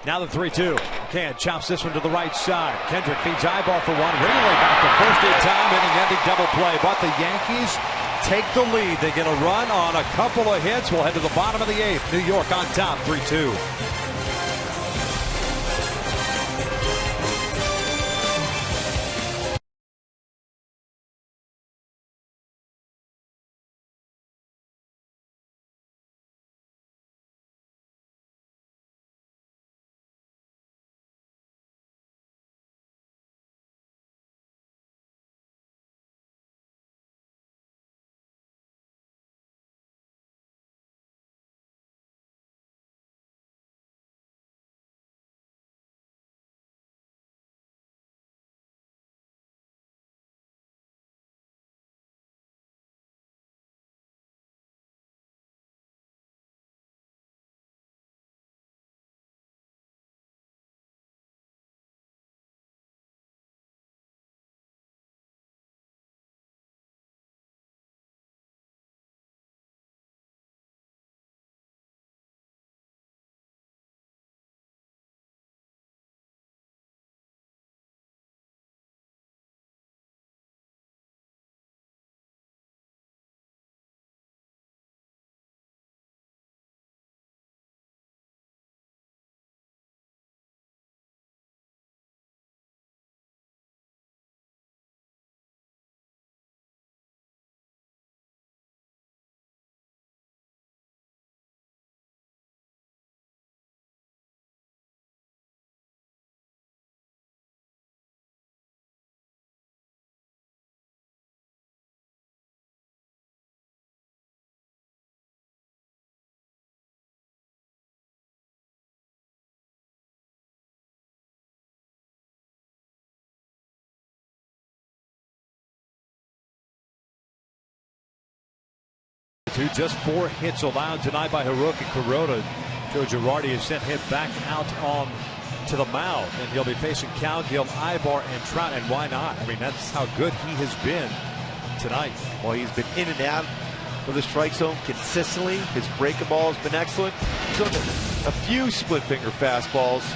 Speaker 3: Now the 3-2. McCann chops this one to the right side. Kendrick feeds Ibar for one. Ringley back to first in time, inning-ending double play. But the Yankees take the lead. They get a run on a couple of hits. We'll head to the bottom of the 8th. New York on top, 3-2. Just 4 hits allowed tonight by Hiroki Kuroda. Joe Girardi has sent him back out on to the mound, and he'll be facing Cowgill, Ibar, and Trout. And why not? I mean, that's how good he has been tonight.
Speaker 6: Well, he's been in and out of the strike zone consistently. His breaking ball has been excellent. He's on a few split finger fastballs,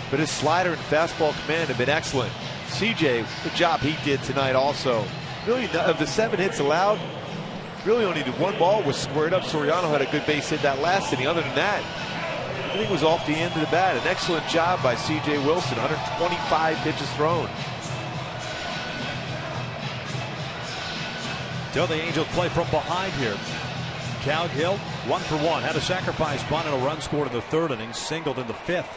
Speaker 6: but his slider and fastball command have been excellent. CJ, the job he did tonight also. Really, of the 7 hits allowed, really only did 1 ball was squared up. Soriano had a good base hit that last inning. Other than that, everything was off the end of the bat. An excellent job by C.J. Wilson. 125 pitches thrown.
Speaker 3: So the Angels play from behind here. Cowgill, 1 for 1. Had a sacrifice bunt and a run scored in the 3rd inning. Singled in the 5th.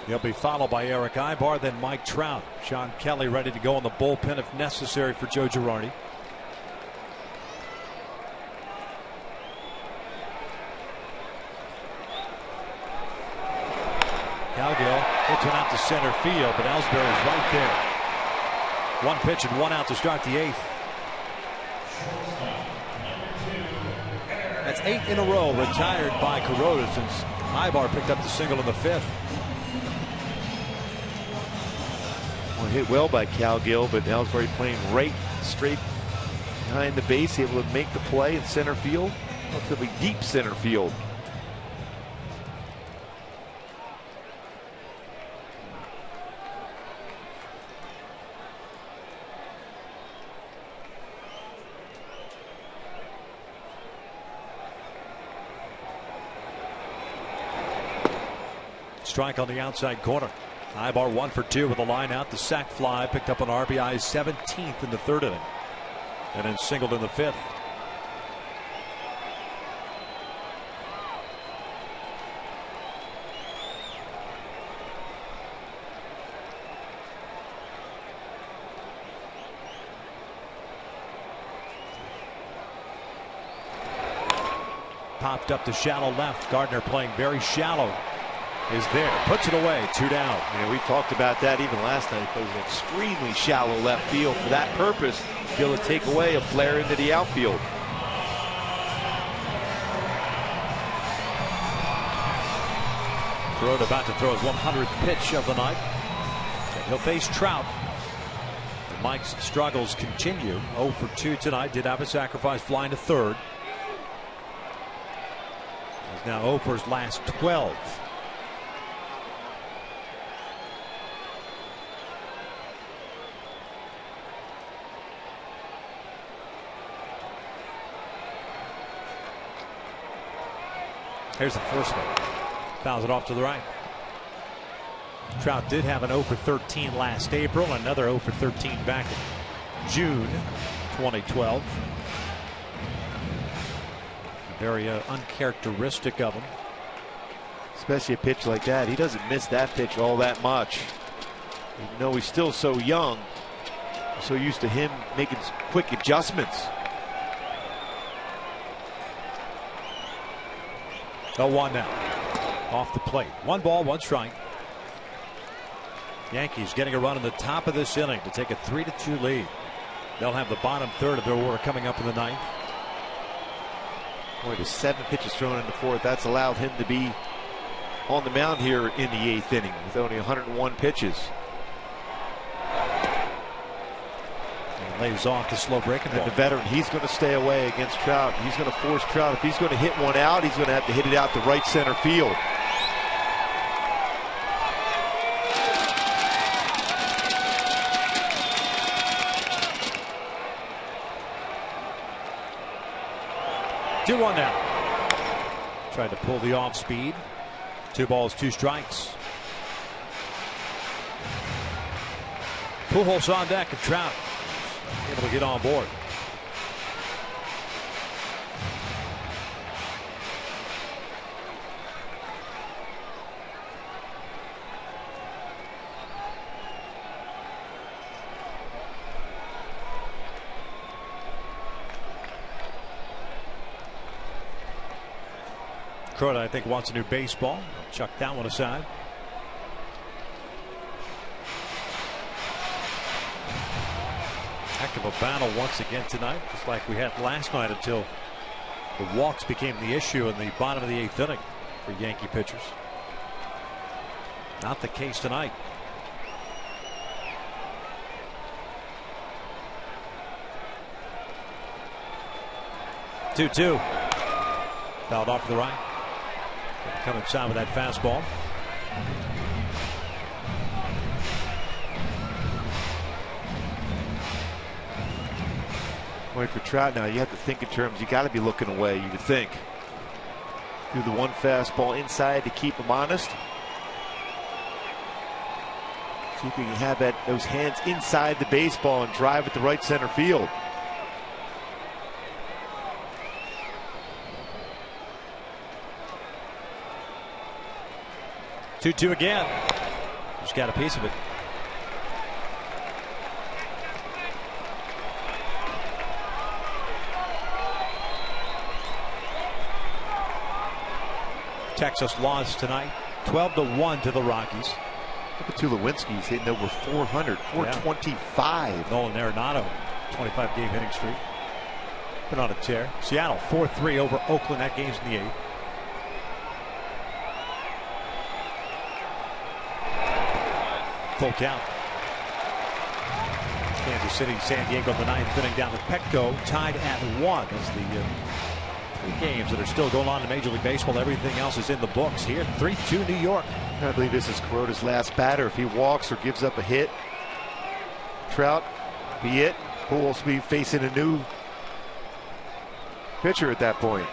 Speaker 3: He'll be followed by Eric Ibar, then Mike Trout. Sean Kelly ready to go in the bullpen if necessary for Joe Girardi.
Speaker 4: Cowgill hits one out to center field, but Ellsbury's right there. One pitch and one out to start the 8th. That's 8 in a row retired by Kuroda since Ibar picked up the single in the 5th.
Speaker 6: Well, hit well by Cowgill, but Ellsbury playing right straight behind the base, able to make the play in center field, relatively deep center field.
Speaker 4: Strike on the outside corner. Ibar 1 for 2 with a line out. The sac fly picked up on RBI 17th in the 3rd inning. And then singled in the 5th. Popped up to shallow left. Gardner playing very shallow. Is there, puts it away, 2 down.
Speaker 6: Yeah, we talked about that even last night. He plays an extremely shallow left field for that purpose, to be able to take away a flare into the outfield.
Speaker 4: Kuroda about to throw his 100th pitch of the night. And he'll face Trout. And Mike's struggles continue. 0 for 2 tonight. Did have a sacrifice fly into 3rd. He's now 0 for his last 12. Here's the first one. Fouls it off to the right. Trout did have an 0 for 13 last April, another 0 for 13 back in June 2012. Very uncharacteristic of him.
Speaker 6: Especially a pitch like that. He doesn't miss that pitch all that much. Even though he's still so young, so used to him making quick adjustments.
Speaker 4: 0-1 now. Off the plate. 1 ball, 1 strike. Yankees getting a run in the top of this inning to take a 3-2 lead. They'll have the bottom third of their order coming up in the 9th.
Speaker 6: Boy, the 7 pitches thrown in the 4th. That's allowed him to be on the mound here in the 8th inning with only 101 pitches.
Speaker 4: Lays off the slow breaking ball.
Speaker 6: And the veteran, he's going to stay away against Trout. He's going to force Trout. If he's going to hit one out, he's going to have to hit it out to right center field.
Speaker 4: Two 1 now. Tried to pull the off speed. 2 balls, 2 strikes. Pujols on deck of Trout. Able to get on board. Kuroda, I think, wants a new baseball. Chuck that one aside. Heck of a battle once again tonight, just like we had last night until the walks became the issue in the bottom of the 8th inning for Yankee pitchers. Not the case tonight. Two. Fouled off to the right. Come inside with that fastball.
Speaker 6: Wait for Trout now. You have to think in terms. You got to be looking away. You would think. Do the 1 fastball inside to keep him honest. See if we can have those hands inside the baseball and drive it to right center field.
Speaker 4: Two again. Just got a piece of it. Texas lost tonight 12-1 to the Rockies.
Speaker 6: Look at Tulowitzki's hitting over 400, 425.
Speaker 4: Yeah. Nolan Arenado, 25-game hitting streak. Been on a tear. Seattle 4-3 over Oakland. That game's in the 8th. Full count. Kansas City, San Diego, the 9th inning down to Petco, tied at 1 as the 3 games that are still going on in Major League Baseball. Everything else is in the books here. 3-2 New York.
Speaker 6: I believe this is Kuroda's last batter. If he walks or gives up a hit, Trout be it. Pujols will be facing a new pitcher at that point.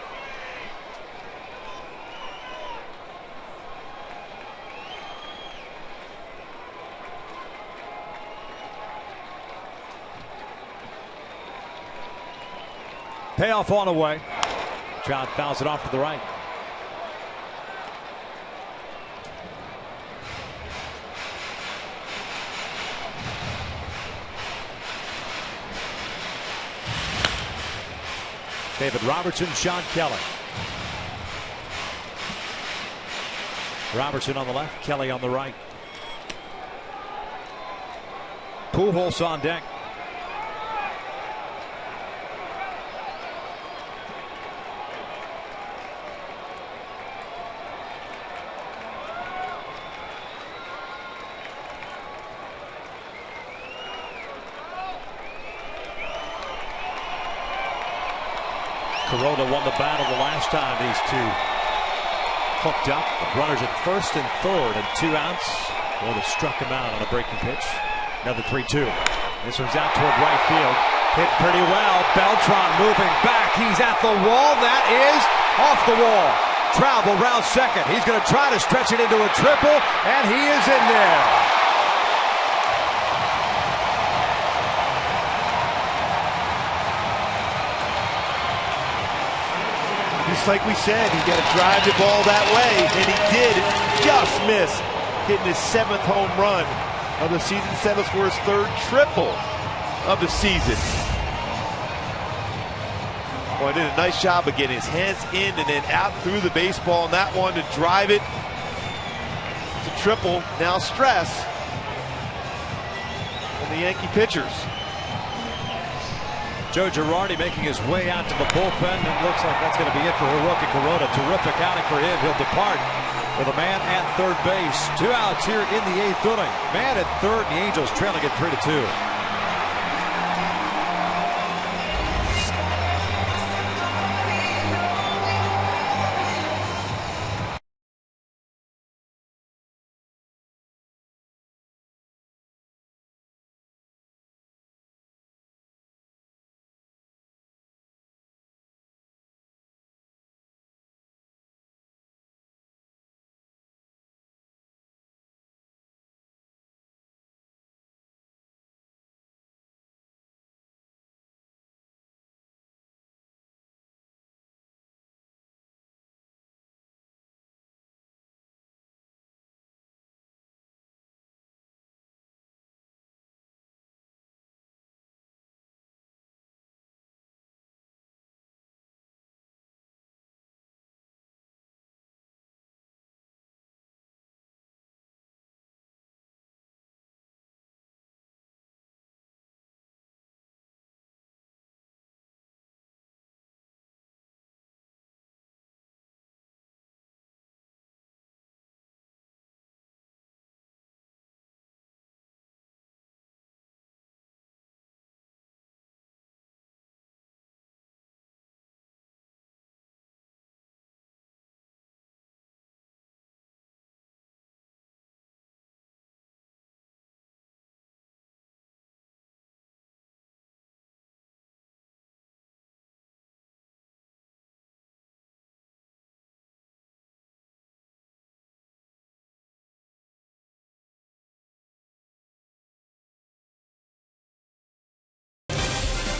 Speaker 4: Payoff on the way. Trout fouls it off to the right. David Robertson, Sean Kelly. Robertson on the left, Kelly on the right. Pujols on deck. Kuroda won the battle the last time these two hooked up. Runners at first and third and 2 outs. Kuroda struck him out on a breaking pitch. Another 3-2. This one's out toward right field. Hit pretty well. Beltran moving back. He's at the wall. That is off the wall. Travel round second. He's going to try to stretch it into a triple, and he is in there.
Speaker 6: Just like we said, he got to drive the ball that way, and he did. Just missed, hitting his 7th home run of the season. Settles for his 3rd triple of the season. Well, he did a nice job of getting his hands in and then out through the baseball on that one to drive it. It's a triple. Now stress on the Yankee pitchers.
Speaker 4: Joe Girardi making his way out to the bullpen, and looks like that's going to be it for Hiroki Kuroda. Terrific outing for him. He'll depart with a man at third base. 2 outs here in the 8th inning. Man at third, and the Angels trailing it 3-2.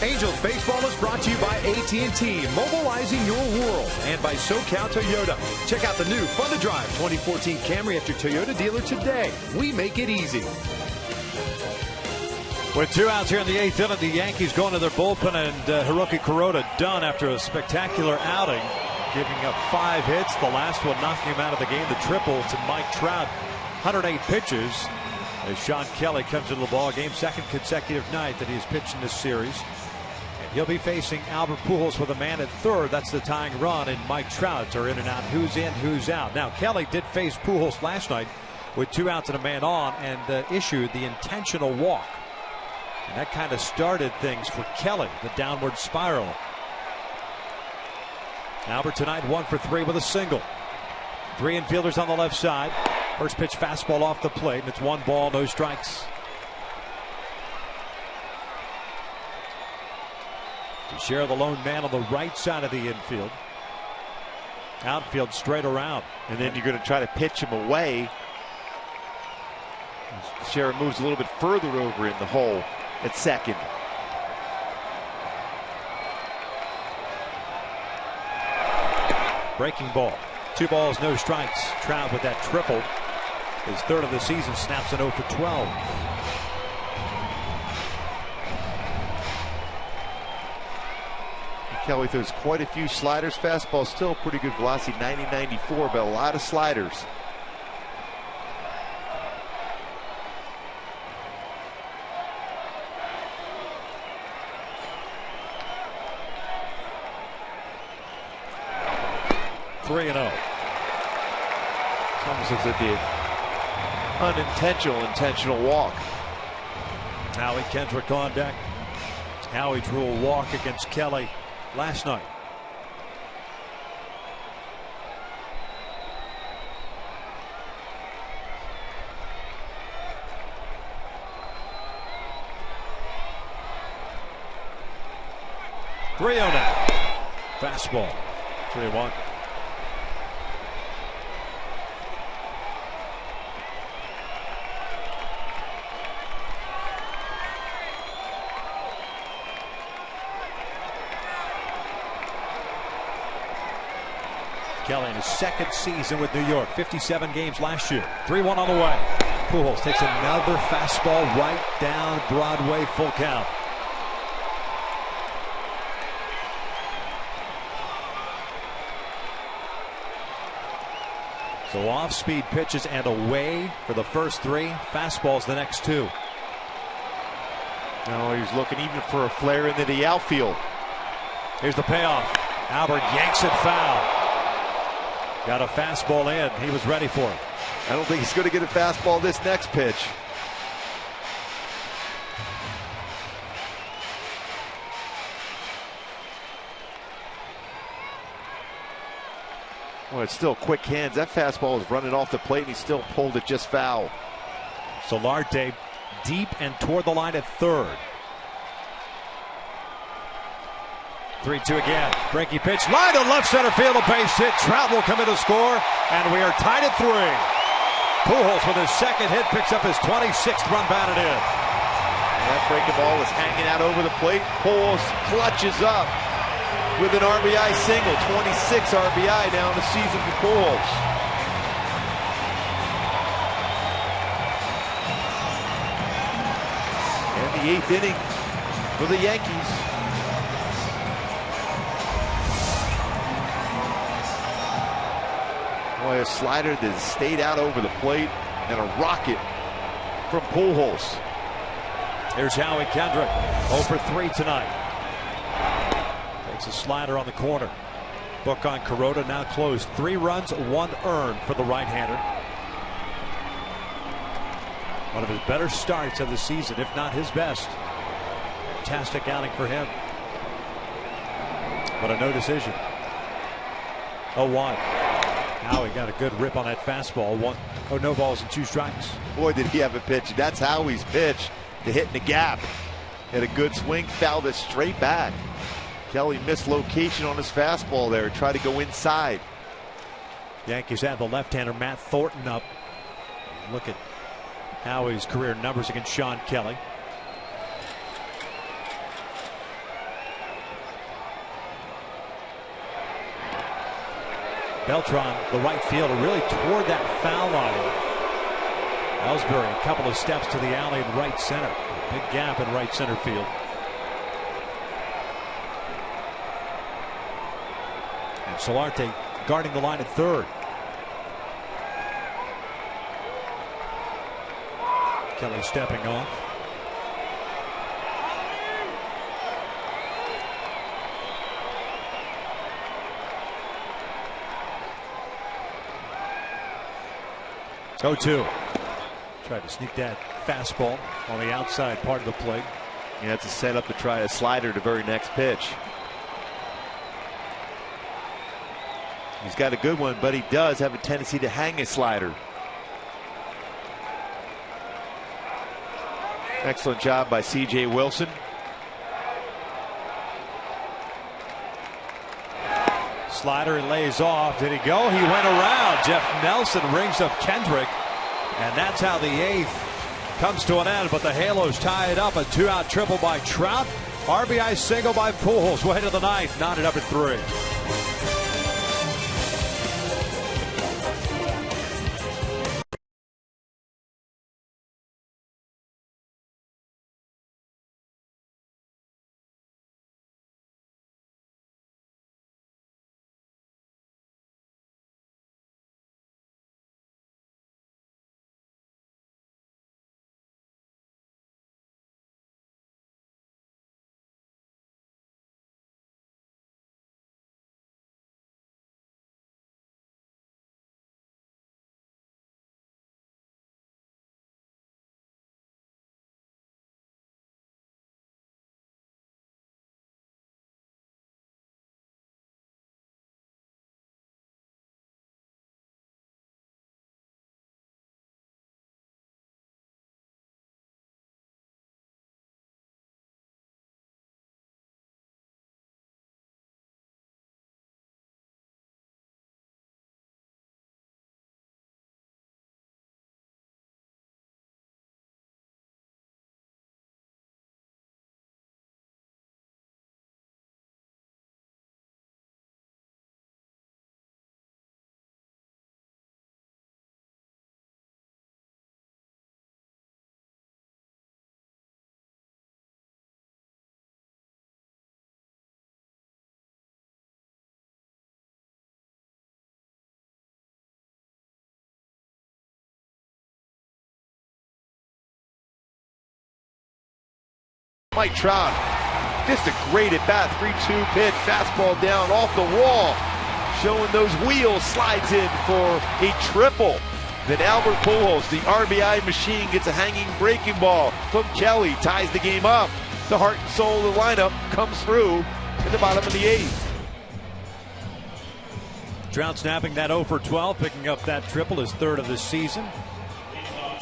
Speaker 4: Angels Baseball is brought to you by AT&T, mobilizing your world, and by SoCal Toyota. Check out the new Fun to Drive 2014 Camry at your Toyota dealer today. We make it easy. With 2 outs here in the 8th inning, the Yankees going to their bullpen, and Hiroki Kuroda done after a spectacular outing.
Speaker 3: giving up 5 hits. The last one knocking him out of the game. The triple to Mike Trout. 108 pitches as Sean Kelly comes into the ball game. Second consecutive night that he's pitched in this series. And he'll be facing Albert Pujols with a man at third. That's the tying run, and Mike Trout are in and out. Who's in, who's out. Now, Kelly did face Pujols last night with 2 outs and a man on, and issued the intentional walk. And that kind of started things for Kelly, the downward spiral. Albert tonight 1 for 3 with a single. 3 infielders on the left side. First pitch fastball off the plate, and it's 1 ball, no strikes. Share the lone man on the right side of the infield. Outfield straight around.
Speaker 6: And then you're going to try to pitch him away. Share moves a little bit further over in the hole at second.
Speaker 3: Breaking ball. 2 balls, no strikes. Trout with that triple. His 3rd of the season, snaps an 0 for 12.
Speaker 6: Kelly throws quite a few sliders. Fastball still pretty good velocity, 90-94, but a lot of sliders.
Speaker 3: Three and 0.
Speaker 6: It's almost as if the intentional walk.
Speaker 3: Howie Kendrick on deck. Howie drew a walk against Kelly last night. Three on now. Fastball. 3-1. Kelly in his 2nd season with New York, 57 games last year. 3-1 on the way. Pujols takes another fastball right down Broadway, full count. So off-speed pitches and away for the first 3. Fastballs the next 2.
Speaker 6: Now he's looking even for a flare into the outfield.
Speaker 3: Here's the payoff. Albert yanks it foul. Got a fastball in. He was ready for it.
Speaker 6: I don't think he's going to get a fastball this next pitch. Well, it's still quick hands. That fastball is running off the plate, and he still pulled it just foul.
Speaker 3: Solarte deep and toward the line at third. 3-2 again. Breaky pitch. Line to left center field. A base hit. Trout will come in to score. And we are tied at 3. Pujols with his 2nd hit picks up his 26th run batted in.
Speaker 6: And that breaking ball was hanging out over the plate. Pujols clutches up with an RBI single. 26 RBI down the season for Pujols. And the 8th inning for the Yankees. Boy, a slider that has stayed out over the plate, and a rocket from Pujols.
Speaker 3: Here's Howie Kendrick, 0 for 3 tonight. Takes a slider on the corner. Book on Kuroda now closed. 3 runs, 1 earned for the right-hander. One of his better starts of the season, if not his best. Fantastic outing for him. But a no decision. 0-1. Howie got a good rip on that fastball. No balls and 2 strikes.
Speaker 6: Boy, did he have a pitch. That's Howie's pitch to hit in the gap. Had a good swing, fouled it straight back. Kelly missed location on his fastball there. Tried to go inside.
Speaker 3: Yankees have the left-hander Matt Thornton up. Look at Howie's career numbers against Sean Kelly. Beltran, the right fielder, really toward that foul line. Ellsbury, a couple of steps to the alley in right center. Big gap in right center field.
Speaker 6: And
Speaker 3: Solarte guarding the line at third. Kelly stepping off. Oh, 2. Tried to sneak that fastball on the outside part of the plate.
Speaker 6: Yeah, it's a setup to try a slider the very next pitch. He's got a good one, but he does have a tendency to hang his slider. Excellent job by C.J. Wilson.
Speaker 3: Slider lays off. Did he go? He went around. Jeff Nelson rings up Kendrick. And that's how the 8th comes to an end. But the Halos tie it up. A 2-out triple by Trout. RBI single by Pujols. Way to the 9th. Knotted up at 3.
Speaker 6: Mike Trout, just a great at bat. 3-2 pitch, fastball down off the wall, showing those wheels, slides in for a triple. Then Albert Pujols, the RBI machine, gets a hanging breaking ball from Kelly, ties the game up. The heart and soul of the lineup comes through in the bottom of the 8th.
Speaker 3: Trout snapping that 0 for 12, picking up that triple, his 3rd of the season.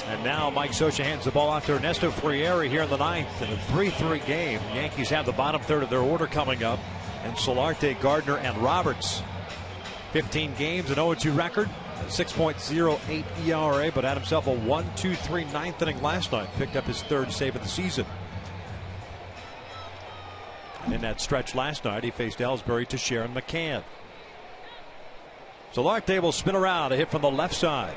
Speaker 3: And now Mike Scioscia hands the ball off to Ernesto Frieri here in the 9th. In a 3-3 game, Yankees have the bottom third of their order coming up. And Solarte, Gardner, and Roberts. 15 games, an 0-2 record, a 6.08 ERA, but had himself a 1-2-3 9th inning last night. Picked up his 3rd save of the season. And in that stretch last night, he faced Ellsbury, Teixeira, and McCann. Solarte will spin around, a hit from the left side.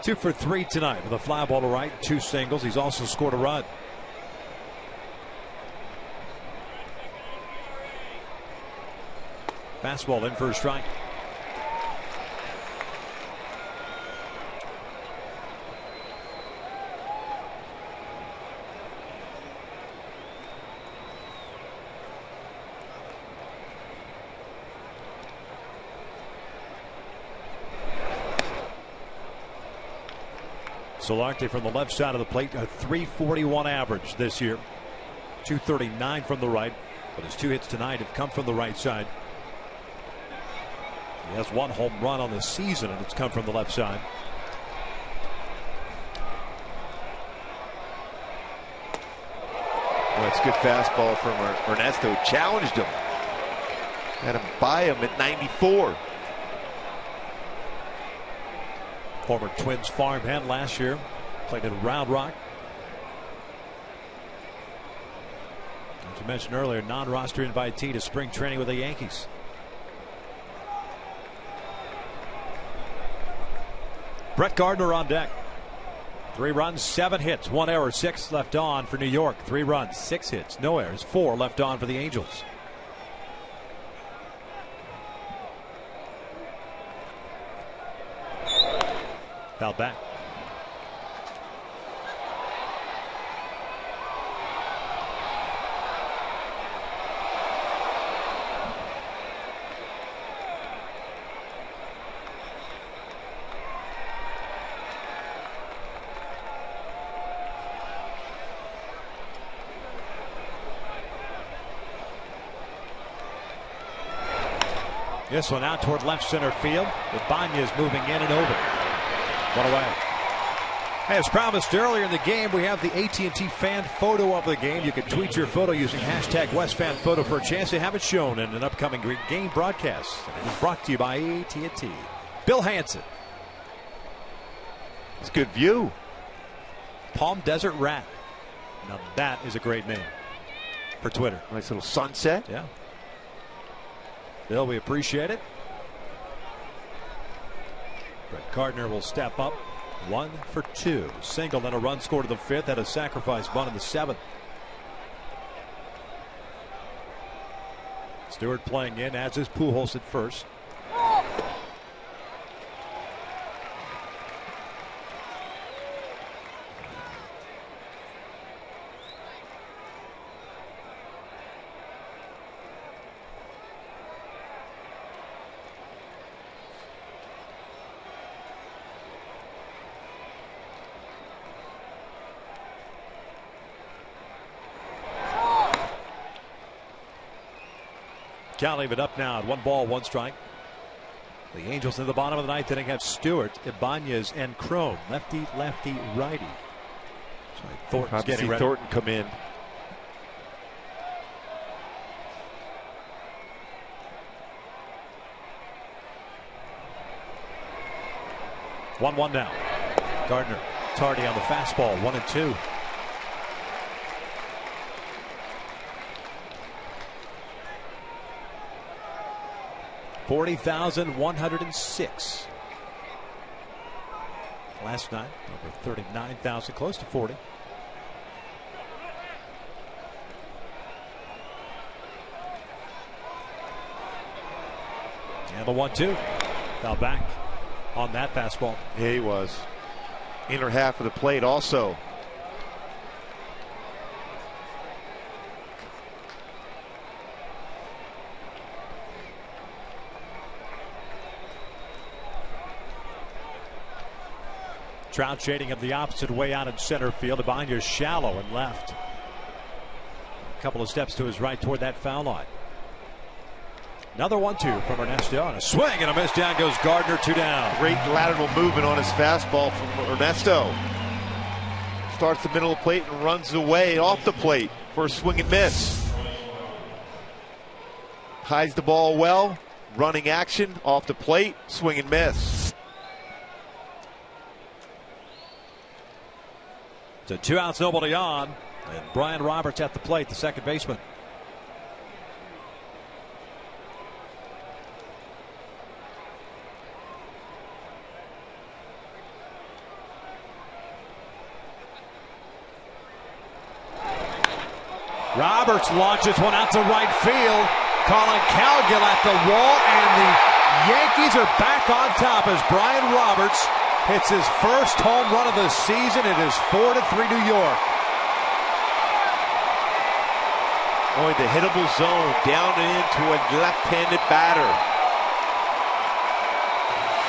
Speaker 3: 2 for 3 tonight with a fly ball to right, 2 singles. He's also scored a run. Fastball in for a strike. Solarte from the left side of the plate, a 341 average this year. 239 from the right, but his 2 hits tonight have come from the right side. He has 1 home run on the season, and it's come from the left side.
Speaker 6: Well, it's good fastball from Ernesto. Challenged him. Had him by him at 94.
Speaker 3: Former Twins farmhand last year. Played in Round Rock. As you mentioned earlier, non-roster invitee to spring training with the Yankees. Brett Gardner on deck. 3 runs, 7 hits, 1 error, 6 left on for New York. 3 runs, 6 hits, no errors, 4 left on for the Angels.
Speaker 4: Foul back. This one out toward left center field. Ibanez moving in and over. One away. As promised earlier in the game, we have the AT&T fan photo of the game. You can tweet your photo using hashtag WestFanPhoto for a chance to have it shown in an upcoming game broadcast. And it is brought to you by AT&T. Bill Hansen.
Speaker 6: It's a good view.
Speaker 4: Palm Desert Rat. Now that is a great name for Twitter.
Speaker 6: Nice little sunset.
Speaker 4: Yeah. Bill, we appreciate it. Brett Gardner will step up. 1 for 2. Single and a run scored in the 5th. Had a sacrifice bunt in the 7th. Stewart playing in, as is Pujols at first. Count leave it up now at 1 ball, 1 strike. The Angels in the bottom of the 9th inning have Stewart, Ibanez, and Crone. Lefty, lefty, righty. Thornton's getting ready.
Speaker 6: Thornton come in.
Speaker 4: One now. Gardner tardy on the fastball. 1-2. $40,106 last night. Over 39,000, close to 40. And the 1-2. Foul back on that fastball.
Speaker 6: Yeah, he was. Inner half of the plate also.
Speaker 4: Trout shading him the opposite way out in center field. Ibanez shallow and left. A couple of steps to his right toward that foul line. Another 1-2 from Ernesto. And a swing and a miss. Down goes Gardner. 2 down.
Speaker 6: Great lateral movement on his fastball from Ernesto. Starts the middle of the plate and runs away off the plate for a swing and miss. Hides the ball well. Running action off the plate. Swing and miss.
Speaker 4: So 2 outs, nobody on. And Brian Roberts at the plate, the second baseman. Roberts launches one out to right field. Colin Cowgill at the wall, and the Yankees are back on top as Brian Roberts hits his first home run of the season. It is 4-3 New York.
Speaker 6: Going the hittable zone down and into a left-handed batter.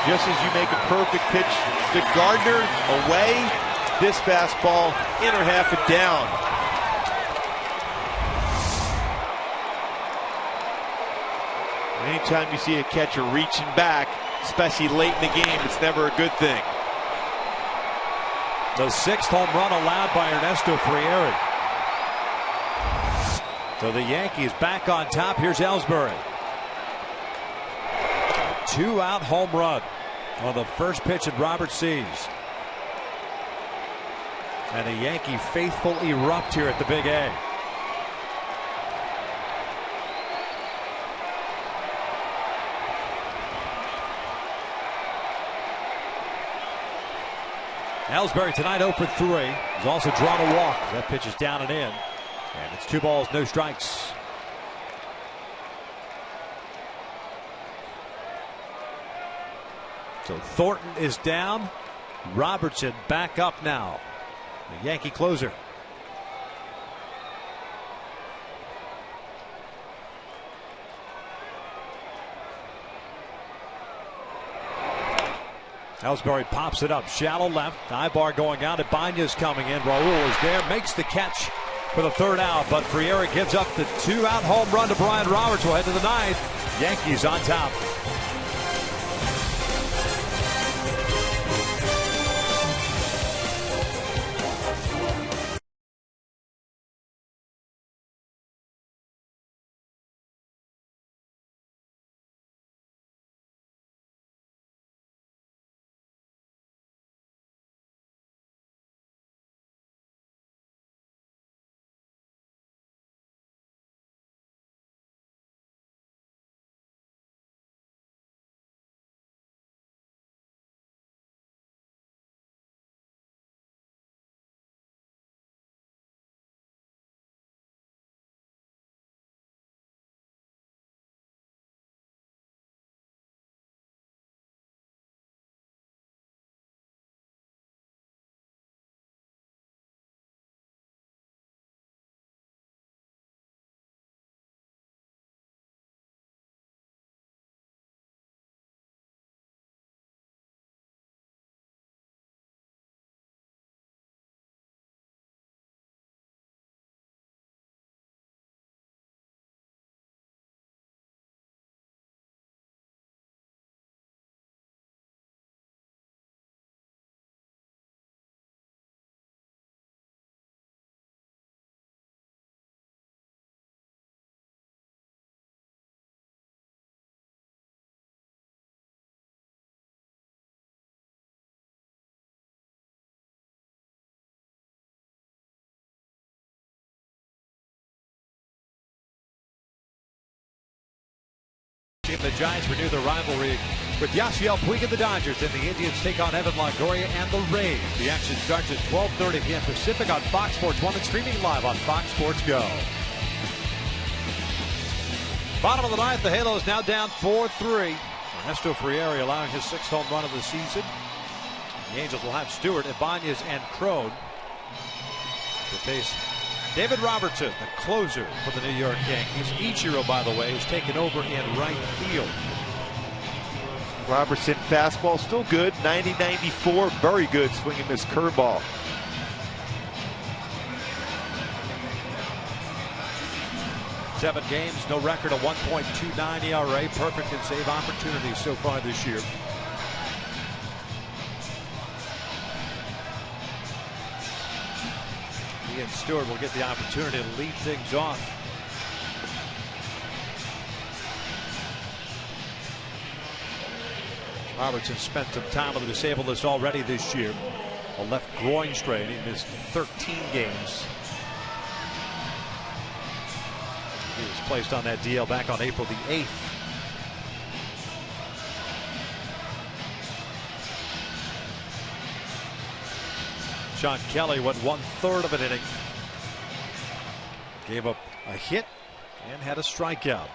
Speaker 6: Just as you make a perfect pitch to Gardner away, this fastball inner half it down. Anytime you see a catcher reaching back, especially late in the game, it's never a good thing.
Speaker 4: The 6th home run allowed by Ernesto Frieri. So the Yankees back on top. Here's Ellsbury. 2-out home run on the first pitch that Roberts sees. And the Yankee faithful erupt here at the Big A. Ellsbury tonight 0 for 3. He's also drawn a walk. That pitch is down and in. And it's 2 balls, no strikes. So Thornton is down. Robertson back up now. The Yankee closer. Ellsbury pops it up, shallow left. Ibar going out. Ibanez coming in. Raul is there, makes the catch for the third out, but Friera gives up the 2-out home run to Brian Roberts. We'll head to the ninth. Yankees on top. The Giants renew their rivalry with Yasiel Puig and the Dodgers, and the Indians take on Evan Longoria and the Rays. The action starts at 12:30 p.m. Pacific on Fox Sports 1 and streaming live on Fox Sports Go. Bottom of the ninth, the Halos now down 4-3. Ernesto Friera allowing his 6th home run of the season. The Angels will have Stewart, Ibanez, and Crone to face David Robertson, the closer for the New York Yankees. Ichiro, by the way, is taken over in right field.
Speaker 6: Robertson fastball still good, 90-94, very good, swinging this curveball.
Speaker 4: Seven games, no record, a 1.29 ERA, perfect in save opportunities so far this year. Ian Stewart will get the opportunity to lead things off. Robertson spent some time with the disabled list already this year. A left groin strain. He missed 13 games. He was placed on that DL back on April the 8th. Sean Kelly went 1/3 of an inning. Gave up a hit and had a strikeout.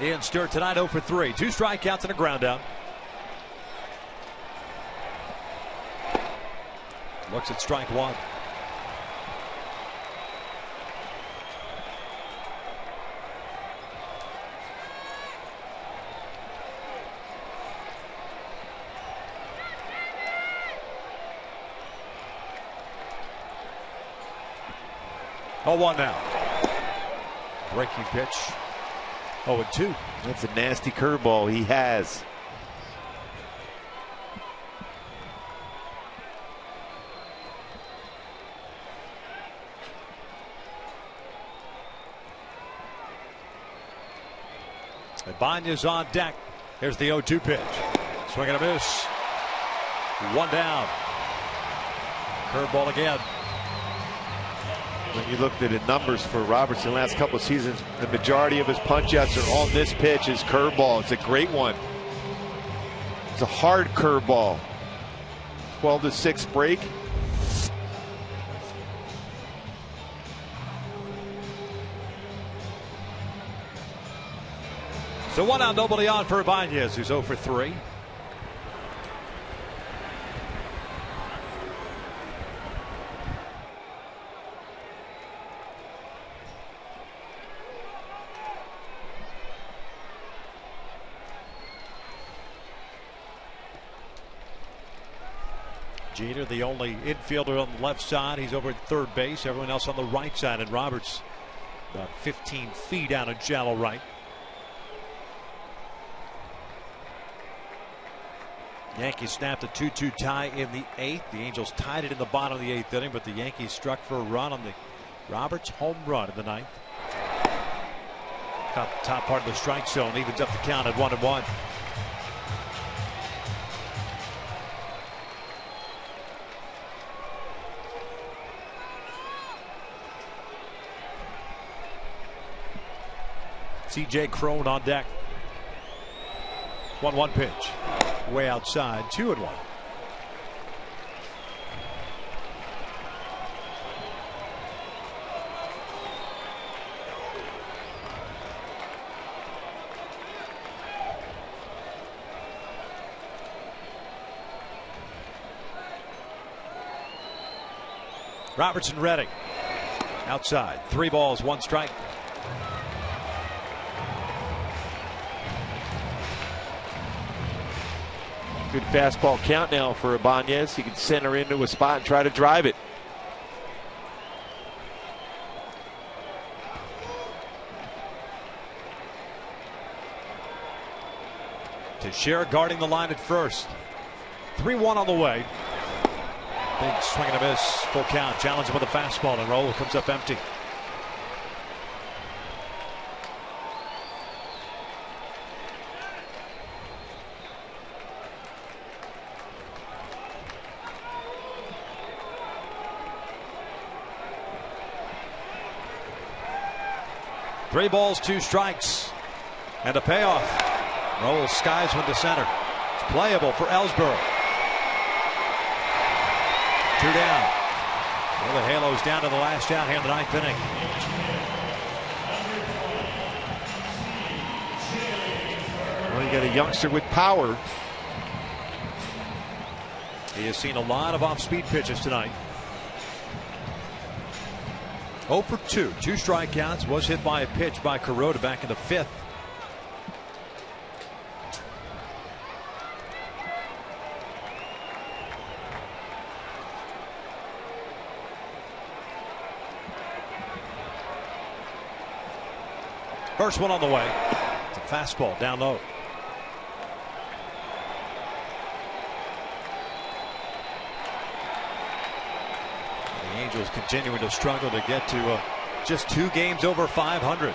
Speaker 4: Ian Stewart tonight 0 for 3. 2 strikeouts and a ground out. Looks at strike one. Oh, 1 now. Breaking pitch. 0-2.
Speaker 6: That's a nasty curveball he has.
Speaker 4: Ibanez on deck. Here's the 0-2 pitch. Swing and a miss. 1 down. Curveball again.
Speaker 6: When you looked at the numbers for Robertson the last couple of seasons, the majority of his punch-outs are on this pitch, his curveball. It's a great one. It's a hard curveball. 12-6 break.
Speaker 3: So 1 out, nobody on for Ibanez, who's 0 for 3. Jeter, the only infielder on the left side. He's over at third base. Everyone else on the right side. And Roberts about 15 feet out of shallow right. Yankees snapped a 2-2 tie in the 8th. The Angels tied it in the bottom of the 8th inning, but the Yankees struck for a run on the Roberts home run in the 9th. Caught the top part of the strike zone, evens up the count at 1-1. C.J. Cron on deck. 1-1 pitch. Way outside, 2-1. Robertson ready. Outside. 3 balls, 1 strike.
Speaker 6: Good fastball count now for Ibanez. He can center into a spot and try to drive it.
Speaker 3: Teixeira guarding the line at first. 3-1 on the way. Big swing and a miss. Full count. Challenge him with a fastball and roll. Comes up empty. Three balls, 2 strikes, and a payoff. Rolls skies one to center. It's playable for Ellsbury. 2 down. Well, the Halos down to the last out here in the 9th inning.
Speaker 6: Well, you got a youngster with power.
Speaker 3: He has seen a lot of off-speed pitches tonight. 0 for 2. 2 strikeouts. Was hit by a pitch by Kuroda back in the 5th. First one on the way. It's a fastball down low. The Angels continuing to struggle to get to just 2 games over 500.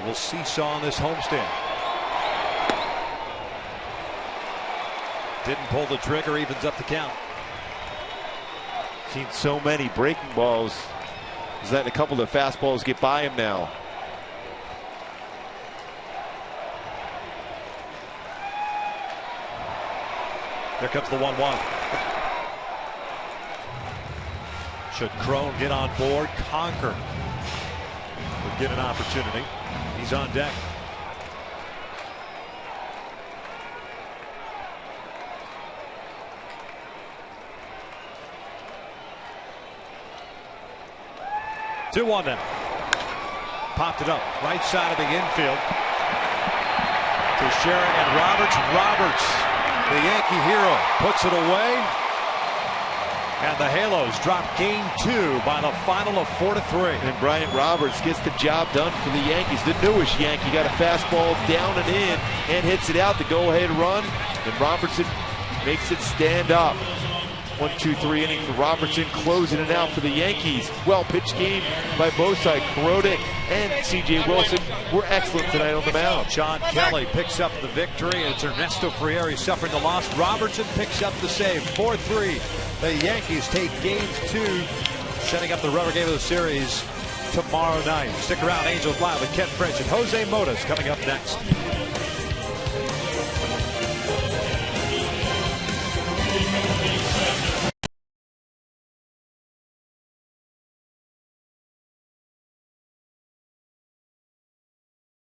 Speaker 3: We'll seesaw on this homestand. Didn't pull the trigger, evens up the count.
Speaker 6: Seen so many breaking balls. He's letting a couple of fastballs get by him now.
Speaker 3: There comes the 1-1. Should Cron get on board, Conker would get an opportunity. He's on deck. Two one now. Popped it up right side of the infield to Sharon and Roberts. Roberts, the Yankee hero, puts it away. And the Halos drop game 2 by the final of 4-3.
Speaker 6: And Bryant Roberts gets the job done for the Yankees. The newest Yankee got a fastball down and in and hits it out, the go-ahead run. And Robertson makes it stand up. 1-2-3 inning for Robertson, closing it out for the Yankees. Well-pitched game by both sides. Kuroda and C.J. Wilson were excellent tonight on the mound.
Speaker 3: Sean Kelly picks up the victory. It's Ernesto Frieri suffering the loss. Robertson picks up the save. 4-3. The Yankees take game 2, setting up the rubber game of the series tomorrow night. Stick around. Angels Live with Ken French and Jose Modas coming up next.